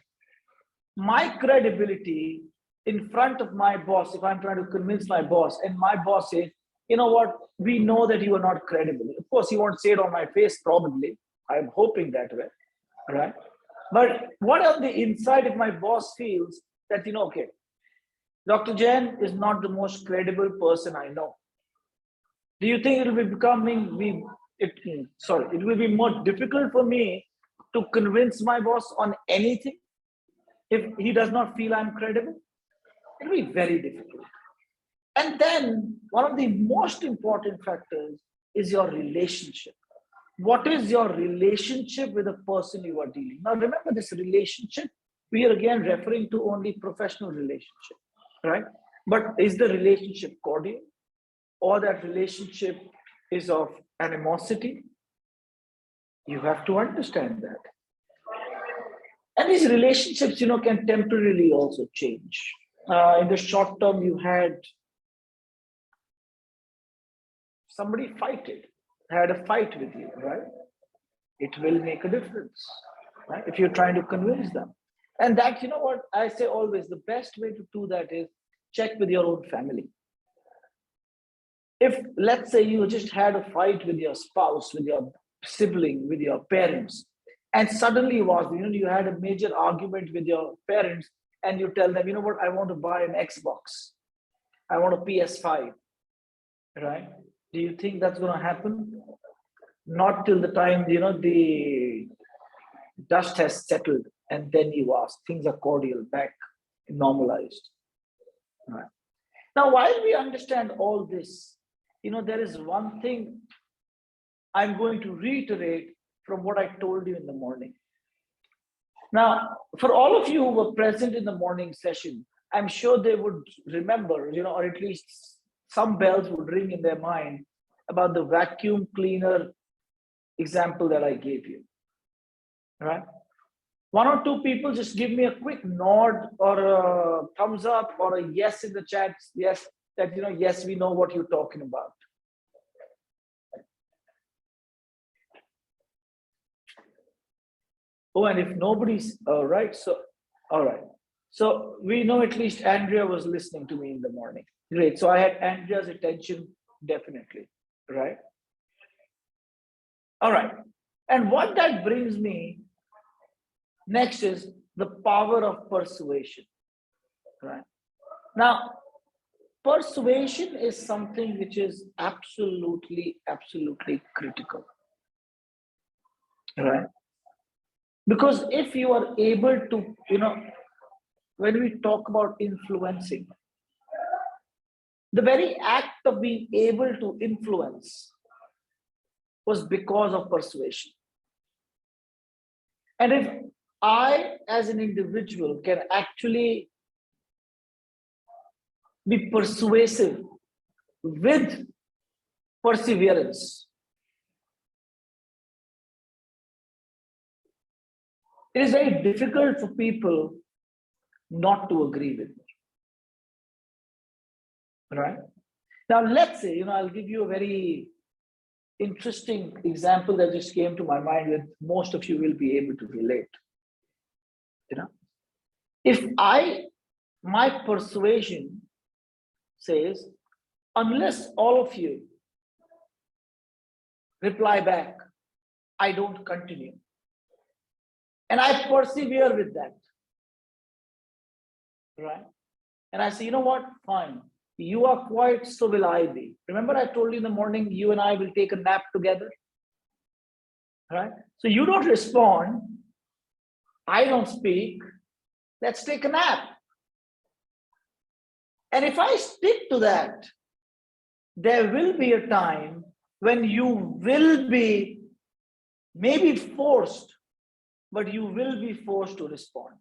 My credibility in front of my boss, if I'm trying to convince my boss, and my boss says, you know what, we know that you are not credible. Of course, he won't say it on my face, probably. I'm hoping that way, right? But what on the inside, if my boss feels that, okay, Dr. Jain is not the most credible person I know. Do you think it will be more difficult for me to convince my boss on anything if he does not feel I'm credible? It will be very difficult. And then one of the most important factors is your relationship. What is your relationship with the person you are dealing? Now remember, this relationship, we are again referring to only professional relationship, right? But is the relationship cordial, or that relationship is of animosity? You have to understand that. And these relationships, can temporarily also change. In the short term, you had somebody had a fight with you, right? It will make a difference, right? If you're trying to convince them. And that, what I say always, the best way to do that is check with your own family. If, let's say, you just had a fight with your spouse, with your sibling, with your parents, and suddenly you had a major argument with your parents, and you tell them, what, I want to buy an Xbox. I want a PS5, right? Do you think that's going to happen? Not till the time, the dust has settled, and then you ask, things are cordial, back, normalized. Right. Now, while we understand all this, there is one thing I'm going to reiterate from what I told you in the morning. Now, for all of you who were present in the morning session, I'm sure they would remember, or at least some bells would ring in their mind about the vacuum cleaner example that I gave you, right? One or two people just give me a quick nod or a thumbs up or a yes in the chat. Yes, that, yes, we know what you're talking about. Oh, and if nobody's, all right. So we know at least Andrea was listening to me in the morning. Great. So I had Andrea's attention, definitely, right? All right. And what that brings me next is the power of persuasion, right? Now, persuasion is something which is absolutely critical, right? Because if you are able to, when we talk about influencing, the very act of being able to influence was because of persuasion. And if I, as an individual, can actually be persuasive with perseverance, it is very difficult for people not to agree with me, right? Now, let's say, I'll give you a very interesting example that just came to my mind that most of you will be able to relate. If my persuasion says, unless all of you reply back, I don't continue. And I persevere with that, right? And I say, you know what, fine. You are quiet, so will I be. Remember I told you in the morning, you and I will take a nap together, right? So you don't respond, I don't speak, let's take a nap. And if I stick to that, there will be a time when you will be maybe forced, but you will be forced to respond.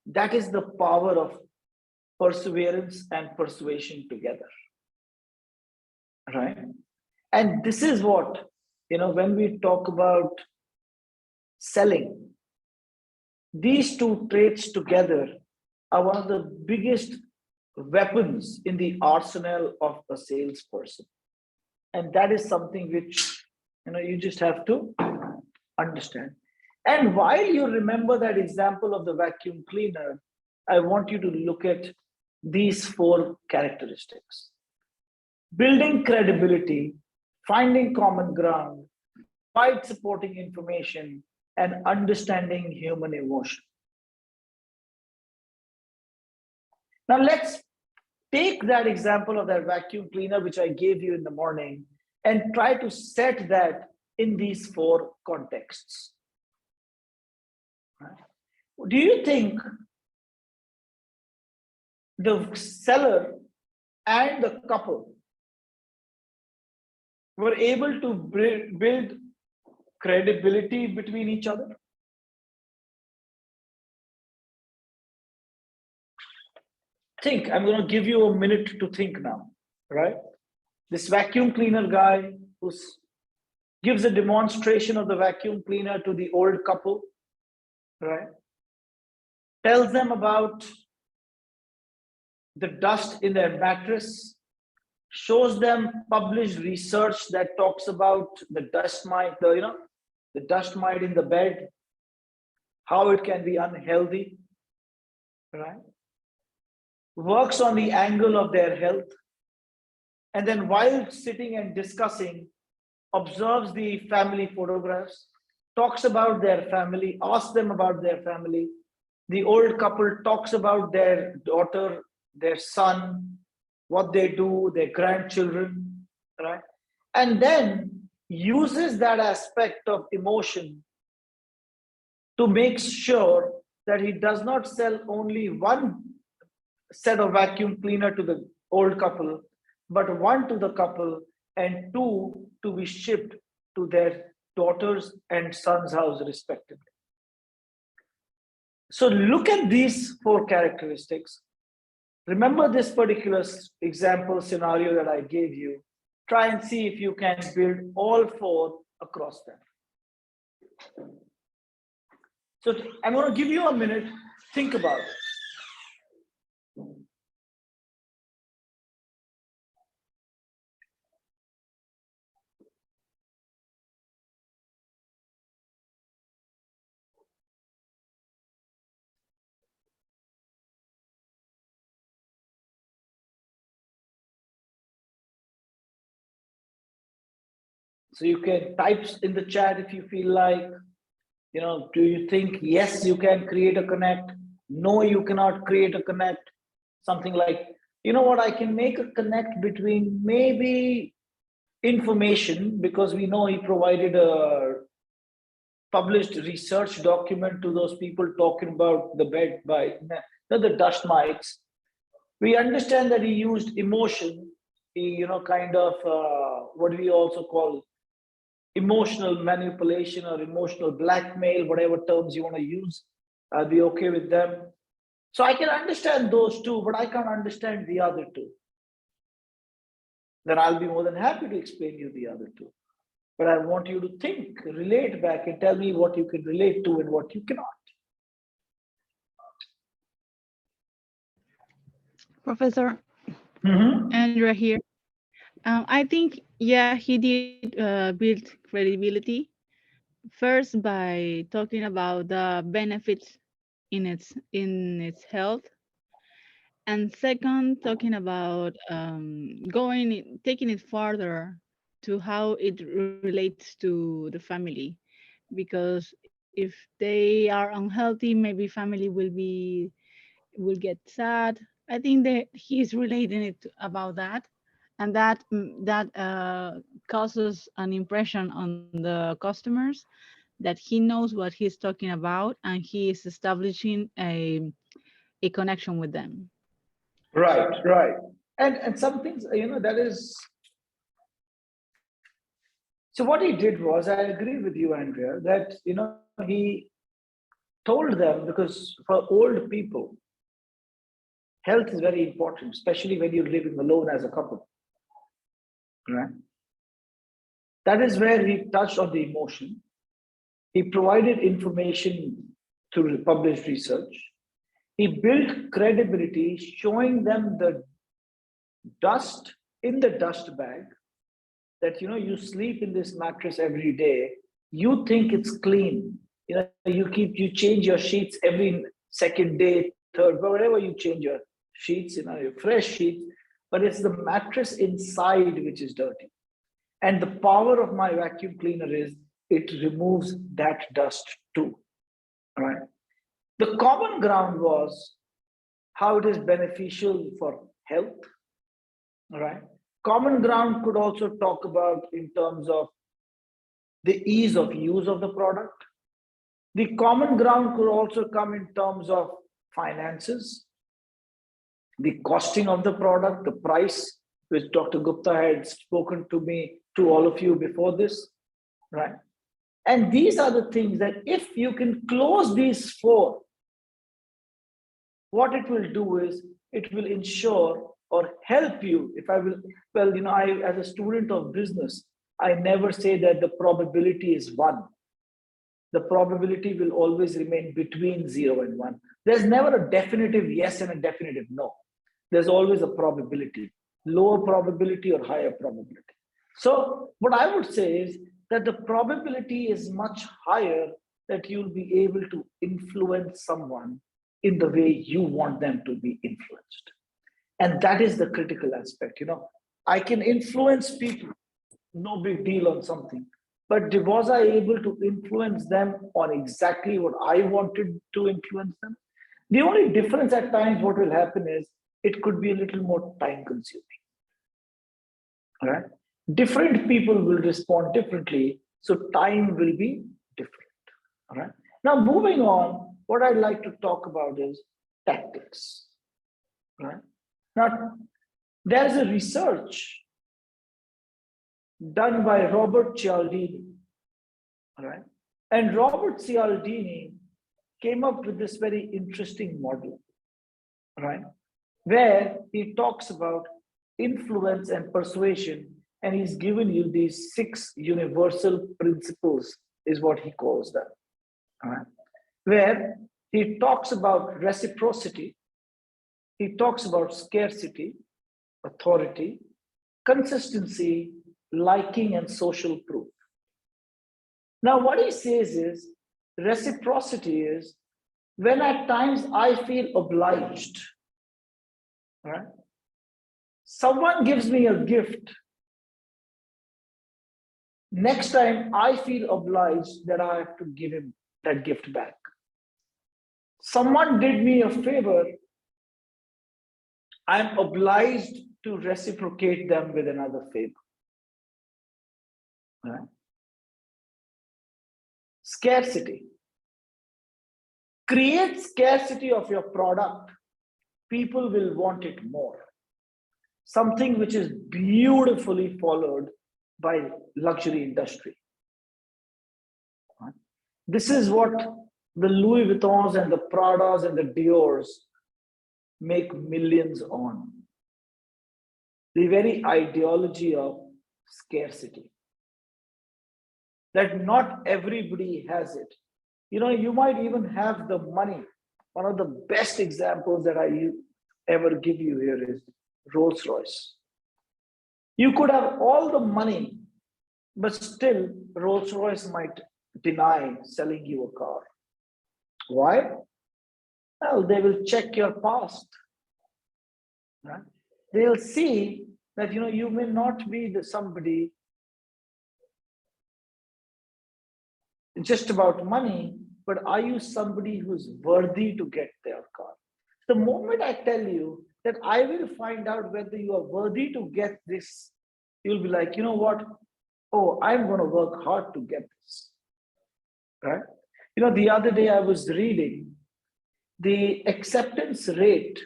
That is the power of perseverance and persuasion together, right? And this is what, when we talk about selling, these two traits together are one of the biggest weapons in the arsenal of a salesperson. And that is something which, you just have to understand. And while you remember that example of the vacuum cleaner, I want you to look at these 4 characteristics: building credibility, finding common ground, provide supporting information, and understanding human emotion. Now let's take that example of that vacuum cleaner, which I gave you in the morning, and try to set that in these 4 contexts. Do you think the seller and the couple were able to build credibility between each other? Think, I'm going to give you a minute to think now, right? This vacuum cleaner guy who gives a demonstration of the vacuum cleaner to the old couple, right? Tells them about the dust in their mattress, shows them published research that talks about the dust mite, the dust mite in the bed, how it can be unhealthy, right? Works on the angle of their health. And then while sitting and discussing, observes the family photographs, talks about their family, asks them about their family. The old couple talks about their daughter, their son, what they do, their grandchildren, right? And then uses that aspect of emotion to make sure that he does not sell only one set of vacuum cleaner to the old couple, but one to the couple and 2 to be shipped to their daughter's and son's house respectively. So look at these 4 characteristics. Remember this particular example scenario that I gave you. Try and see if you can build all 4 across them. So I'm going to give you a minute. Think about it. So you can type in the chat if you feel like, do you think, yes, you can create a connect? No, you cannot create a connect. Something like, I can make a connect between maybe information, because we know he provided a published research document to those people talking about the bed by the dust mites. We understand that he used emotion, what we also call emotional manipulation or emotional blackmail, whatever terms you want to use, I'll be okay with them. So I can understand those 2, but I can't understand the other 2. Then I'll be more than happy to explain you the other 2. But I want you to think, relate back and tell me what you can relate to and what you cannot. Professor Andrea here. I think, yeah, he did build credibility first by talking about the benefits in its health, and second, talking about taking it further to how it relates to the family, because if they are unhealthy, maybe family will get sad. I think that he's relating it about that, and that causes an impression on the customers that he knows what he's talking about, and he is establishing a connection with them. Right. And some things, that is. So what he did was, I agree with you, Andrea, that, he told them, because for old people, health is very important, especially when you're living alone as a couple. Right? That is where he touched on the emotion. He provided information through published research. He built credibility, showing them the dust in the dust bag, that you sleep in this mattress every day, you think it's clean, you change your sheets every second day, third, whatever you change your sheets, your fresh sheets, but it's the mattress inside which is dirty. And the power of my vacuum cleaner is it removes that dust too. Right? The common ground was how it is beneficial for health. Right? Common ground could also talk about in terms of the ease of use of the product. The common ground could also come in terms of finances, the costing of the product, the price, which Dr. Gupta had spoken to all of you before this, right? And these are the things that if you can close these four, what it will do is it will ensure or help you. If I will, I, as a student of business, I never say that the probability is 1. The probability will always remain between 0 and 1. There's never a definitive yes and a definitive no. There's always a probability, lower probability or higher probability. So what I would say is that the probability is much higher that you'll be able to influence someone in the way you want them to be influenced. And that is the critical aspect. I can influence people, no big deal on something, but was I able to influence them on exactly what I wanted to influence them? The only difference at times what will happen is it could be a little more time consuming. All right? Different people will respond differently, so time will be different. All right? Now, moving on, what I'd like to talk about is tactics. Right? Now, there's a research done by Robert Cialdini. All right? And Robert Cialdini came up with this very interesting model, right? Where he talks about influence and persuasion, and he's given you these 6 universal principles, is what he calls them. All right? Where he talks about reciprocity, he talks about scarcity, authority, consistency, liking, and social proof. Now, what he says is reciprocity is when at times I feel obliged. Right? Someone gives me a gift. Next time I feel obliged that I have to give him that gift back. Someone did me a favor. I'm obliged to reciprocate them with another favor. Right? Scarcity. Create scarcity of your product. People will want it more. Something which is beautifully followed by luxury industry. Right? This is what the Louis Vuittons and the Pradas and the Diors make millions on. The very ideology of scarcity. That not everybody has it. You might even have the money. One of the best examples that I ever give you here is Rolls-Royce. You could have all the money, but still Rolls-Royce might deny selling you a car. Why? Well, they will check your past. Right? They'll see that you may not be somebody just about money, but are you somebody who's worthy to get their car? The moment I tell you that I will find out whether you are worthy to get this, you'll be like, you know what? Oh, I'm going to work hard to get this. Right? The other day I was reading the acceptance rate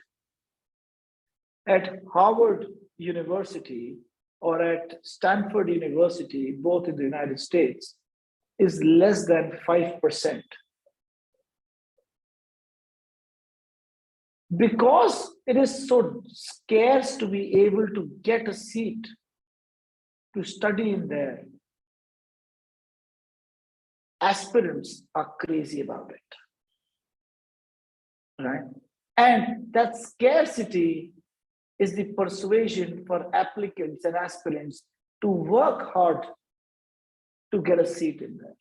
at Harvard University or at Stanford University, both in the United States, is less than 5%. because it is so scarce to be able to get a seat to study in there, aspirants are crazy about it, right? And that scarcity is the persuasion for applicants and aspirants to work hard to get a seat in there.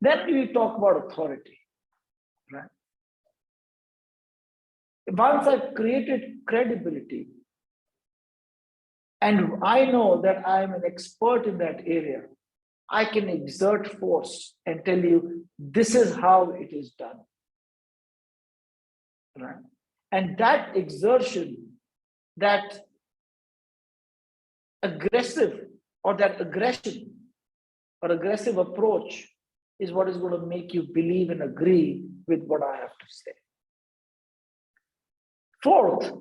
Then we talk about authority, right? Once I've created credibility, and I know that I'm an expert in that area, I can exert force and tell you, this is how it is done, right? And that exertion, that aggressive or that aggression or aggressive approach is what is going to make you believe and agree with what I have to say. Fourth,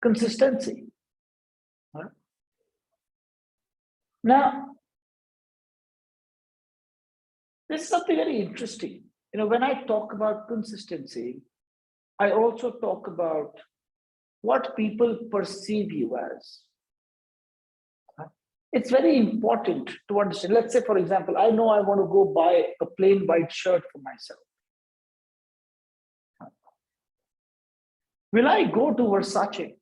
consistency. Right? Now, this is something very interesting. You know, when I talk about consistency, I also talk about what people perceive you as. It's very important to understand. Let's say, for example, I know I want to go buy a plain white shirt for myself. Will I go to Versace?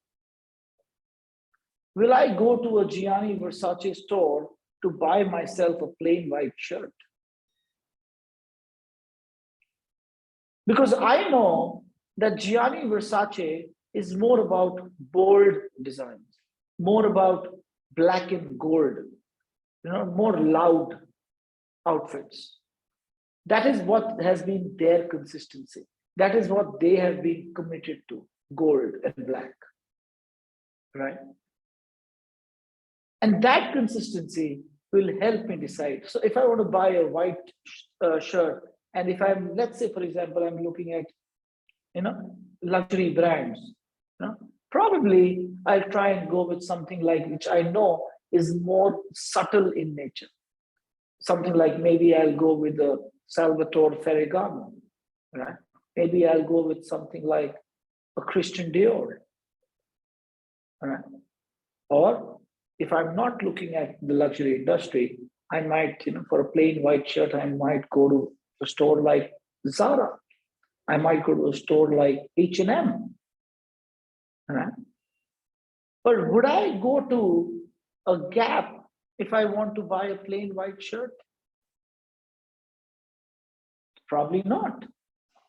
Will I go to a Gianni Versace store to buy myself a plain white shirt? Because I know that Gianni Versace is more about bold designs, more about black and gold, you know, more loud outfits. That is what has been their consistency. That is what they have been committed to, gold and black, right? And that consistency will help me decide. So if I want to buy a white shirt, and if I'm, let's say, for example, I'm looking at, you know, luxury brands, you know, probably I'll try and go with something like, which I know is more subtle in nature. Something like, maybe I'll go with the Salvatore Ferragamo, right? Maybe I'll go with something like a Christian Dior, right? Or if I'm not looking at the luxury industry, I might, you know, for a plain white shirt, I might go to a store like Zara. I might go to a store like H&M, right? But would I go to a Gap if I want to buy a plain white shirt? Probably not.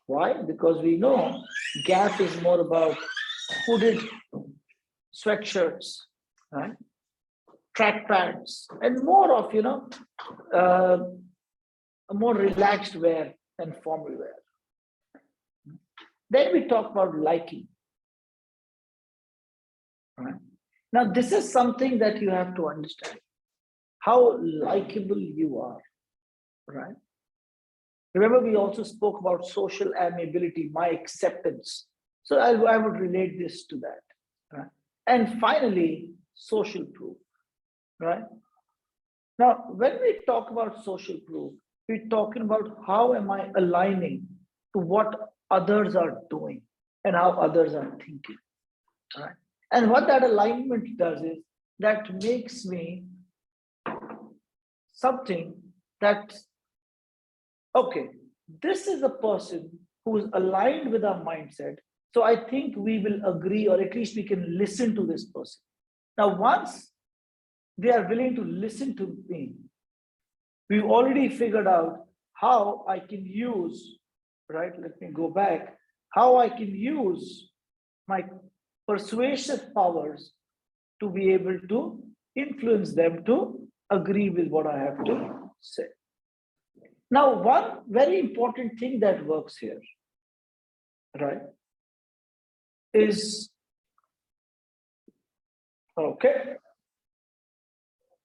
Why? Because we know Gap is more about hooded sweatshirts, right? Track pants, and more of, you know, a more relaxed wear than formal wear. Then we talk about liking. Right? Now, this is something that you have to understand, how likable you are, right? Remember, we also spoke about social amiability, my acceptance. So I would relate this to that, right? And finally, social proof, right? Now, when we talk about social proof, we're talking about how am I aligning to what others are doing and how others are thinking, right? And what that alignment does is that makes me something that, okay, this is a person who is aligned with our mindset. So I think we will agree, or at least we can listen to this person. Now, once they are willing to listen to me, we've already figured out how I can use, right? Let me go back, how I can use my persuasive powers to be able to influence them to agree with what I have to say. Now, one very important thing that works here, right, is, okay,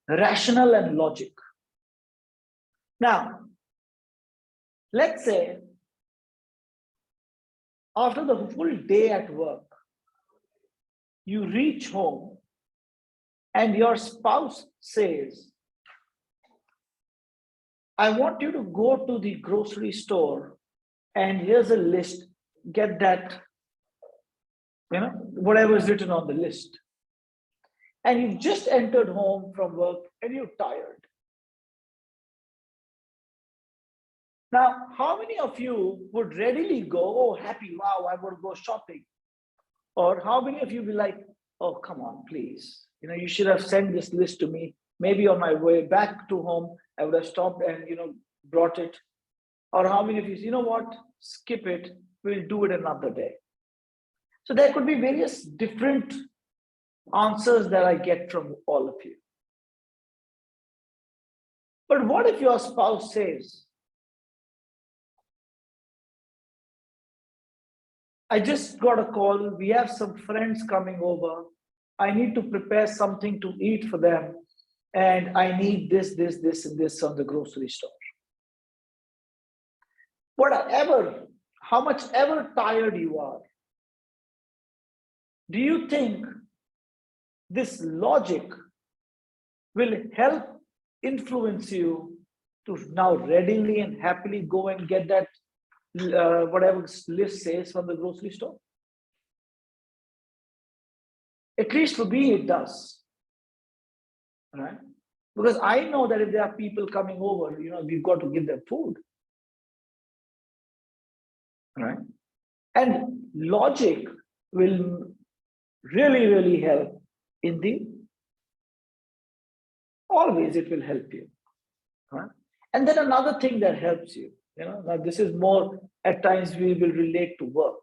rational and logic. Now, let's say after the full day at work, you reach home and your spouse says, I want you to go to the grocery store and here's a list, get that whatever is written on the list. And you've just entered home from work and you're tired. Now, how many of you would readily go, oh, happy, wow, I want to go shopping? Or how many of you be like, oh, come on, please. You should have sent this list to me. Maybe on my way back to home, I would have stopped and, brought it. Or how many of you, you know what, skip it, we'll do it another day. So there could be various different answers that I get from all of you. But what if your spouse says, I just got a call, we have some friends coming over, I need to prepare something to eat for them, and I need this, and this on the grocery store. How much ever tired you are, do you think this logic will help influence you to now readily and happily go and get that whatever list says from the grocery store? At least for me, it does. Right? Because I know that if there are people coming over, we've got to give them food. Right? And logic will really, really help always it will help you. Right? And then another thing that helps you, now this is more, at times we will relate to work.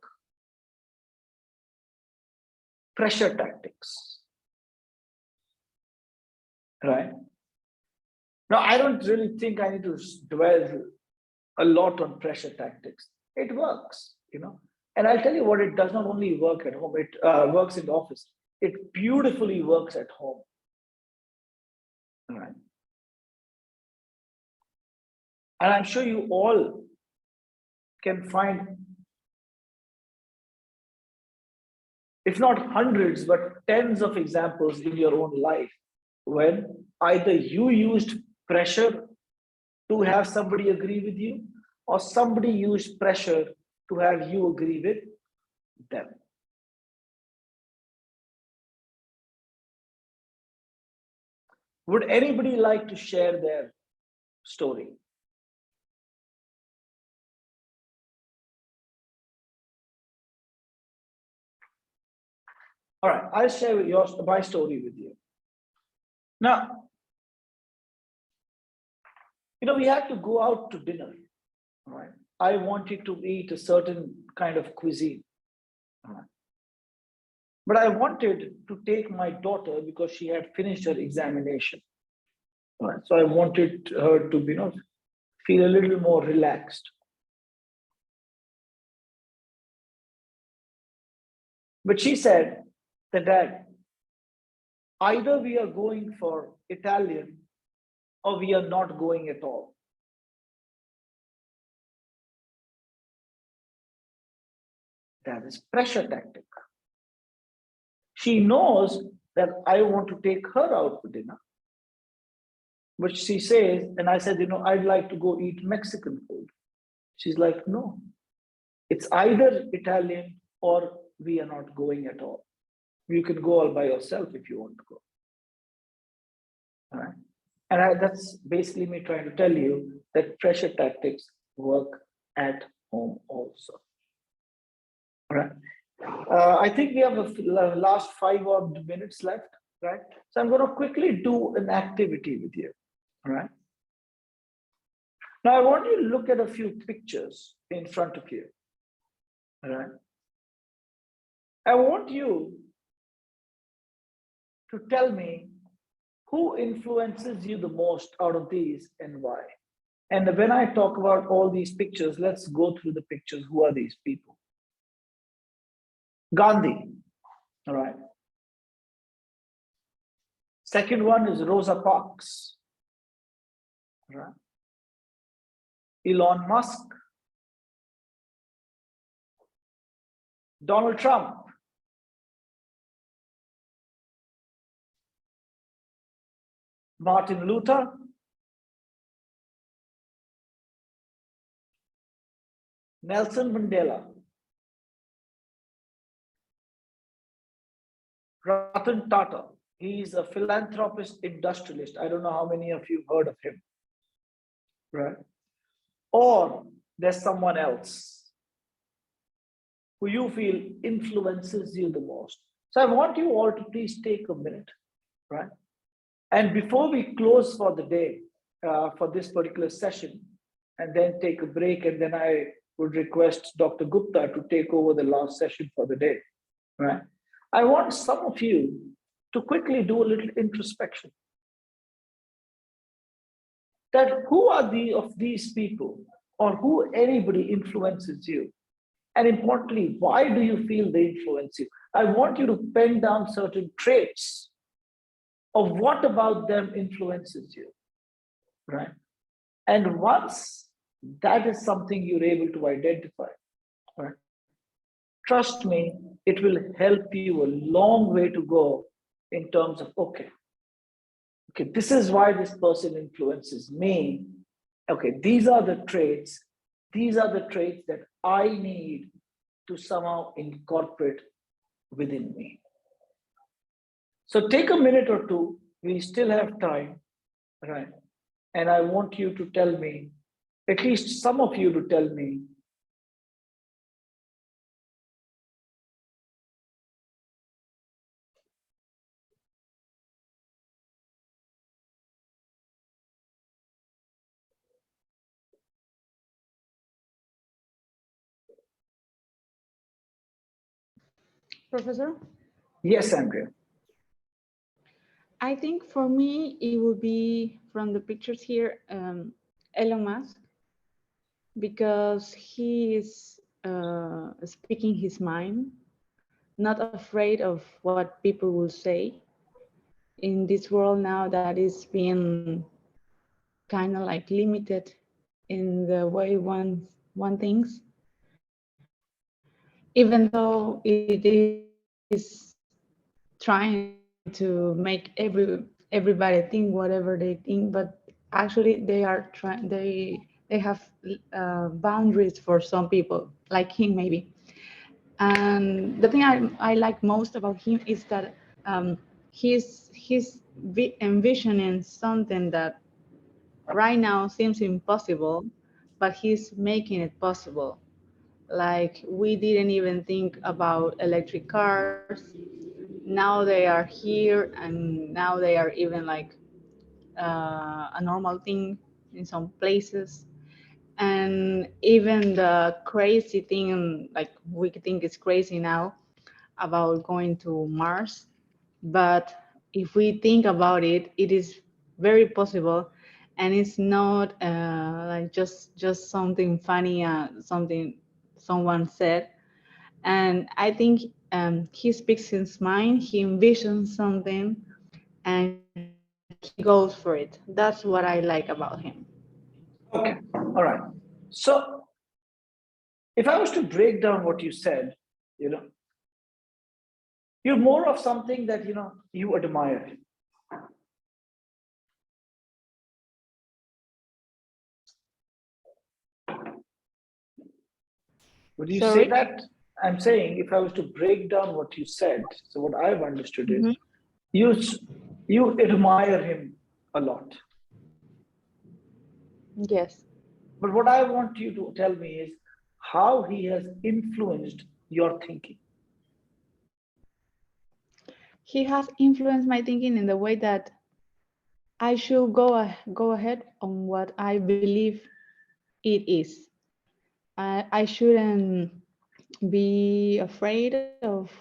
Pressure tactics. Right? Now, I don't really think I need to dwell a lot on pressure tactics. It works, And I'll tell you what, it does not only work at home, it works in the office. It beautifully works at home. All right. And I'm sure you all can find, if not hundreds, but tens of examples in your own life when either you used pressure to have somebody agree with you, or somebody used pressure to have you agree with them. Would anybody like to share their story? All right, I'll share my story with you. Now, we had to go out to dinner. All right. I wanted to eat a certain kind of cuisine. All right. But I wanted to take my daughter because she had finished her examination. All right. So I wanted her to, feel a little more relaxed. But she said that, Dad, either we are going for Italian or we are not going at all. That is pressure tactic. She knows that I want to take her out for dinner. But she says, and I said, I'd like to go eat Mexican food. She's like, no, it's either Italian or we are not going at all. You can go all by yourself if you want to go. All right. And that's basically me trying to tell you that pressure tactics work at home also. All right. I think we have the last 5 odd minutes left, right? So I'm going to quickly do an activity with you. All right. Now I want you to look at a few pictures in front of you. All right. I want you to tell me who influences you the most out of these and why. And when I talk about all these pictures, let's go through the pictures. Who are these people? Gandhi. All right. Second one is Rosa Parks. All right. Elon Musk. Donald Trump. Martin Luther. Nelson Mandela. Ratan Tata. He's a philanthropist, industrialist. I don't know how many of you heard of him, right? Or there's someone else who you feel influences you the most. So I want you all to please take a minute, right? And before we close for the day, for this particular session, and then take a break, and then I would request Dr. Gupta to take over the last session for the day, right? I want some of you to quickly do a little introspection. That who are of these people, or who anybody influences you? And importantly, why do you feel they influence you? I want you to pen down certain traits of what about them influences you, right? And once that is something you're able to identify, right? Trust me, it will help you a long way to go in terms of, okay, this is why this person influences me. Okay, these are the traits that I need to somehow incorporate within me. So take a minute or two, we still have time, right? And I want you to tell me, at least some of you to tell me, Professor? yes, Andrea. I think for me, it would be from the pictures here, Elon Musk, because he is speaking his mind, not afraid of what people will say. In this world now that is being kind of like limited in the way one thinks, even though it is trying to make everybody think whatever they think, but actually they are trying, they have boundaries for some people, like him maybe. And the thing I like most about him is that he's envisioning something that right now seems impossible, but he's making it possible. Like, we didn't even think about electric cars. Now they are here, and now they are even like a normal thing in some places. And even the crazy thing, like we think it's crazy now, about going to Mars. But if we think about it, it is very possible, and it's not like just something funny, something someone said. And I think he speaks his mind, he envisions something, and he goes for it. That's what I like about him. Okay, all right. So if I was to break down what you said, you're more of something that, you admire. Would you say that? I'm saying, if I was to break down what you said, so what I've understood is, you admire him a lot. Yes. But what I want you to tell me is how he has influenced your thinking. He has influenced my thinking in the way that I should go ahead on what I believe it is. I shouldn't be afraid of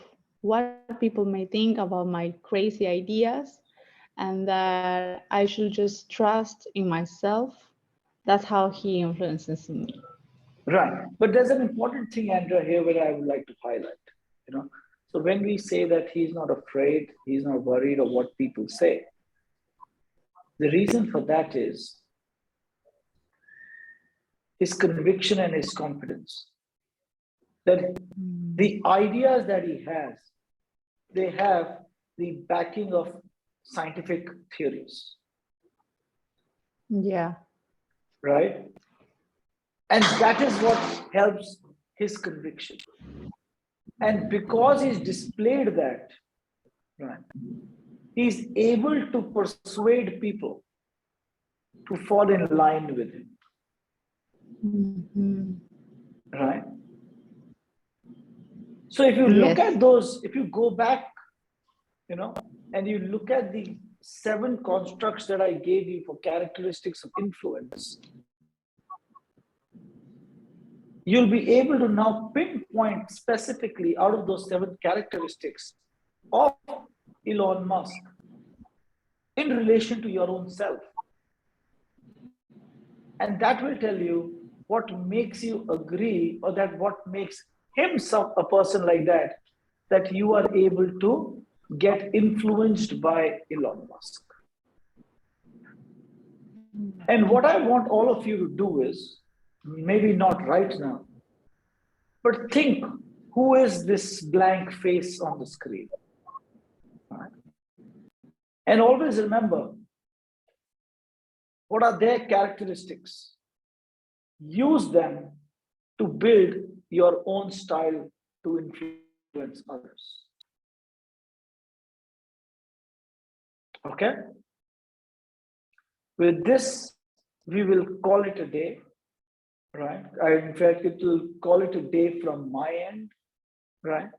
what people may think about my crazy ideas, and that I should just trust in myself. That's how he influences me. Right. But there's an important thing, Andrea, here where I would like to highlight. So when we say that he's not afraid, he's not worried of what people say, the reason for that is his conviction and his confidence that the ideas that he has, they have the backing of scientific theories. Yeah. Right? And that is what helps his conviction. And because he's displayed that, right? He's able to persuade people to fall in line with him, right? So if you look Yes. at those, if you go back, and you look at the 7 constructs that I gave you for characteristics of influence, you'll be able to now pinpoint specifically out of those 7 characteristics of Elon Musk in relation to your own self. And that will tell you what makes you agree, or that what makes him a person like that you are able to get influenced by Elon Musk. And what I want all of you to do is, maybe not right now, but think, who is this blank face on the screen? Right? And always remember, what are their characteristics? Use them to build your own style to influence others. Okay? With this, we will call it a day, right? In fact, it will call it a day from my end, right?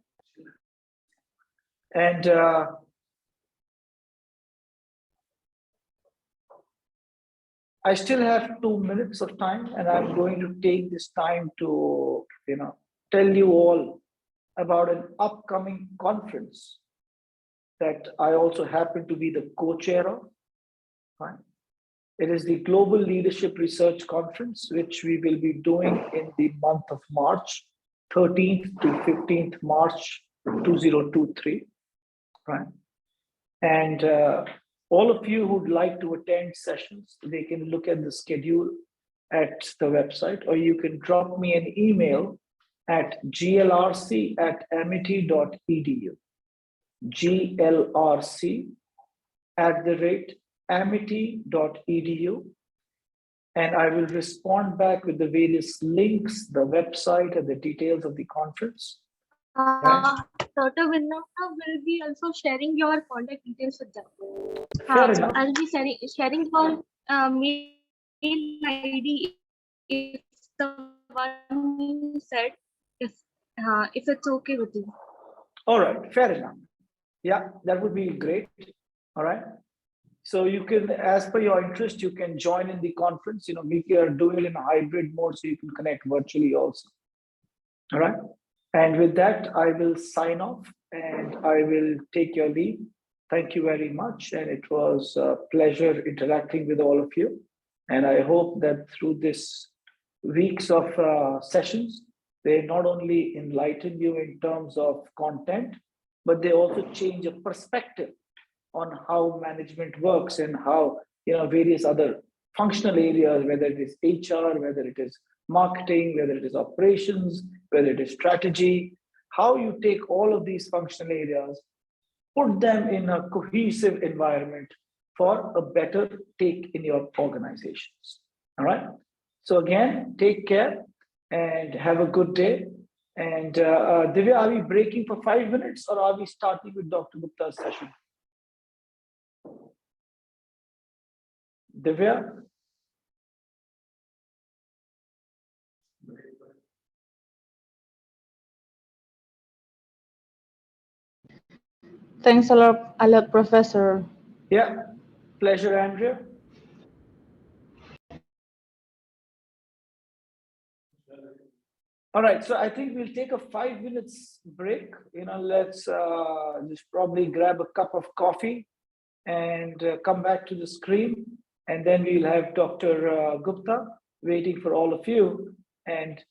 And I still have 2 minutes of time, and I'm going to take this time to, tell you all about an upcoming conference that I also happen to be the co-chair of. Right? It is the Global Leadership Research Conference, which we will be doing in the month of March, 13th to 15th March 2023. Right? And all of you who'd like to attend sessions, they can look at the schedule at the website, or you can drop me an email at glrc@amity.edu. glrc@amity.edu. And I will respond back with the various links, the website, and the details of the conference. Dr. Vinata will be also sharing your contact details with them. Fair enough. I'll be sharing your mail ID if the one you said, if it's okay with you. All right, fair enough. Yeah, that would be great. All right. So you can, as per your interest, you can join in the conference. We are doing it in a hybrid mode, so you can connect virtually also. All right. And with that, I will sign off and I will take your leave. Thank you very much. And it was a pleasure interacting with all of you. And I hope that through this weeks of sessions, they not only enlighten you in terms of content, but they also change a perspective on how management works and how various other functional areas, whether it is HR, whether it is marketing, whether it is operations, whether it is strategy, how you take all of these functional areas, put them in a cohesive environment for a better take in your organizations. All right. So again, take care and have a good day. And Divya, are we breaking for 5 minutes, or are we starting with Dr. Gupta's session? Divya? Thanks a lot, Professor. Yeah, pleasure, Andrea. All right, so I think we'll take a 5 minutes break. Let's just probably grab a cup of coffee and come back to the screen. And then we'll have Dr. Gupta waiting for all of you. And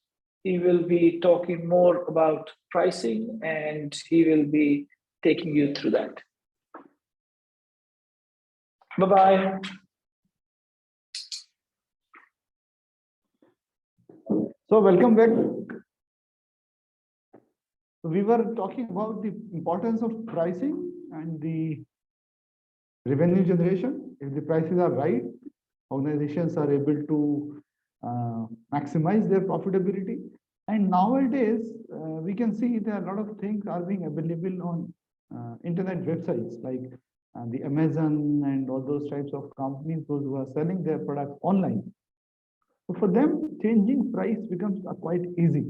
he will be talking more about pricing, and he will be taking you through that. Bye-bye. So welcome back. We were talking about the importance of pricing and the revenue generation. If the prices are right, organizations are able to maximize their profitability. And nowadays, we can see there are a lot of things are being available on internet websites like the Amazon and all those types of companies, those who are selling their products online. So for them, changing price becomes quite easy.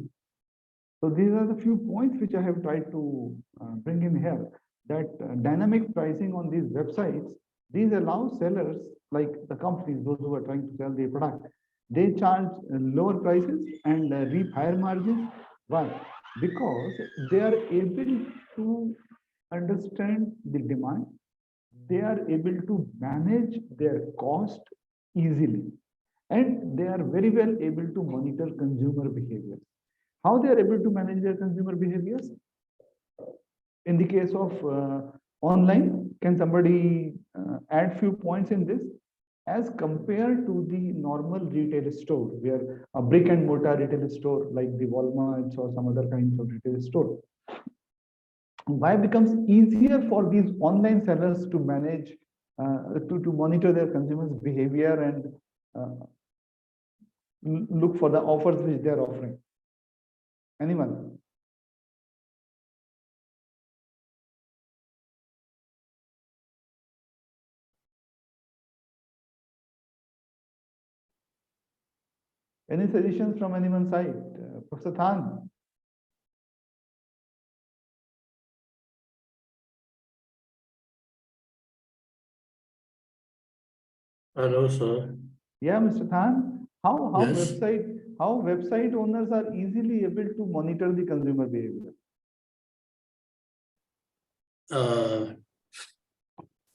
So these are the few points which I have tried to bring in here, that dynamic pricing on these websites, these allow sellers like the companies, those who are trying to sell their product, they charge lower prices and reap higher margins. Why? Because they are able to understand the demand, they are able to manage their cost easily, and they are very well able to monitor consumer behavior. How they are able to manage their consumer behaviors? In the case of online, can somebody add few points in this? As compared to the normal retail store, where a brick and mortar retail store like the Walmarts or some other kinds of retail store, why it becomes easier for these online sellers to manage, to monitor their consumers' behavior and look for the offers which they are offering? Anyone? Any suggestions from anyone's side? Professor Khan? Hello, sir. Yeah, Mr. Khan. How Yes. website owners are easily able to monitor the consumer behavior?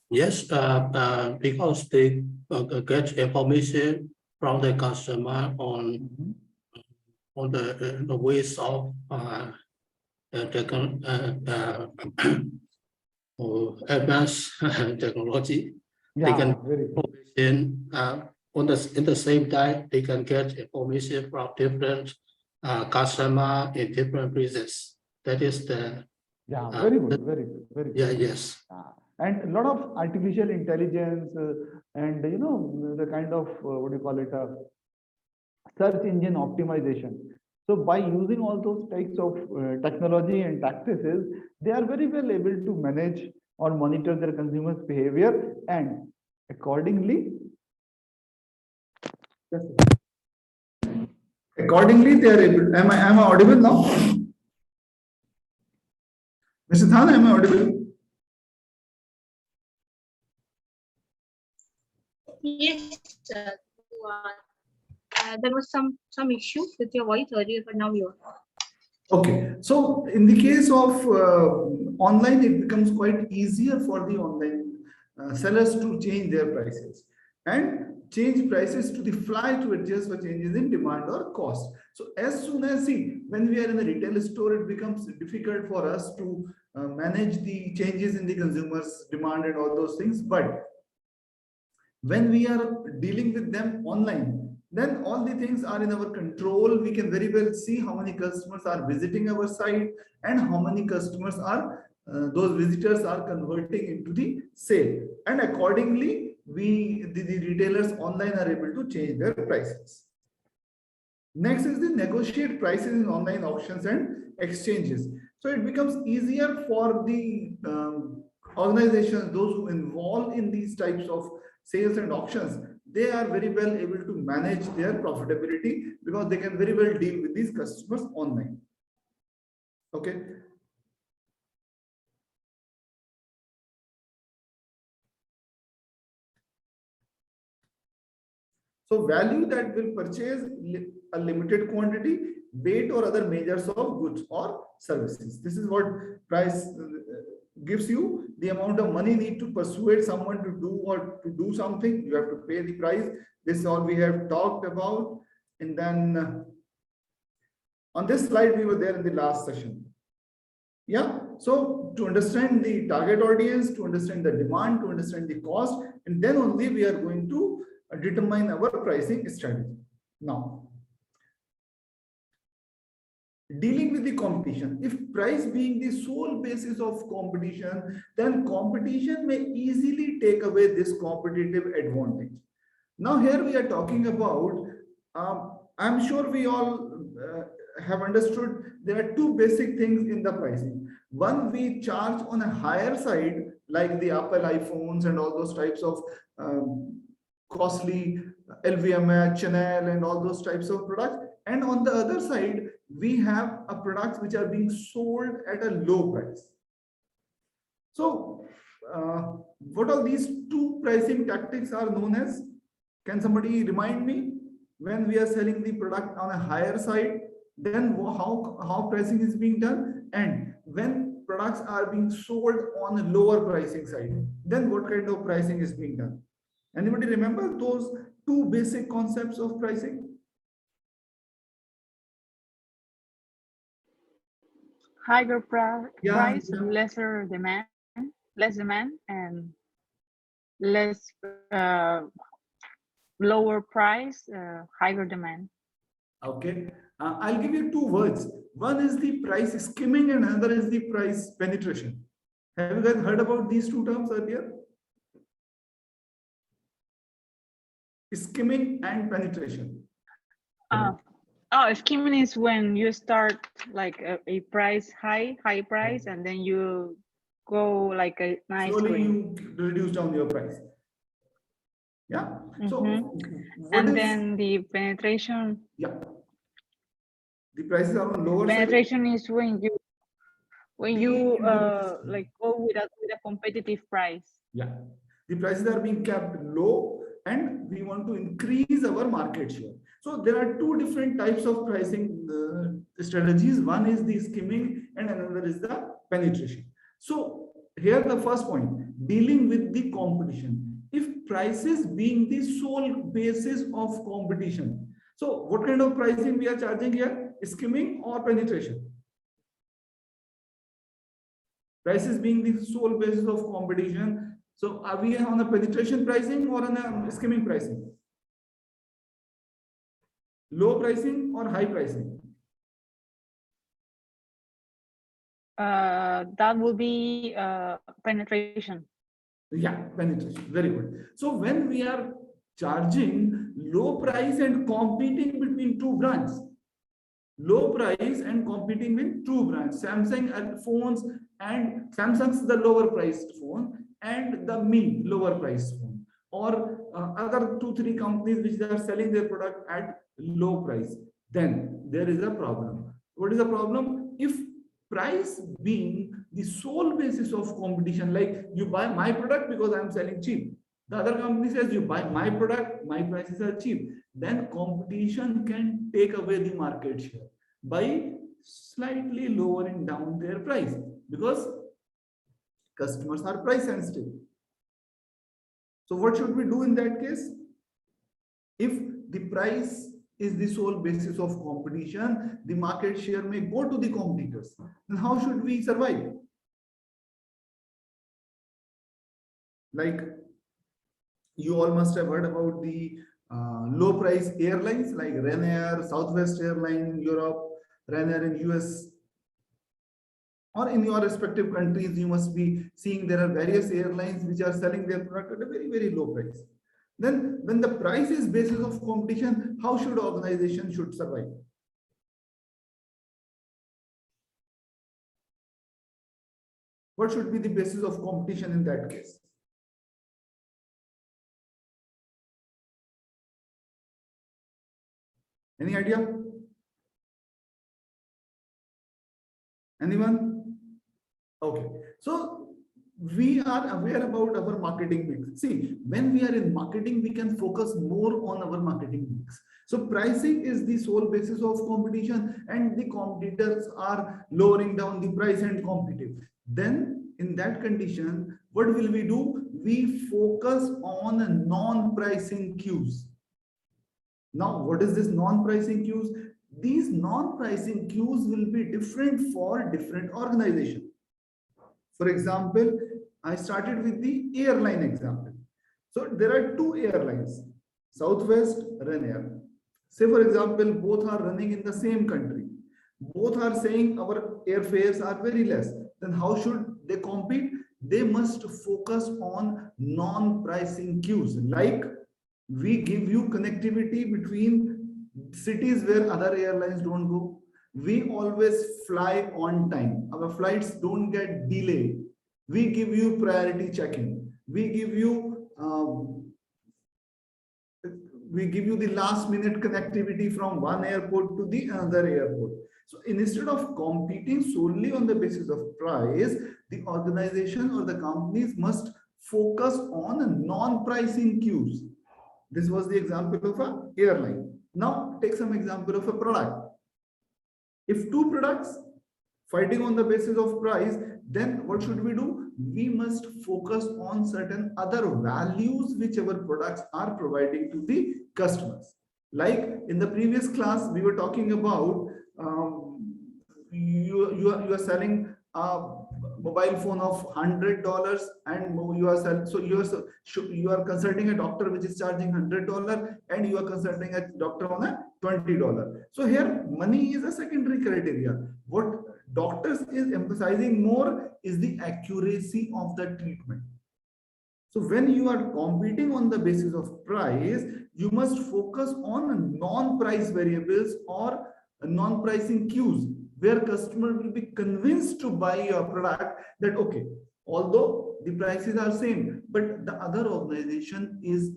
Yes, because they get information from the customer on the ways of advanced technology. They can very good. in the same time they can get information from different customer in different places. That is the Very good, very good, very good. yes. And a lot of artificial intelligence and the kind of what do you call it, search engine optimization. So by using all those types of technology and practices, they are very well able to manage or monitor their consumers' behavior, and accordingly they are able. Am I audible now? Mr. Than, am I audible? Yes, sir. There was some issue with your voice earlier, but now you are. Okay, so in the case of online, it becomes quite easier for the online sellers to change their prices and change prices to the fly to adjust for changes in demand or cost. So as soon as when we are in a retail store, it becomes difficult for us to manage the changes in the consumer's demand and all those things. But when we are dealing with them online, then all the things are in our control. We can very well see how many customers are visiting our site and how many customers are those visitors are converting into the sale, and accordingly the retailers online are able to change their prices. Next is the negotiate prices in online auctions and exchanges. So it becomes easier for the organizations, those who involve in these types of sales and auctions. They are very well able to manage their profitability because they can very well deal with these customers online. Okay. So value that will purchase a limited quantity, weight or other measures of goods or services. This is what price gives you. The amount of money need to persuade someone to do or to do something. You have to pay the price. This is all we have talked about. And then on this slide, we were there in the last session. Yeah. So to understand the target audience, to understand the demand, to understand the cost, and then only we are going to determine our pricing strategy. Now, dealing with the competition. If price being the sole basis of competition, then competition may easily take away this competitive advantage. Now here we are talking about, I'm sure we all have understood there are two basic things in the pricing. One, we charge on a higher side, like the Apple iPhones and all those types of costly LVMH, Chanel, and all those types of products. And on the other side, we have a products which are being sold at a low price. So what are these two pricing tactics are known as? Can somebody remind me? When we are selling the product on a higher side, then how pricing is being done, and when products are being sold on a lower pricing side, then what kind of pricing is being done? Anybody remember those two basic concepts of pricing? Higher Yeah, price, yeah. less demand, and less lower price, higher demand. Okay, I'll give you two words. One is the price skimming and another is the price penetration. Have you guys heard about these two terms earlier? Skimming and penetration. Skimming is when you start like a price high price, and then you go like a nice Slowly cream. you reduce down your price. Yeah. So and then the penetration. Yeah. The prices are on lower penetration side. is when you like go with a competitive price. Yeah. The prices are being kept low and we want to increase our market share. So there are two different types of pricing strategies. One is the skimming and another is the penetration. So here the first point, dealing with the competition. If prices being the sole basis of competition, so what kind of pricing we are charging here? Skimming or penetration? Prices being the sole basis of competition. So are we on a penetration pricing or on a skimming pricing? Low pricing or high pricing? That will be penetration. Yeah, penetration. Very good. So when we are charging low price and competing between two brands, low price and competing with two brands, Samsung phones, and Samsung's the lower priced phone and the Mi lower priced phone, or other 2-3 companies which are selling their product at low price, then there is a problem. What is the problem? If price being the sole basis of competition, like you buy my product because I'm selling cheap, the other company says you buy my product, my prices are cheap, then competition can take away the market share by slightly lowering down their price, because customers are price sensitive. So what should we do in that case? If the price is the sole basis of competition, the market share may go to the competitors. Then how should we survive? Like you all must have heard about the low price airlines like Ryanair, Southwest Airlines in Europe, Ryanair in US, or in your respective countries. You must be seeing there are various airlines which are selling their product at a very, very low price. Then when the price is basis of competition, how should organization should survive? What should be the basis of competition in that case? Any idea? Anyone? Okay. So we are aware about our marketing mix. See, when we are in marketing, we can focus more on our marketing mix. So pricing is the sole basis of competition and the competitors are lowering down the price and competitive. Then in that condition, what will we do? We focus on non-pricing cues. Now, what is this non-pricing cues? These non-pricing cues will be different for different organizations. For example, I started with the airline example. So there are two airlines, Southwest, Ryanair. Say for example, both are running in the same country. Both are saying our airfares are very less. Then how should they compete? They must focus on non-pricing cues, like we give you connectivity between cities where other airlines don't go. We always fly on time. Our flights don't get delayed. We give you priority checking. We give you the last minute connectivity from one airport to the another airport. So instead of competing solely on the basis of price, the organization or the companies must focus on non-pricing cues. This was the example of an airline. Now take some example of a product. If two products fighting on the basis of price, then what should we do? We must focus on certain other values which our products are providing to the customers. Like in the previous class, we were talking about you are selling a mobile phone of $100 and you are selling, so you are consulting a doctor which is charging $100 and you are consulting a doctor on a $20. So here money is a secondary criteria. What doctors is emphasizing more is the accuracy of the treatment. So when you are competing on the basis of price, you must focus on non-price variables or non-pricing cues, where customer will be convinced to buy your product that, okay, although the prices are same, but the other organization is,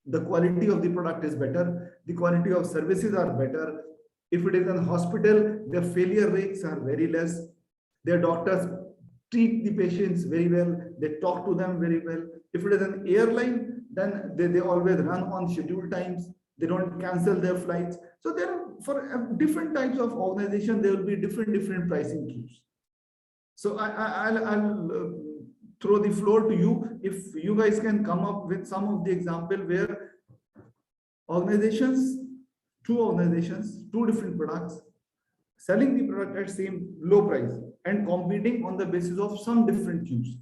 the quality of the product is better, the quality of services are better. If it is a hospital, their failure rates are very less. Their doctors treat the patients very well. They talk to them very well. If it is an airline, then they always run on scheduled times. They don't cancel their flights. So there are, for different types of organization, there will be different pricing cues. So I'll throw the floor to you. If you guys can come up with some of the example where organizations, two different products, selling the product at same low price and competing on the basis of some different cues.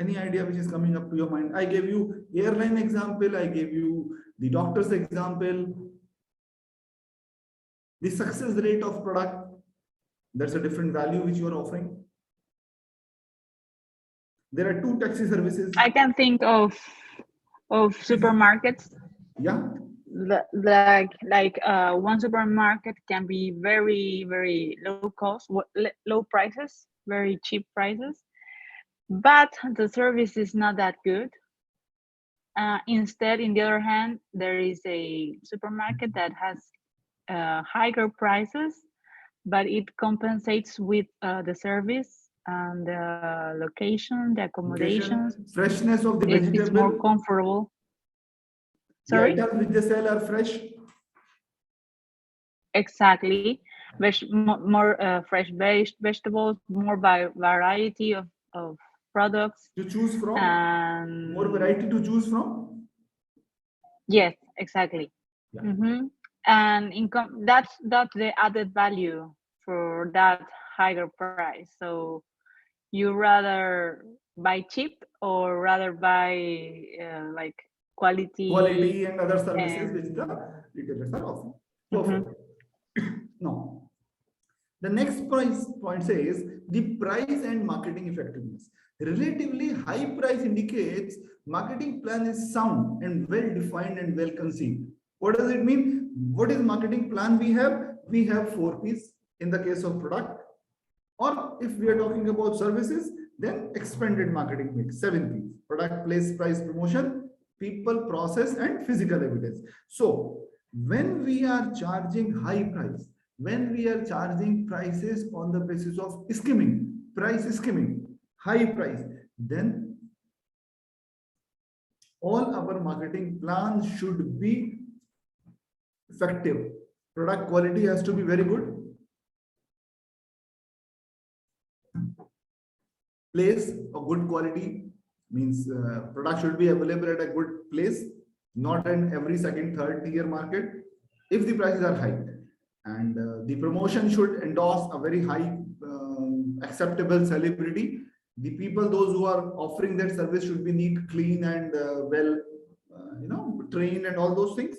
Any idea which is coming up to your mind? I gave you airline example, I gave you the doctor's example, the success rate of product, that's a different value which you are offering. There are two taxi services. I can think of supermarkets. Yeah. Like one supermarket can be very low cost, low prices, very cheap prices, but the service is not that good. Instead, in the other hand, there is a supermarket that has higher prices, but it compensates with the service and the location, the accommodations. Freshness of the vegetable. It's more comfortable. Sorry? The items which they sell are fresh. Exactly. More fresh vegetables, more variety of products. To choose from? More variety to choose from? Yes, exactly. Yeah. Mm-hmm. And income, that's the added value for that higher price. So you rather buy cheap or rather buy like quality and other services which the retailers are offering. Perfect. Now, the next point says the price and marketing effectiveness. Relatively high price indicates marketing plan is sound and well defined and well conceived. What does it mean? What is marketing plan we have? We have 4 P's in the case of product, or if we are talking about services, then expanded marketing mix, 7 P's: product, place, price, promotion, people, process, and physical evidence. So when we are charging high price, when we are charging prices on the basis of skimming, price skimming, high price, then all our marketing plans should be effective. Product quality has to be very good. Place, a good quality means product should be available at a good place, not in every second, third tier market if the prices are high. And the promotion should endorse a very high acceptable celebrity. The people, those who are offering that service, should be neat, clean, and well, trained, and all those things.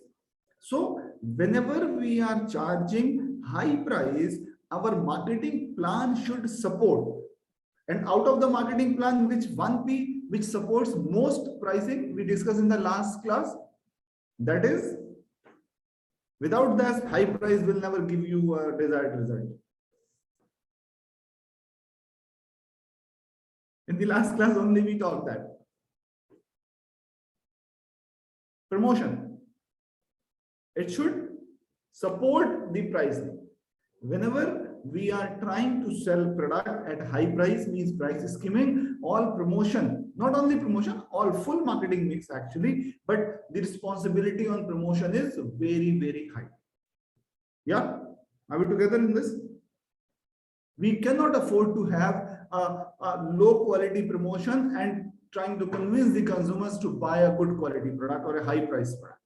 So whenever we are charging high price, our marketing plan should support. And out of the marketing plan, which 1P which supports most pricing, we discussed in the last class, that is Without that, high price will never give you a desired result. In the last class only we talked that. Promotion. It should support the pricing. Whenever we are trying to sell product at high price, means price skimming, all promotion, not only promotion, all full marketing mix actually, but the responsibility on promotion is very, very high. Yeah, are we together in this? We cannot afford to have a low quality promotion and trying to convince the consumers to buy a good quality product or a high price product.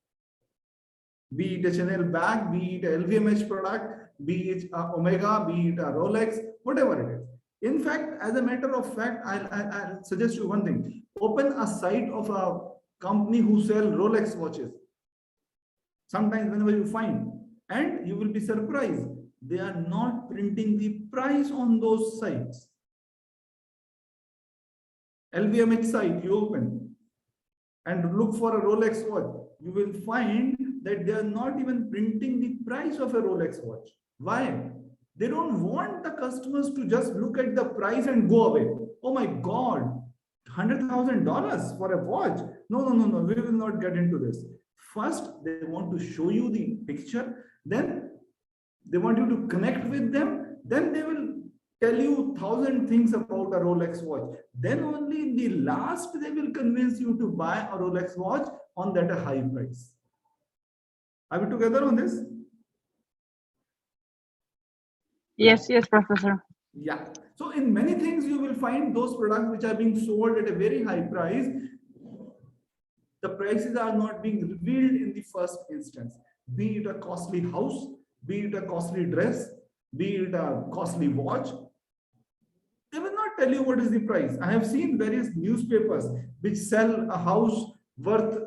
Be it a Chanel bag, be it a LVMH product, be it a Omega, be it a Rolex, whatever it is. In fact, as a matter of fact, I'll suggest you one thing. Open a site of a company who sell Rolex watches. Sometimes whenever you find, and you will be surprised, they are not printing the price on those sites. LVMH site, you open and look for a Rolex watch, you will find that they are not even printing the price of a Rolex watch. Why? They don't want the customers to just look at the price and go away. Oh my God, $100,000 for a watch. No, we will not get into this. First, they want to show you the picture. Then they want you to connect with them. Then they will tell you 1,000 things about a Rolex watch. Then only in the last, they will convince you to buy a Rolex watch on that a high price. Are we together on this? Yes, Professor. Yeah. So in many things, you will find those products which are being sold at a very high price. The prices are not being revealed in the first instance. Be it a costly house, be it a costly dress, be it a costly watch. They will not tell you what is the price. I have seen various newspapers which sell a house worth,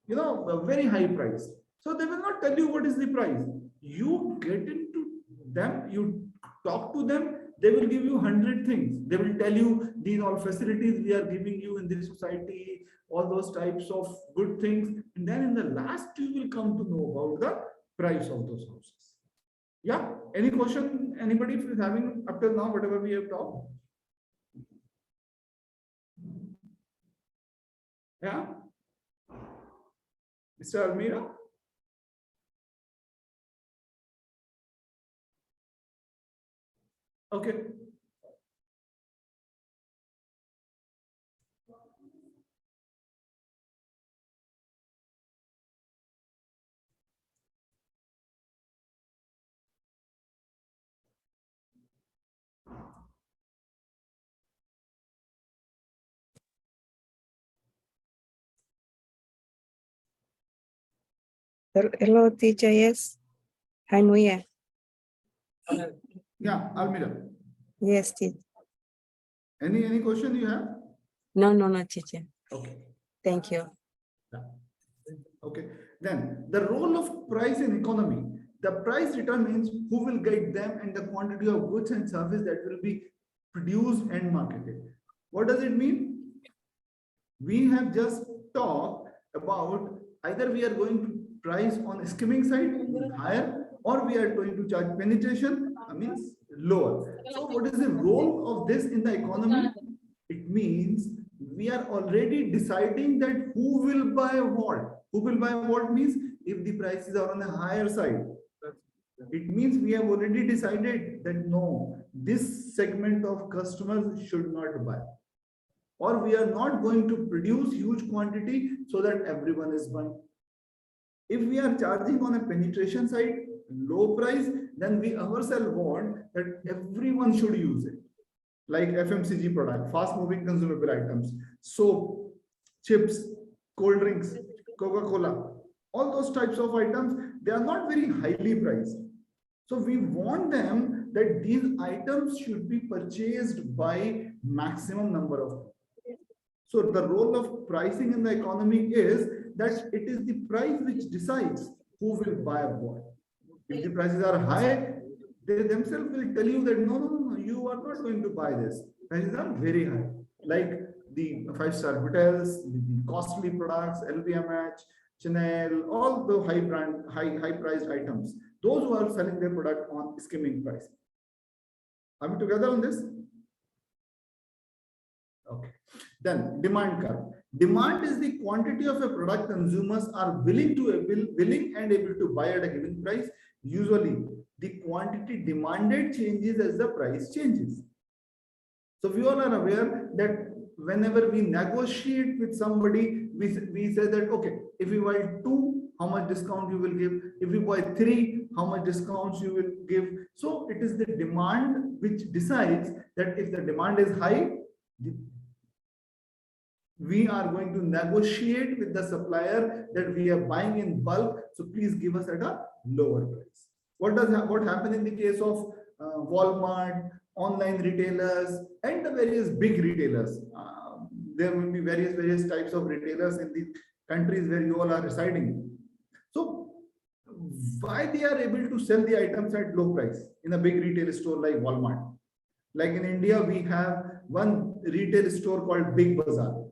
a very high price. So they will not tell you what is the price. You get into them, you talk to them, they will give you 100 things. They will tell you these all facilities we are giving you in this society, all those types of good things. And then in the last, you will come to know about the price of those houses. Yeah, any question, anybody is having up till now, whatever we have talked? Yeah, Mr. Almira? Okay. Hello, teacher. Yes. Hi, Nuya. Yeah, Almira. Yes, teacher. Any question you have? No, teacher. Okay. Thank you. Yeah. Okay. Then the role of price in economy. The price determines who will get them and the quantity of goods and services that will be produced and marketed. What does it mean? We have just talked about either we are going to price on skimming side higher, or we are going to charge penetration, means lower. So what is the role of this in the economy? It means we are already deciding that who will buy what. Who will buy what means if the prices are on the higher side. It means we have already decided that no, this segment of customers should not buy. Or we are not going to produce huge quantity so that everyone is buying. If we are charging on a penetration side, low price, then we ourselves want that everyone should use it. Like FMCG product, fast moving consumable items, soap, chips, cold drinks, Coca-Cola, all those types of items, they are not very highly priced. So we want them that these items should be purchased by maximum number of people. So the role of pricing in the economy is that it is the price which decides who will buy what. If the prices are high, they themselves will tell you that no, you are not going to buy this. Prices are very high. Like the 5-star hotels, the costly products, LVMH, Chanel, all the high brand, high priced items, those who are selling their product on skimming price. Are we together on this? Okay. Then demand curve. Demand is the quantity of a product consumers are willing and able to buy at a given price. Usually, the quantity demanded changes as the price changes. So we all are aware that whenever we negotiate with somebody, we say that, okay, if you buy 2, how much discount you will give? If you buy 3, how much discounts you will give? So it is the demand which decides that if the demand is high, we are going to negotiate with the supplier that we are buying in bulk, so please give us at a lower price. What happened in the case of Walmart, online retailers, and the various big retailers? There will be various types of retailers in the countries where you all are residing. So why they are able to sell the items at low price in a big retail store like Walmart? Like in India, we have one retail store called Big Bazaar.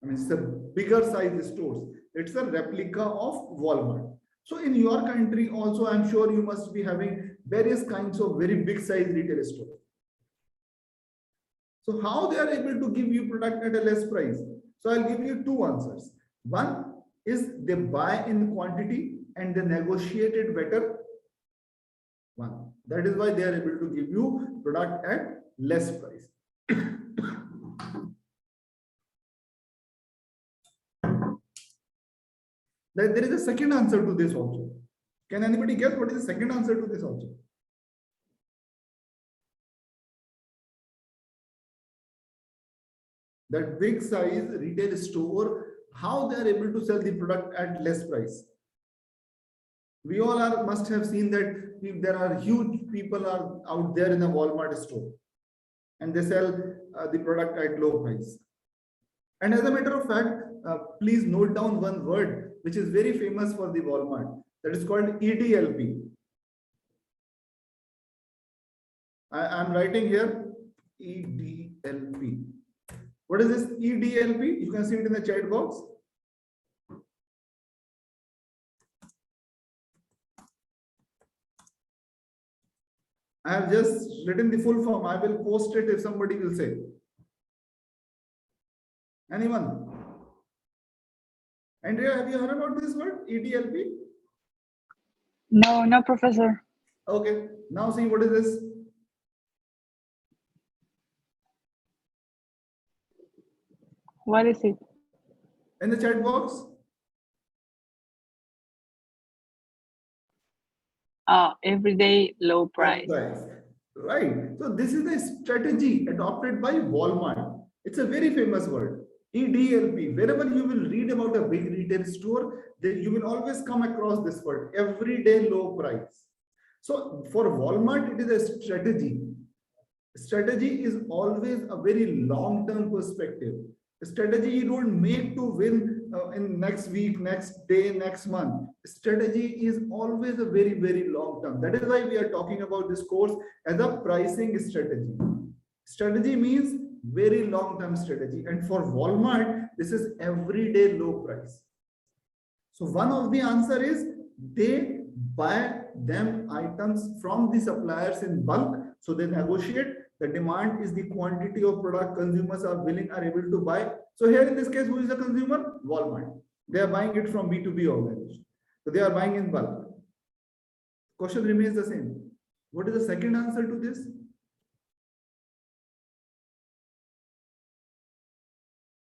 I mean, it's a bigger size stores. It's a replica of Walmart. So in your country also, I'm sure you must be having various kinds of very big size retail stores. So how they are able to give you product at a less price? So I'll give you 2 answers. One is they buy in quantity and they negotiate it better. One. That is why they are able to give you product at less price. There is a second answer to this also. Can anybody guess what is the second answer to this also? That big size retail store, how they are able to sell the product at less price. We all must have seen that if there are huge people are out there in a Walmart store and they sell the product at low price. And as a matter of fact, please note down one word which is very famous for the Walmart, that is called EDLP. I'm writing here EDLP. What is this EDLP? You can see it in the chat box. I have just written the full form. I will post it if somebody will say. Anyone? Andrea, have you heard about this word, EDLP? No, Professor. Okay, now see what is this? What is it? In the chat box. Everyday low price. Right. So this is the strategy adopted by Walmart. It's a very famous word. EDLP. Wherever you will read about a big retail store, you will always come across this word, everyday low price. So for Walmart, it is a strategy. Strategy is always a very long-term perspective. A strategy you don't make to win in next week, next day, next month. Strategy is always a very, very long-term. That is why we are talking about this course as a pricing strategy. Strategy means very long-term strategy. And for Walmart, this is everyday low price. So one of the answer is they buy them items from the suppliers in bulk. So they negotiate. The demand is the quantity of product consumers are able to buy. So here in this case, who is the consumer? Walmart. They are buying it from B2B organization. So they are buying in bulk. Question remains the same. What is the second answer to this?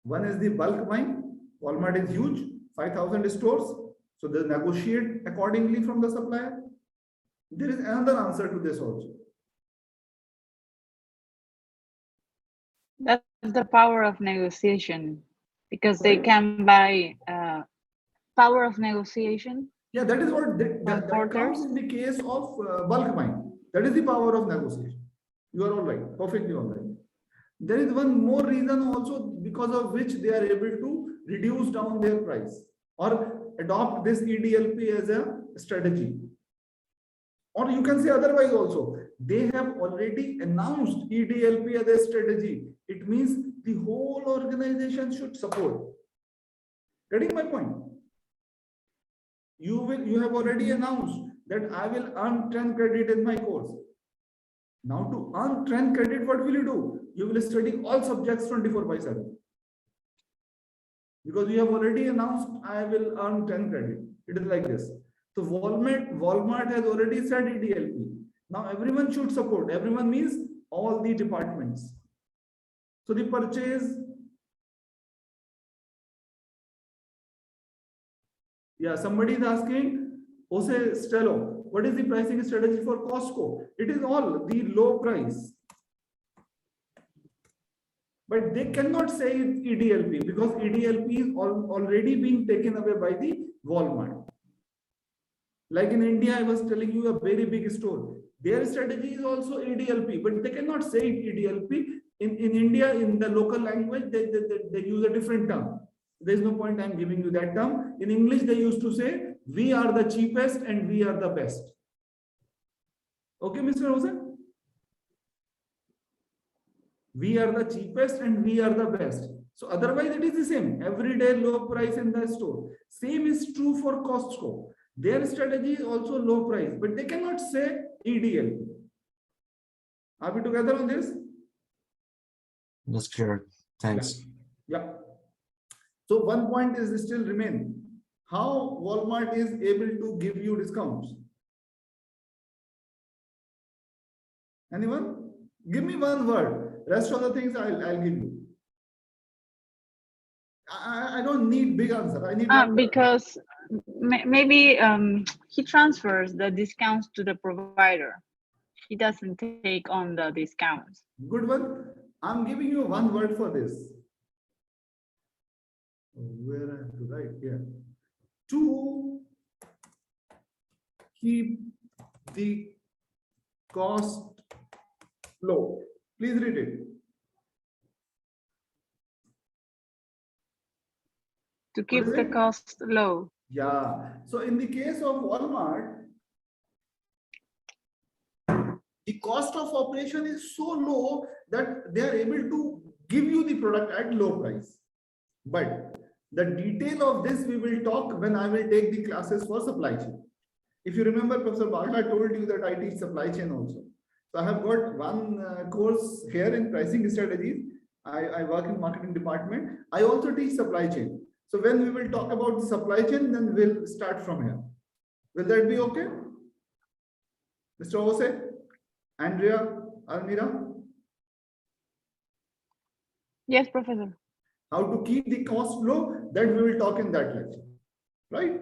One is the bulk buying. Walmart is huge, 5,000 stores. So they negotiate accordingly from the supplier. There is another answer to this also. That's the power of negotiation, because they can buy power of negotiation. Yeah, that is what that comes in the case of bulk buying. That is the power of negotiation. You are all right, perfectly all right. There is one more reason also because of which they are able to reduce down their price or adopt this EDLP as a strategy. Or you can say otherwise also, they have already announced EDLP as a strategy. It means the whole organization should support. Getting my point? You have already announced that I will earn 10 credit in my course. Now to earn 10 credit, what will you do? You will study all subjects 24/7. Because you have already announced I will earn 10 credit. It is like this. So Walmart has already said EDLP. Now everyone should support. Everyone means all the departments. So the purchase. Yeah, somebody is asking, Jose Stello, what is the pricing strategy for Costco? It is all the low price. But they cannot say it's EDLP because EDLP is already being taken away by the Walmart. Like in India, I was telling you a very big store. Their strategy is also EDLP, but they cannot say it EDLP. In India, in the local language, they use a different term. There's no point I'm giving you that term. In English, they used to say, we are the cheapest and we are the best. Okay, Mr. Jose? We are the cheapest and we are the best. So otherwise it is the same. Everyday low price in the store. Same is true for Costco. Their strategy is also low price, but they cannot say EDL. Are we together on this? That's clear. Thanks. Yeah. So one point is still remain. How Walmart is able to give you discounts? Anyone? Give me one word. Rest of the things I'll give you. I don't need big answer. I need because maybe he transfers the discounts to the provider. He doesn't take on the discounts. Good one. I'm giving you one word for this. Where I have to write here. To keep the cost low. Please read it. To keep the cost low. Yeah. So in the case of Walmart, the cost of operation is so low that they are able to give you the product at low price. But the detail of this we will talk when I will take the classes for supply chain. If you remember, Professor Bagla told you that I teach supply chain also. So I have got one course here in pricing strategies. I work in marketing department. I also teach supply chain. So when we will talk about the supply chain, then we'll start from here. Will that be okay? Mr. Jose, Andrea, Almira? Yes, Professor. How to keep the cost low, that we will talk in that lecture, right?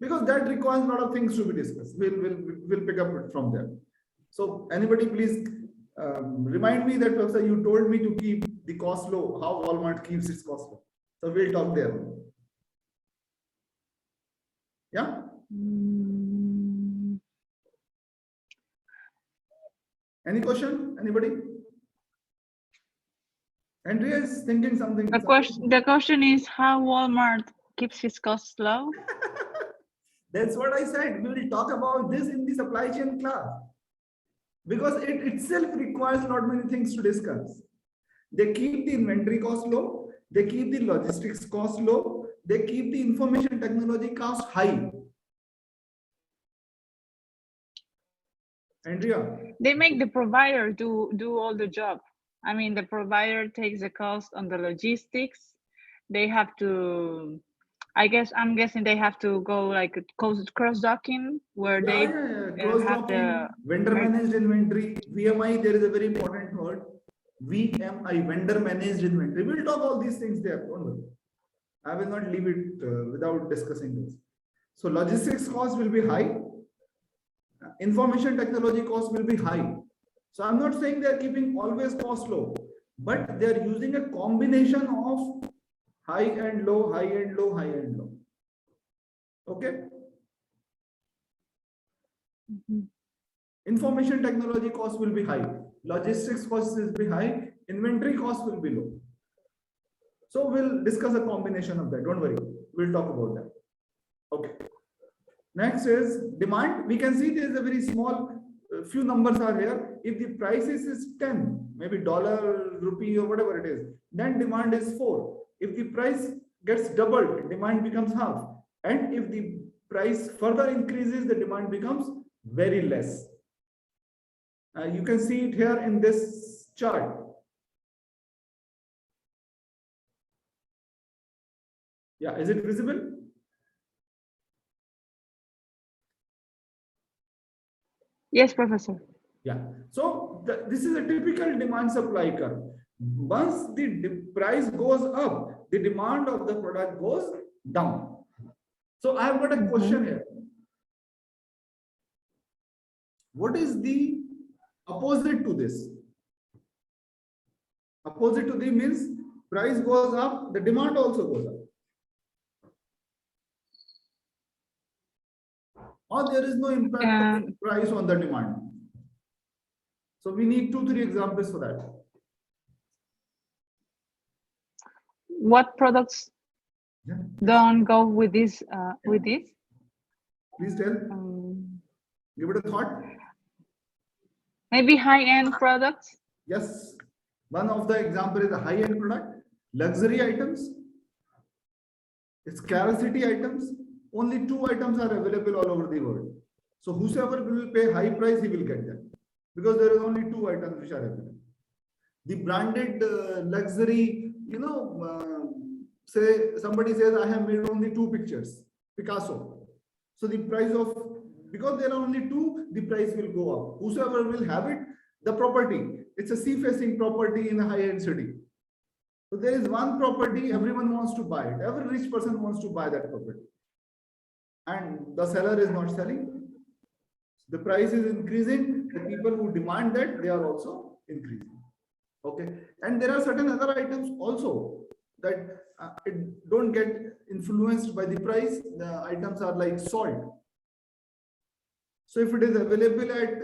Because that requires a lot of things to be discussed. We'll pick up it from there. So anybody please remind me that, Professor, you told me to keep the cost low, how Walmart keeps its cost low. So we'll talk there. Yeah? Any question? Anybody? Andrea is thinking something. The question is how Walmart keeps his costs low. That's what I said. We will talk about this in the supply chain class. Because it itself requires not many things to discuss. They keep the inventory cost low. They keep the logistics cost low. They keep the information technology cost high. Andrea? They make the provider do all the job. I mean, the provider takes the cost on the logistics. They have to, I'm guessing they have to go like cross-docking where they have the vendor managed inventory, VMI. There is a very important word, VMI, vendor managed inventory. We'll talk all these things there. Don't worry. I will not leave it without discussing this. So logistics cost will be high. Information technology cost will be high. So I'm not saying they're keeping always cost low, but they're using a combination of high and low, high and low, high and low. Okay. Information technology cost will be high. Logistics cost will be high. Inventory cost will be low. So we'll discuss a combination of that. Don't worry. We'll talk about that. Okay. Next is demand. We can see there is a very small, few numbers are here. If the price is 10, maybe dollar, rupee or whatever it is, then demand is 4. If the price gets doubled, demand becomes half. And if the price further increases, the demand becomes very less. You can see it here in this chart. Yeah, is it visible? Yes, Professor. Yeah, so this is a typical demand supply curve. Once the price goes up, the demand of the product goes down. So I have got a question here. What is the opposite to this? Opposite to the means price goes up, the demand also goes up. Or there is no impact of price on the demand. So we need 2-3 examples for that. What products don't go with this? Please tell. Give it a thought. Maybe high-end products. Yes. One of the example is a high-end product, luxury items, scarcity items. Only 2 items are available all over the world. So whosoever will pay high price, he will get them, because there is only 2 items which are available. The branded luxury, say somebody says, I have made only 2 pictures, Picasso. So the price of, because there are only 2, the price will go up. Whosoever will have it, the property, it's a sea-facing property in a high-end city. So there is one property, everyone wants to buy it. Every rich person wants to buy that property. And the seller is not selling. The price is increasing. The people who demand that, they are also increasing. Okay. And there are certain other items also that don't get influenced by the price. The items are like salt. So if it is available at,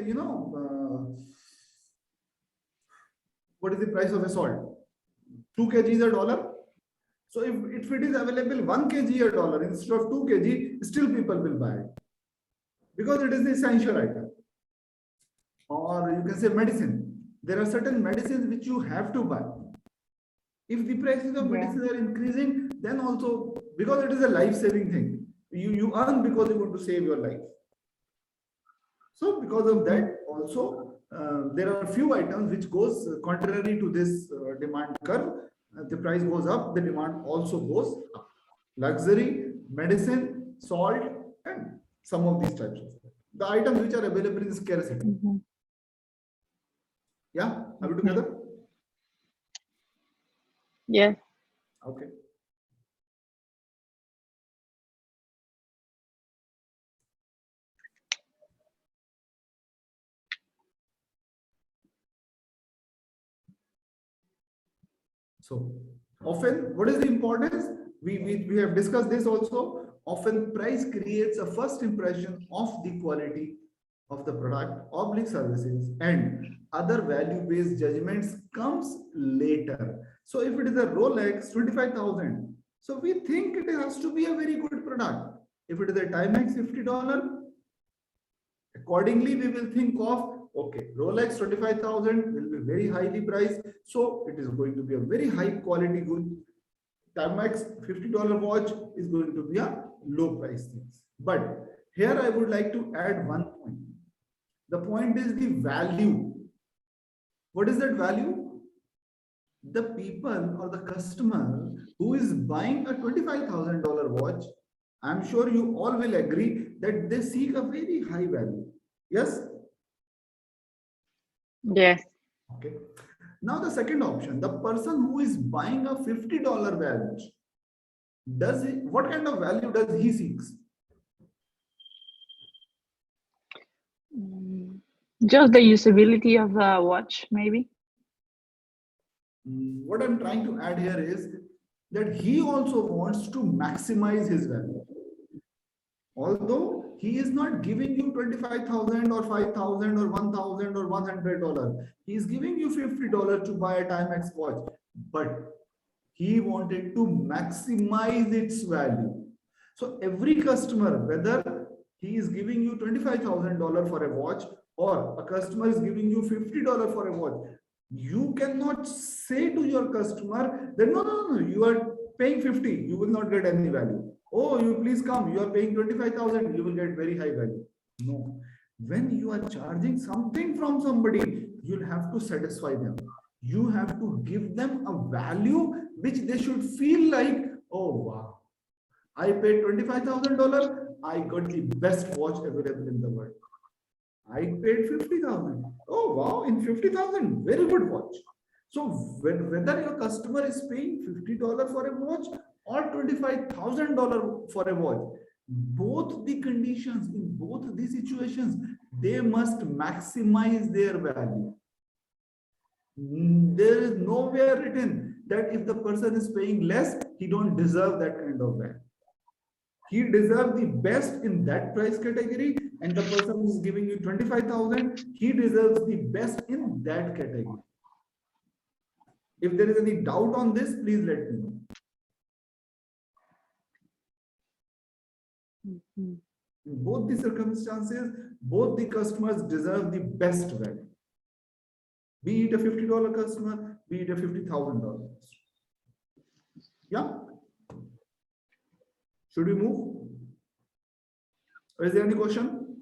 what is the price of a salt? 2 kg is $1. So if it is available 1 kg $1 instead of 2 kg, still people will buy it, because it is the essential item. Or you can say medicine. There are certain medicines which you have to buy. If the prices of medicine are increasing, then also, because it is a life-saving thing, you earn because you want to save your life. So because of that also, there are a few items which goes contrary to this demand curve. The price goes up, the demand also goes up. Luxury, medicine, salt, and some of these types of the items which are available in scarcity. Yeah, are we together? Yes. Okay. So often, what is the importance? We have discussed this also. Often price creates a first impression of the quality of the product, oblique services, and other value-based judgments comes later. So if it is a Rolex 25,000, so we think it has to be a very good product. If it is a Timex $50, accordingly we will think of, okay, Rolex 25,000 will be very highly priced, so it is going to be a very high quality good. Timex $50 watch is going to be a low price thing. But here I would like to add one point. The point is the value. What is that value? The people or the customer who is buying a $25,000 watch, I'm sure you all will agree that they seek a very high value. Yes? Yes. Okay. Now the second option, the person who is buying a $50 watch, what kind of value does he seek? Just the usability of the watch, maybe. What I'm trying to add here is that he also wants to maximize his value. Although he is not giving you 25,000 or 5,000 or 1,000 or $100, he is giving you $50 to buy a Timex watch, but he wanted to maximize its value. So every customer, whether he is giving you $25,000 for a watch or a customer is giving you $50 for a watch, you cannot say to your customer that no, you are paying 50, you will not get any value. Oh, you please come. You are paying 25,000. You will get very high value. No. When you are charging something from somebody, you'll have to satisfy them. You have to give them a value which they should feel like, oh wow, I paid $25,000. I got the best watch available in the world. I paid 50,000. Oh wow, in 50,000, very good watch. So whether your customer is paying $50 for a watch or $25,000 for a watch, both the conditions in both these situations, they must maximize their value. There is nowhere written that if the person is paying less, he don't deserve that kind of value. He deserves the best in that price category, and the person who is giving you 25,000, he deserves the best in that category. If there is any doubt on this, please let me know. In both the circumstances, both the customers deserve the best value. Be it a $50 customer, be it a $50,000. Yeah. Should we move? Or is there any question?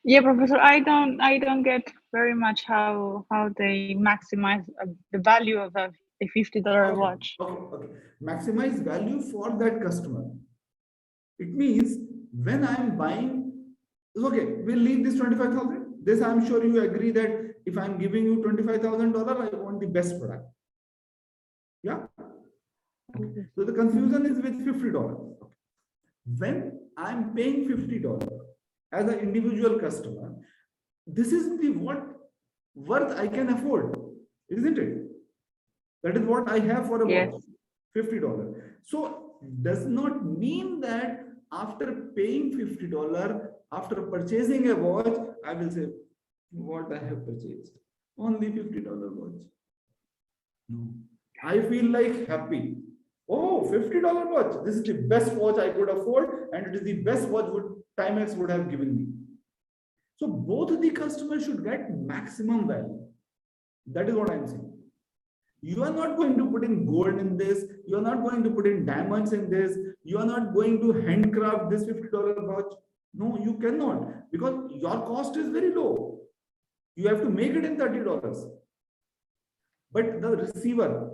Yeah, Professor, I don't get very much how they maximize the value of a $50 watch. Okay. Maximize value for that customer. It means when I'm buying, okay, we'll leave this 25,000. This I'm sure you agree that if I'm giving you $25,000, I want the best product. Yeah. Okay. So the confusion is with $50. When I'm paying $50 as an individual customer, this is the what worth I can afford, isn't it? That is what I have for a watch, $50. So does not mean that after paying $50, after purchasing a watch, I will say what I have purchased, only $50 watch. No, I feel like happy. Oh, $50 watch. This is the best watch I could afford, and it is the best watch Timex would have given me. So both the customers should get maximum value. That is what I'm saying. You are not going to put in gold in this. You are not going to put in diamonds in this. You are not going to handcraft this $50 watch. No, you cannot, because your cost is very low. You have to make it in $30. But the receiver,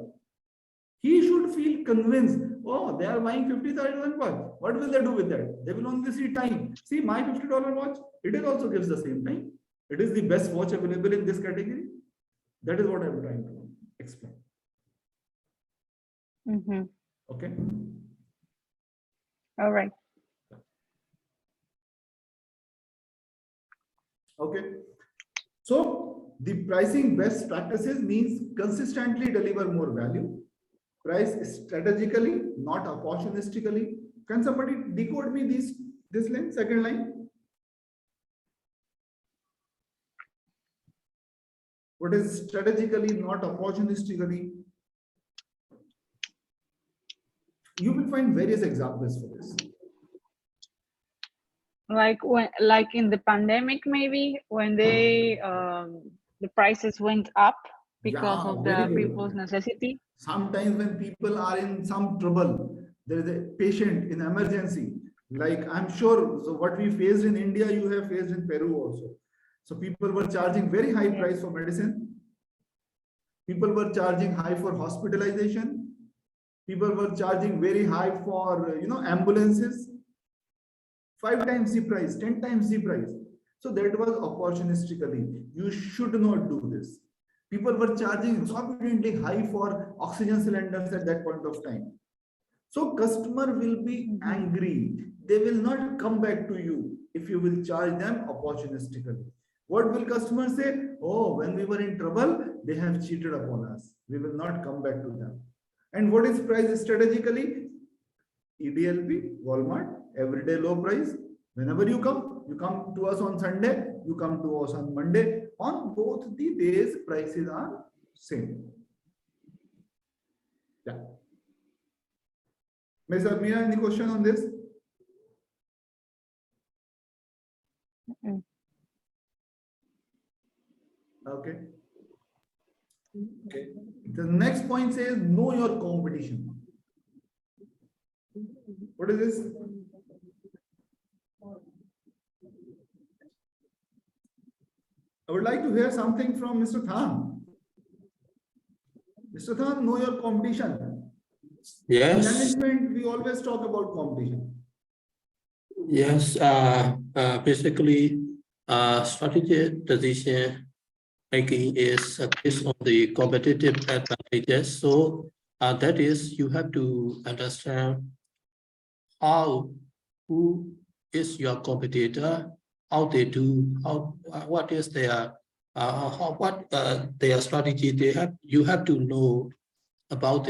he should feel convinced, oh, they are buying $50,000 watch. What will they do with that? They will only see time. See, my $50 watch, it also gives the same time. It is the best watch available in this category. That is what I'm trying to explain. Okay. All right. Okay. So the pricing best practices means consistently deliver more value. Price strategically, not opportunistically. Can somebody decode me this line, second line? What is strategically, not opportunistically? You will find various examples for this. Like in the pandemic, maybe when they the prices went up because of the people's necessity. Sometimes when people are in some trouble, there is a patient in emergency. Like I'm sure, so what we faced in India, you have faced in Peru also. So people were charging very high price for medicine. People were charging high for hospitalization. People were charging very high for, ambulances. 5 times the price, 10 times the price. So that was opportunistically. You should not do this. People were charging exorbitantly high for oxygen cylinders at that point of time. So customer will be angry. They will not come back to you if you will charge them opportunistically. What will customers say? Oh, when we were in trouble, they have cheated upon us. We will not come back to them. And what is price strategically? EDLP, Walmart, everyday low price. Whenever you come to us on Sunday, you come to us on Monday. On both the days, prices are same. Yeah. Ms. Armina, any question on this? Okay. Okay. The next point says know your competition. What is this? I would like to hear something from Mr. Than. Mr. Than, know your competition. In Yes, management, we always talk about competition. yes, basically, strategy decision making is based on the competitive advantages. So that is, you have to understand who is your competitor, how they do, what is their their strategy. You have to know about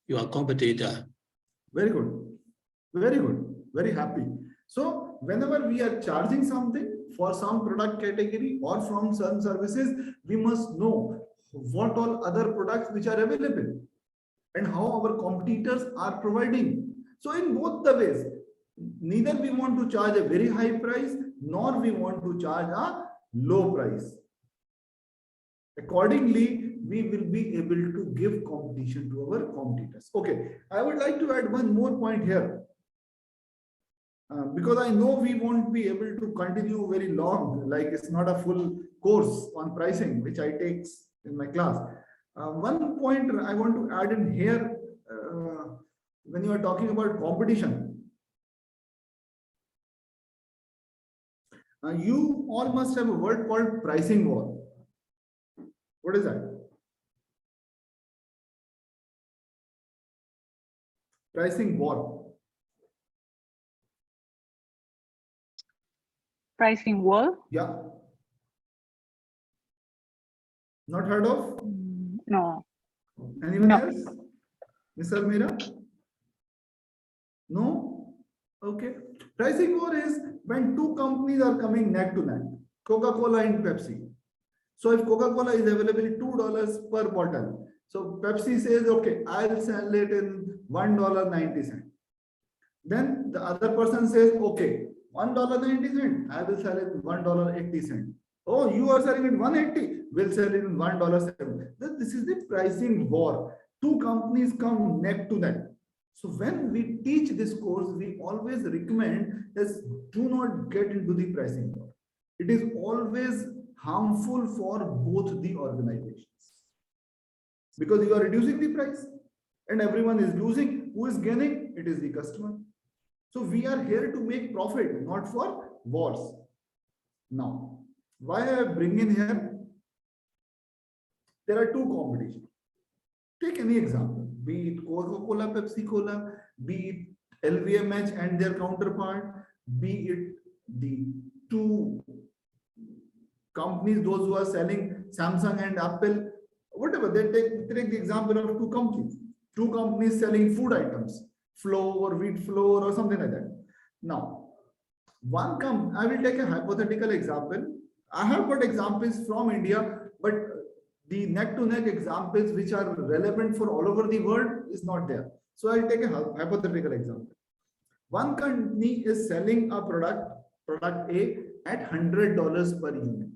your competitor. Very good. Very good. Very happy. So whenever we are charging something for some product category or from some services, we must know what all other products which are available and how our competitors are providing. So in both the ways, neither we want to charge a very high price, nor we want to charge a low price. Accordingly, we will be able to give competition to our competitors. Okay, I would like to add one more point here. Because I know we won't be able to continue very long, like it's not a full course on pricing, which I take in my class. One point I want to add in here, when you are talking about competition, you all must have a word called pricing war. What is that? Pricing war. Pricing wall? Yeah. Not heard of? No. Anyone No. else? Miss Almira? No? Okay. Pricing war is when two companies are coming neck to neck, Coca-Cola and Pepsi. So if Coca-Cola is available $2 per bottle, so Pepsi says, okay, I'll sell it in $1.90. Then the other person says, okay, $1.90, I will sell it in $1.80. Oh, you are selling it $1.80, we'll sell it in $1.70. This is the pricing war. Two companies come neck to neck. So when we teach this course, we always recommend is do not get into the pricing war. It is always harmful for both the organizations because you are reducing the price and everyone is losing. Who is gaining? It is the customer. So we are here to make profit, not for wars. Now, why I bring in here? There are two competitions. Take any example, be it Coca-Cola, Pepsi-Cola, be it LVMH and their counterpart, be it the two companies, those who are selling Samsung and Apple, whatever, they take the example of two companies selling food items, flour or wheat flour or something like that. Now, I will take a hypothetical example. I have got examples from India, but the neck-to-neck examples which are relevant for all over the world is not there. So I'll take a hypothetical example. One company is selling a product A at $100 per unit.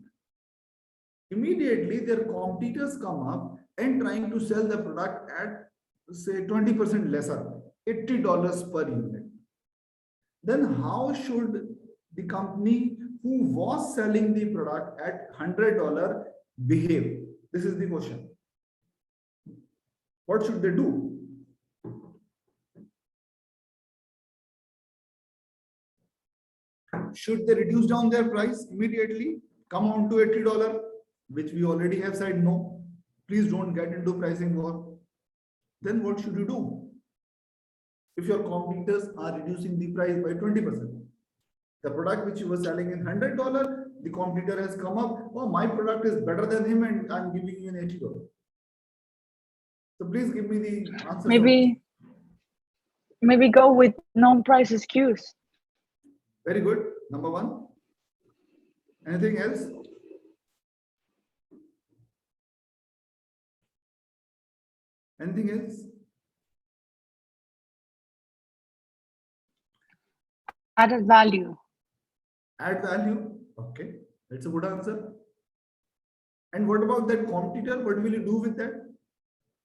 Immediately, their competitors come up and trying to sell the product at, say, 20% lesser, $80 per unit. Then how should the company who was selling the product at $100 behave? This is the question. What should they do? Should they reduce down their price immediately, come on to $80, which we already have said no, please don't get into pricing war. Then what should you do? If your competitors are reducing the price by 20%, the product which you were selling in $100, the competitor has come up, oh, my product is better than him and I'm giving you an $80. So please give me the answer. Maybe go with non-price SKUs. Very good. Number one. Anything else? Anything else? Added value. Add value. Okay, that's a good answer. And what about that competitor? What will you do with that?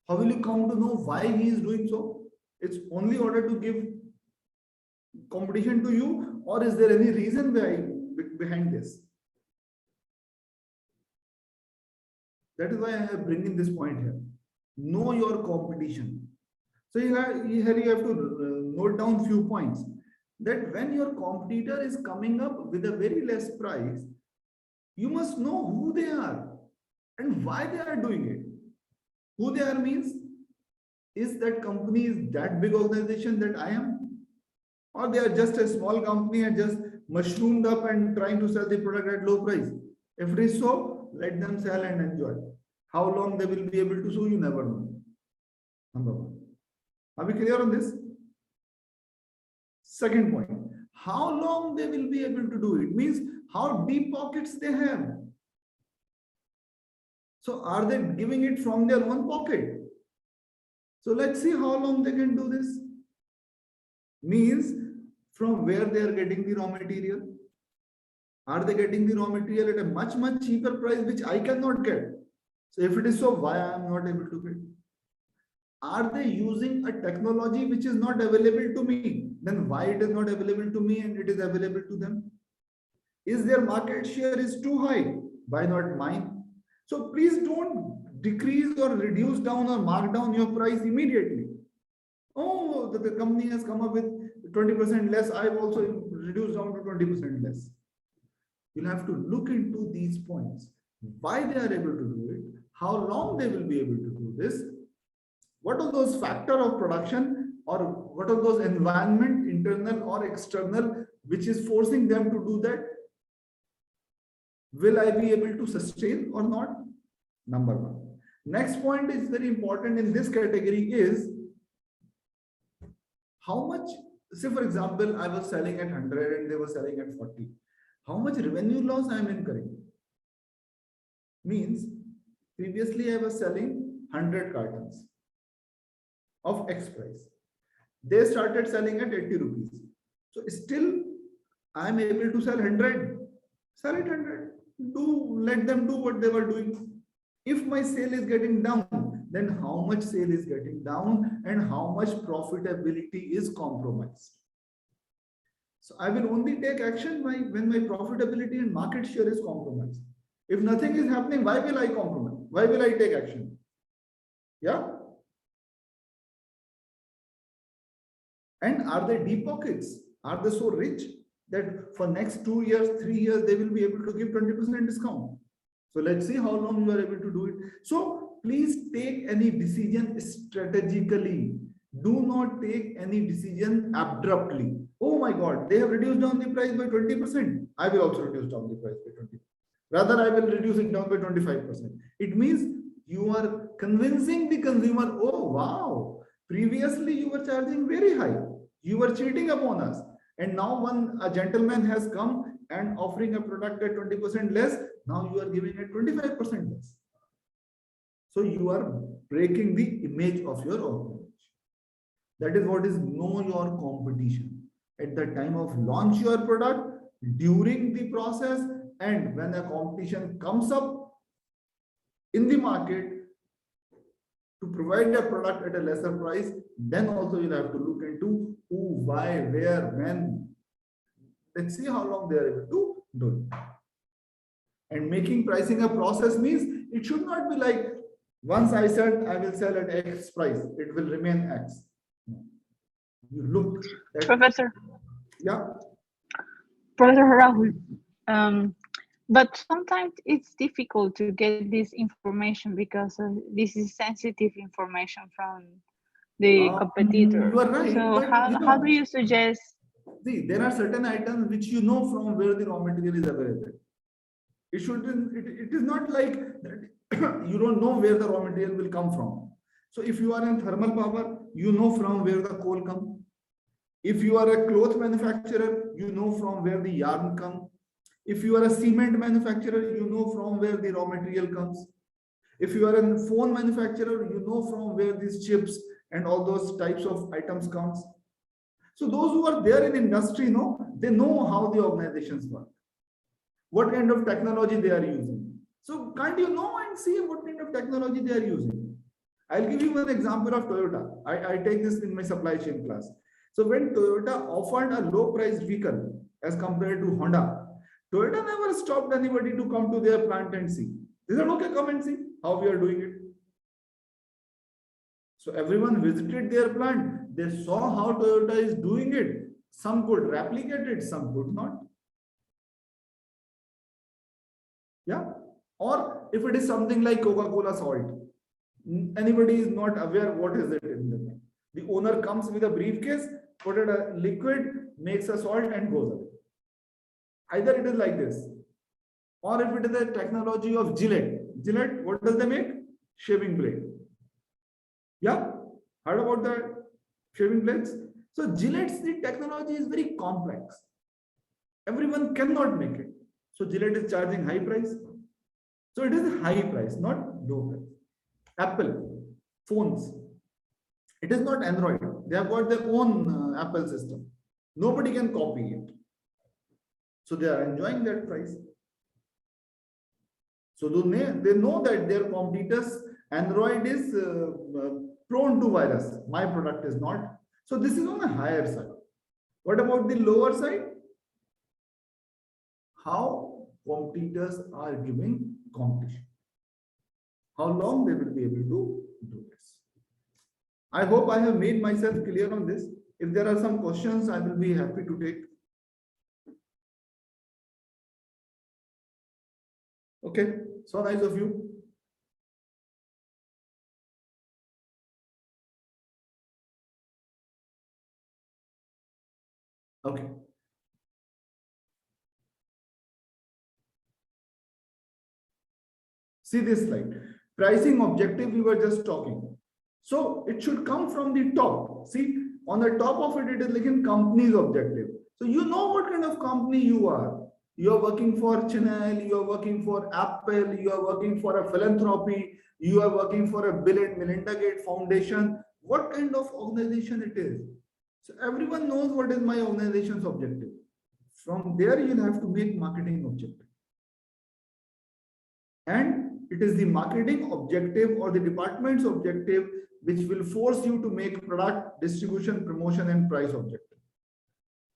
How will you come to know why he is doing so? It's only order to give competition to you, or is there any reason behind this? That is why I have bringing this point here. Know your competition. So here you have to note down few points, that when your competitor is coming up with a very less price, you must know who they are and why they are doing it. Who they are means, is that company is that big organization that I am, or they are just a small company and just mushroomed up and trying to sell the product at low price. If it is so, let them sell and enjoy. How long they will be able to sue, you never know. Number one. Are we clear on this? Second point, how long they will be able to do it means how deep pockets they have. So are they giving it from their own pocket? So let's see how long they can do this. Means from where they are getting the raw material. Are they getting the raw material at a much cheaper price which I cannot get? So if it is so, why I am not able to get? Are they using a technology which is not available to me? Then why it is not available to me and it is available to them? Is their market share is too high? Why not mine? So please don't decrease or reduce down or mark down your price immediately. Oh, the company has come up with 20% less. I've also reduced down to 20% less. You'll have to look into these points. Why they are able to do it, how long they will be able to do this, what are those factors of production, or what are those environment, internal or external, which is forcing them to do that. Will I be able to sustain or not? Number one. Next point is very important in this category is how much, say for example, I was selling at 100 and they were selling at 40. How much revenue loss I am incurring? Means previously I was selling 100 cartons of X price. They started selling at 80 rupees. So still I am able to sell 100. Sell it 100. Let them do what they were doing. If my sale is getting down, then how much sale is getting down and how much profitability is compromised. So I will only take action when my profitability and market share is compromised. If nothing is happening, why will I compromise? Why will I take action? Yeah. And are they deep pockets? Are they so rich that for next 2 years, 3 years, they will be able to give 20% discount? So let's see how long you are able to do it. So please take any decision strategically. Do not take any decision abruptly. Oh my God, they have reduced down the price by 20%. I will also reduce down the price by 20%. Rather, I will reduce it down by 25%. It means you are convincing the consumer, oh wow, previously you were charging very high. You were cheating upon us. And now a gentleman has come and offering a product at 20% less. Now you are giving it 25% less. So you are breaking the image of your organization. That is what is know your competition. At the time of launch your product, during the process, and when a competition comes up in the market to provide a product at a lesser price, then also you'll have to look into who, why, where, when. Let's see how long they are able to do it. And making pricing a process means it should not be like once I said I will sell at X price, it will remain X. You look at, Professor. Yeah. Professor Rahul, but sometimes it's difficult to get this information because this is sensitive information from the competitor. You are right, so how do you suggest? See, there are certain items which you know from where the raw material is available. It is not like that you don't know where the raw material will come from. So if you are in thermal power, you know from where the coal comes. If you are a cloth manufacturer, you know from where the yarn comes. If you are a cement manufacturer, you know from where the raw material comes. If you are a phone manufacturer, you know from where these chips and all those types of items comes. So those who are there in industry, they know how the organizations work, what kind of technology they are using. So can't you know and see what kind of technology they are using? I'll give you one example of Toyota. I take this in my supply chain class. So when Toyota offered a low priced vehicle as compared to Honda, Toyota never stopped anybody to come to their plant and see. They said, okay, come and see how we are doing it. So everyone visited their plant. They saw how Toyota is doing it. Some could replicate it, some could not. Yeah. Or if it is something like Coca-Cola salt, anybody is not aware what is it in the thing. The owner comes with a briefcase, put it a liquid, makes a salt and goes away. Either it is like this, or if it is the technology of Gillette. Gillette, what does they make? Shaving blade. Yeah, heard about that? Shaving blades. So Gillette's the technology is very complex. Everyone cannot make it. So Gillette is charging high price. So it is high price, not low price. Apple phones. It is not Android. They have got their own Apple system. Nobody can copy it. So they are enjoying that price. So they know that their competitors, Android is prone to virus. My product is not. So this is on the higher side. What about the lower side? How competitors are giving competition. How long they will be able to do this. I hope I have made myself clear on this. If there are some questions, I will be happy to take. Okay, so nice of you. Okay. See this slide. Pricing objective we were just talking. So it should come from the top. See, on the top of it, it is like in company's objective. So you know what kind of company you are. You are working for Chanel, you are working for Apple, you are working for a philanthropy, you are working for a Bill and Melinda Gates Foundation. What kind of organization it is? So everyone knows what is my organization's objective. From there, you'll have to make marketing objective. And it is the marketing objective or the department's objective which will force you to make product distribution, promotion, and price objective.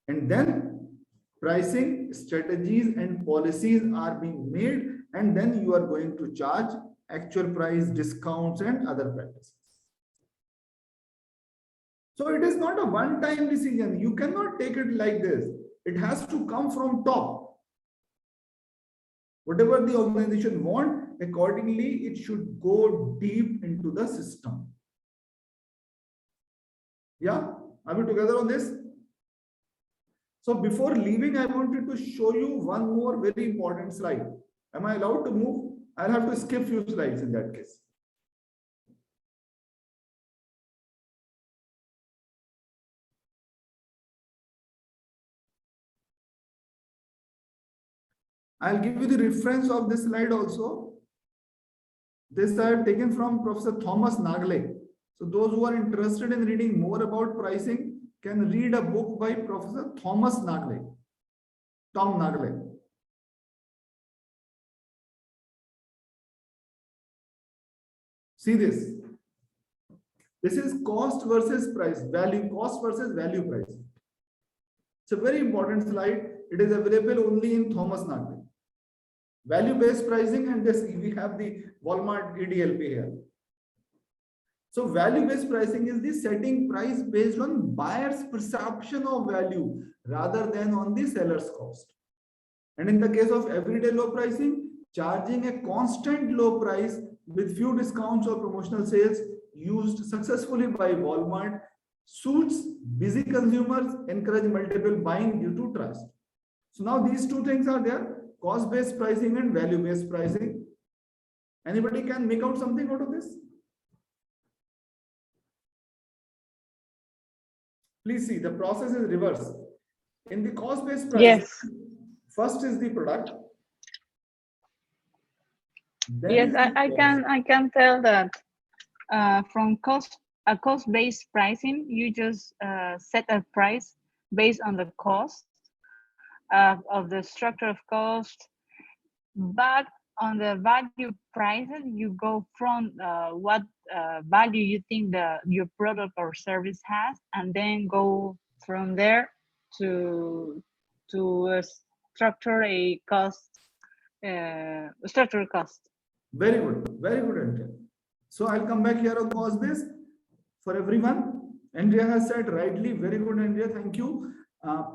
And then pricing strategies and policies are being made, and then you are going to charge actual price, discounts, and other practices. So it is not a one-time decision. You cannot take it like this. It has to come from top. Whatever the organization wants, accordingly, it should go deep into the system. Yeah, are we together on this? So before leaving, I wanted to show you one more very important slide. Am I allowed to move? I'll have to skip few slides in that case. I'll give you the reference of this slide also. This I have taken from Professor Thomas Nagle. So those who are interested in reading more about pricing can read a book by Professor Thomas Nagle. Tom Nagle. See this. This is cost versus price, value, cost versus value price. It's a very important slide. It is available only in Thomas Nagle. Value-based pricing, and this we have the Walmart EDLP here. So value-based pricing is the setting price based on buyer's perception of value rather than on the seller's cost. And in the case of everyday low pricing, charging a constant low price with few discounts or promotional sales used successfully by Walmart suits busy consumers, encourage multiple buying due to trust. So now these two things are there. Cost-based pricing and value-based pricing. Anybody can make out something out of this? Please see, the process is reverse. In the cost-based pricing, Yes. first is the product. Then Yes, is the I can tell that from cost-based pricing, you just set a price based on the cost of the structure of cost, but on the value prices, you go from what value you think your product or service has, and then go from there to structure a structure cost. Very good, Andrea. So I'll come back here on cost base for everyone. Andrea has said rightly, very good, Andrea, thank you.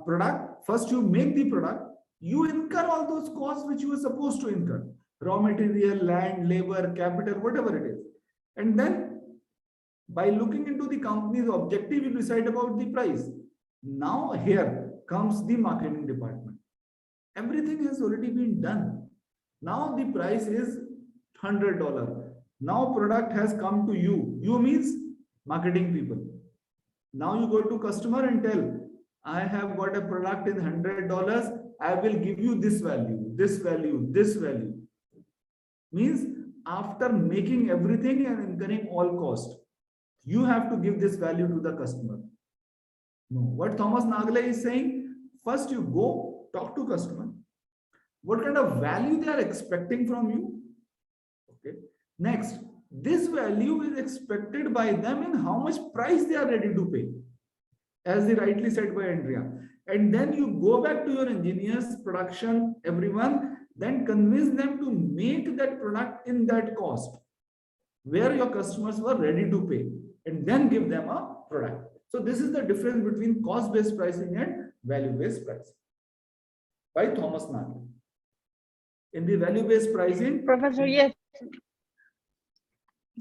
Product, first you make the product, you incur all those costs which you are supposed to incur. Raw material, land, labor, capital, whatever it is. And then by looking into the company's objective, you decide about the price. Now here comes the marketing department. Everything has already been done. Now the price is $100. Now product has come to you. You means marketing people. Now you go to customer and tell, I have got a product in $100. I will give you this value, this value, this value. Means after making everything and incurring all cost, you have to give this value to the customer. No, what Thomas Nagle is saying, first you go talk to customer. What kind of value they are expecting from you? Okay. Next, this value is expected by them in how much price they are ready to pay, as they rightly said by Andrea. And then you go back to your engineers, production, everyone, then convince them to make that product in that cost where your customers were ready to pay, and then give them a product. So this is the difference between cost-based pricing and value-based pricing by Thomas Nagle. In the value-based pricing, Professor, yes.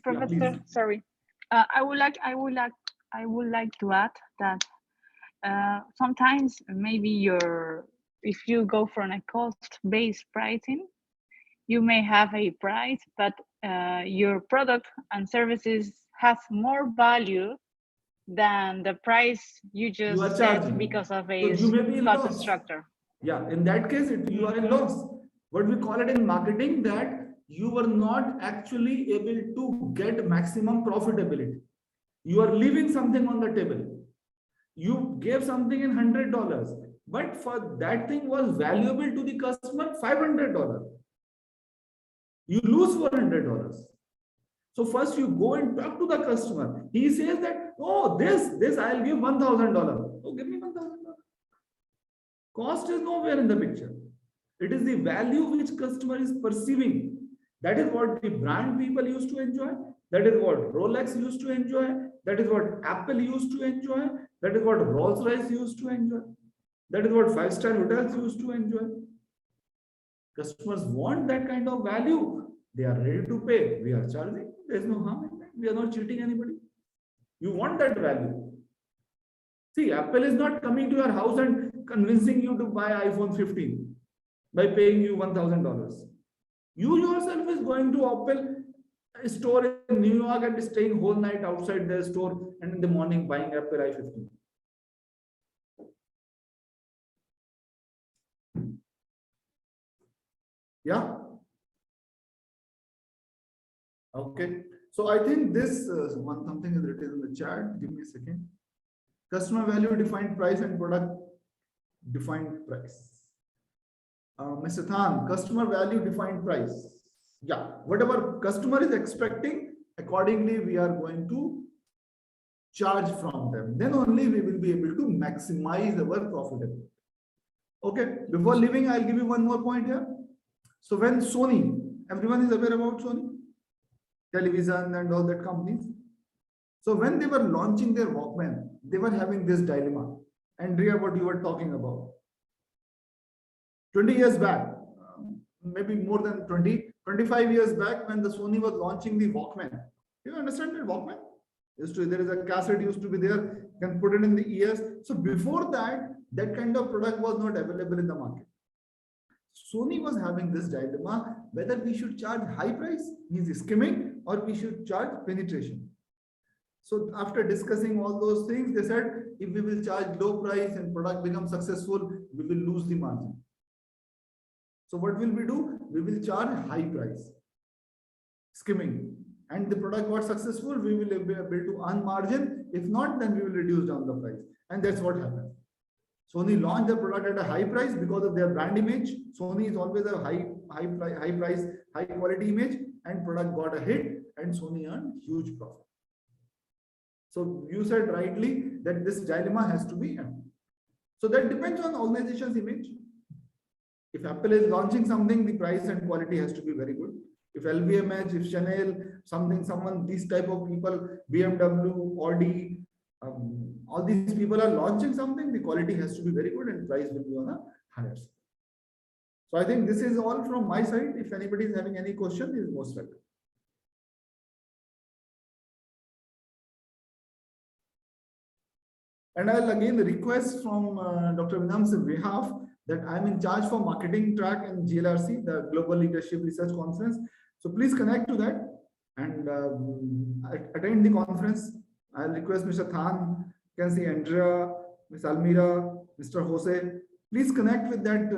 Professor, please. sorry. I would like to add that sometimes maybe if you go from a cost-based pricing, you may have a price, but your product and services have more value than the price you just are set charging. because of So a you may be in cost loss. structure. Yeah, in that case, you are in loss. What we call it in marketing, that you were not actually able to get maximum profitability. You are leaving something on the table. You gave something in $100, but for that thing was valuable to the customer $500. You lose $400. So first you go and talk to the customer. He says that, oh, this I'll give $1,000. Oh, give me $1,000. Cost is nowhere in the picture. It is the value which customer is perceiving. That is what the brand people used to enjoy. That is what Rolex used to enjoy. That is what Apple used to enjoy. That is what Rolls-Royce used to enjoy. That is what five-star hotels used to enjoy. Customers want that kind of value. They are ready to pay. We are charging. There is no harm in that. We are not cheating anybody. You want that value. See, Apple is not coming to your house and convincing you to buy iPhone 15 by paying you $1,000. You yourself is going to Apple store in New York and staying whole night outside their store, and in the morning buying Apple i15. Yeah. Okay. So I think this something is written in the chat. Give me a second. Customer value defined price and product defined price. Mr. Than, customer value defined price. Yeah, whatever customer is expecting, accordingly we are going to charge from them. Then only we will be able to maximize our profitability. Okay, before leaving, I'll give you one more point here. So when Sony, everyone is aware about Sony, television and all that companies. So when they were launching their Walkman, they were having this dilemma. Andrea, what you were talking about. 20 years back, maybe more than 20, 25 years back, when the Sony was launching the Walkman. You understand that Walkman? There is a cassette used to be there, you can put it in the ears. So before that, that kind of product was not available in the market. Sony was having this dilemma whether we should charge high price, means skimming, or we should charge penetration. So after discussing all those things, they said, if we will charge low price and product becomes successful, we will lose the margin. So what will we do? We will charge high price, skimming, and the product got successful, we will be able to earn margin. If not, then we will reduce down the price. And that's what happened. Sony launched the product at a high price because of their brand image. Sony is always a high price, high quality image, and product got a hit, and Sony earned huge profit. So you said rightly that this dilemma has to be empty. So that depends on organization's image. If Apple is launching something, the price and quality has to be very good. If LVMH, if Chanel, someone, these type of people, BMW, Audi, all these people are launching something, the quality has to be very good and price will be on a higher side. So I think this is all from my side. If anybody is having any question, is most welcome. And I'll again request from Dr. Vinam's behalf that I'm in charge for marketing track in GLRC, the Global Leadership Research Conference. So please connect to that and attend the conference. I'll request Mr. Than, you can see Andrea, Ms. Almira, Mr. Jose. Please connect with that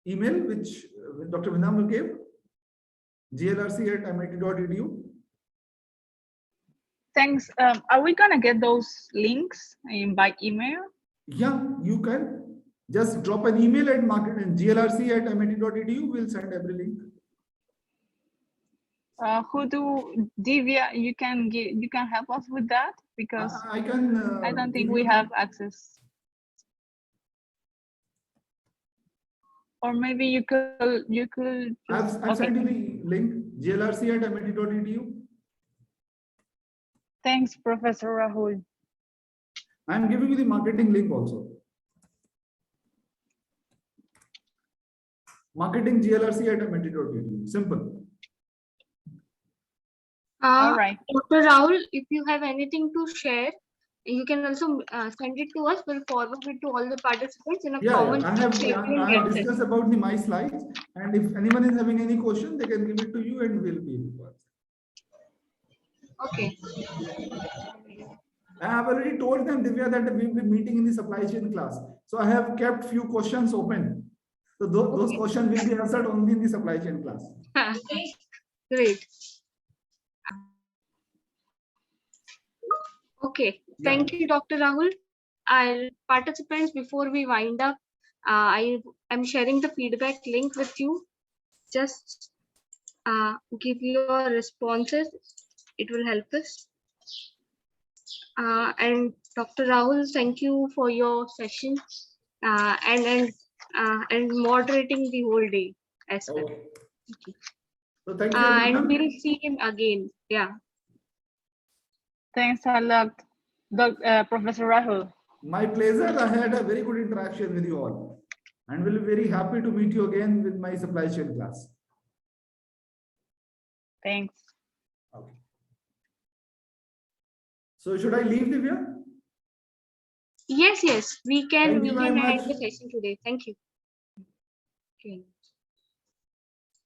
email which Dr. Vinam will give, glrc@mit.edu. Thanks. Are we gonna get those links by email? Yeah, you can just drop an email at glrc@mit.edu. We'll send every link. Divya, you can help us with that, because I can. I don't think we have access. Or maybe you could. I've sent you the link, glrc@mit.edu. Thanks, Professor Rahul. I'm giving you the marketing link also. Marketing glrc@mit.edu. Simple. All right. Dr. Rahul, if you have anything to share, you can also send it to us. We'll forward it to all the participants in a common. I have discussed about my slides, and if anyone is having any question, they can give it to you and we'll be able to answer. Okay. I have already told them, Divya, that we will be meeting in the supply chain class. So I have kept few questions open. So those questions will be answered only in the supply chain class. Great. Okay. Thank you, Dr. Rahul. Participants, before we wind up, I am sharing the feedback link with you. Just give your responses. It will help us. And Dr. Rahul, thank you for your session and moderating the whole day as well. Okay. So thank you. And we'll see him again. Yeah. Thanks a lot, Professor Rahul. My pleasure. I had a very good interaction with you all, and will be very happy to meet you again with my supply chain class. Thanks. Okay. So should I leave, Divya? Yes, we can. Thank you very end much. the session today. Thank you. Okay.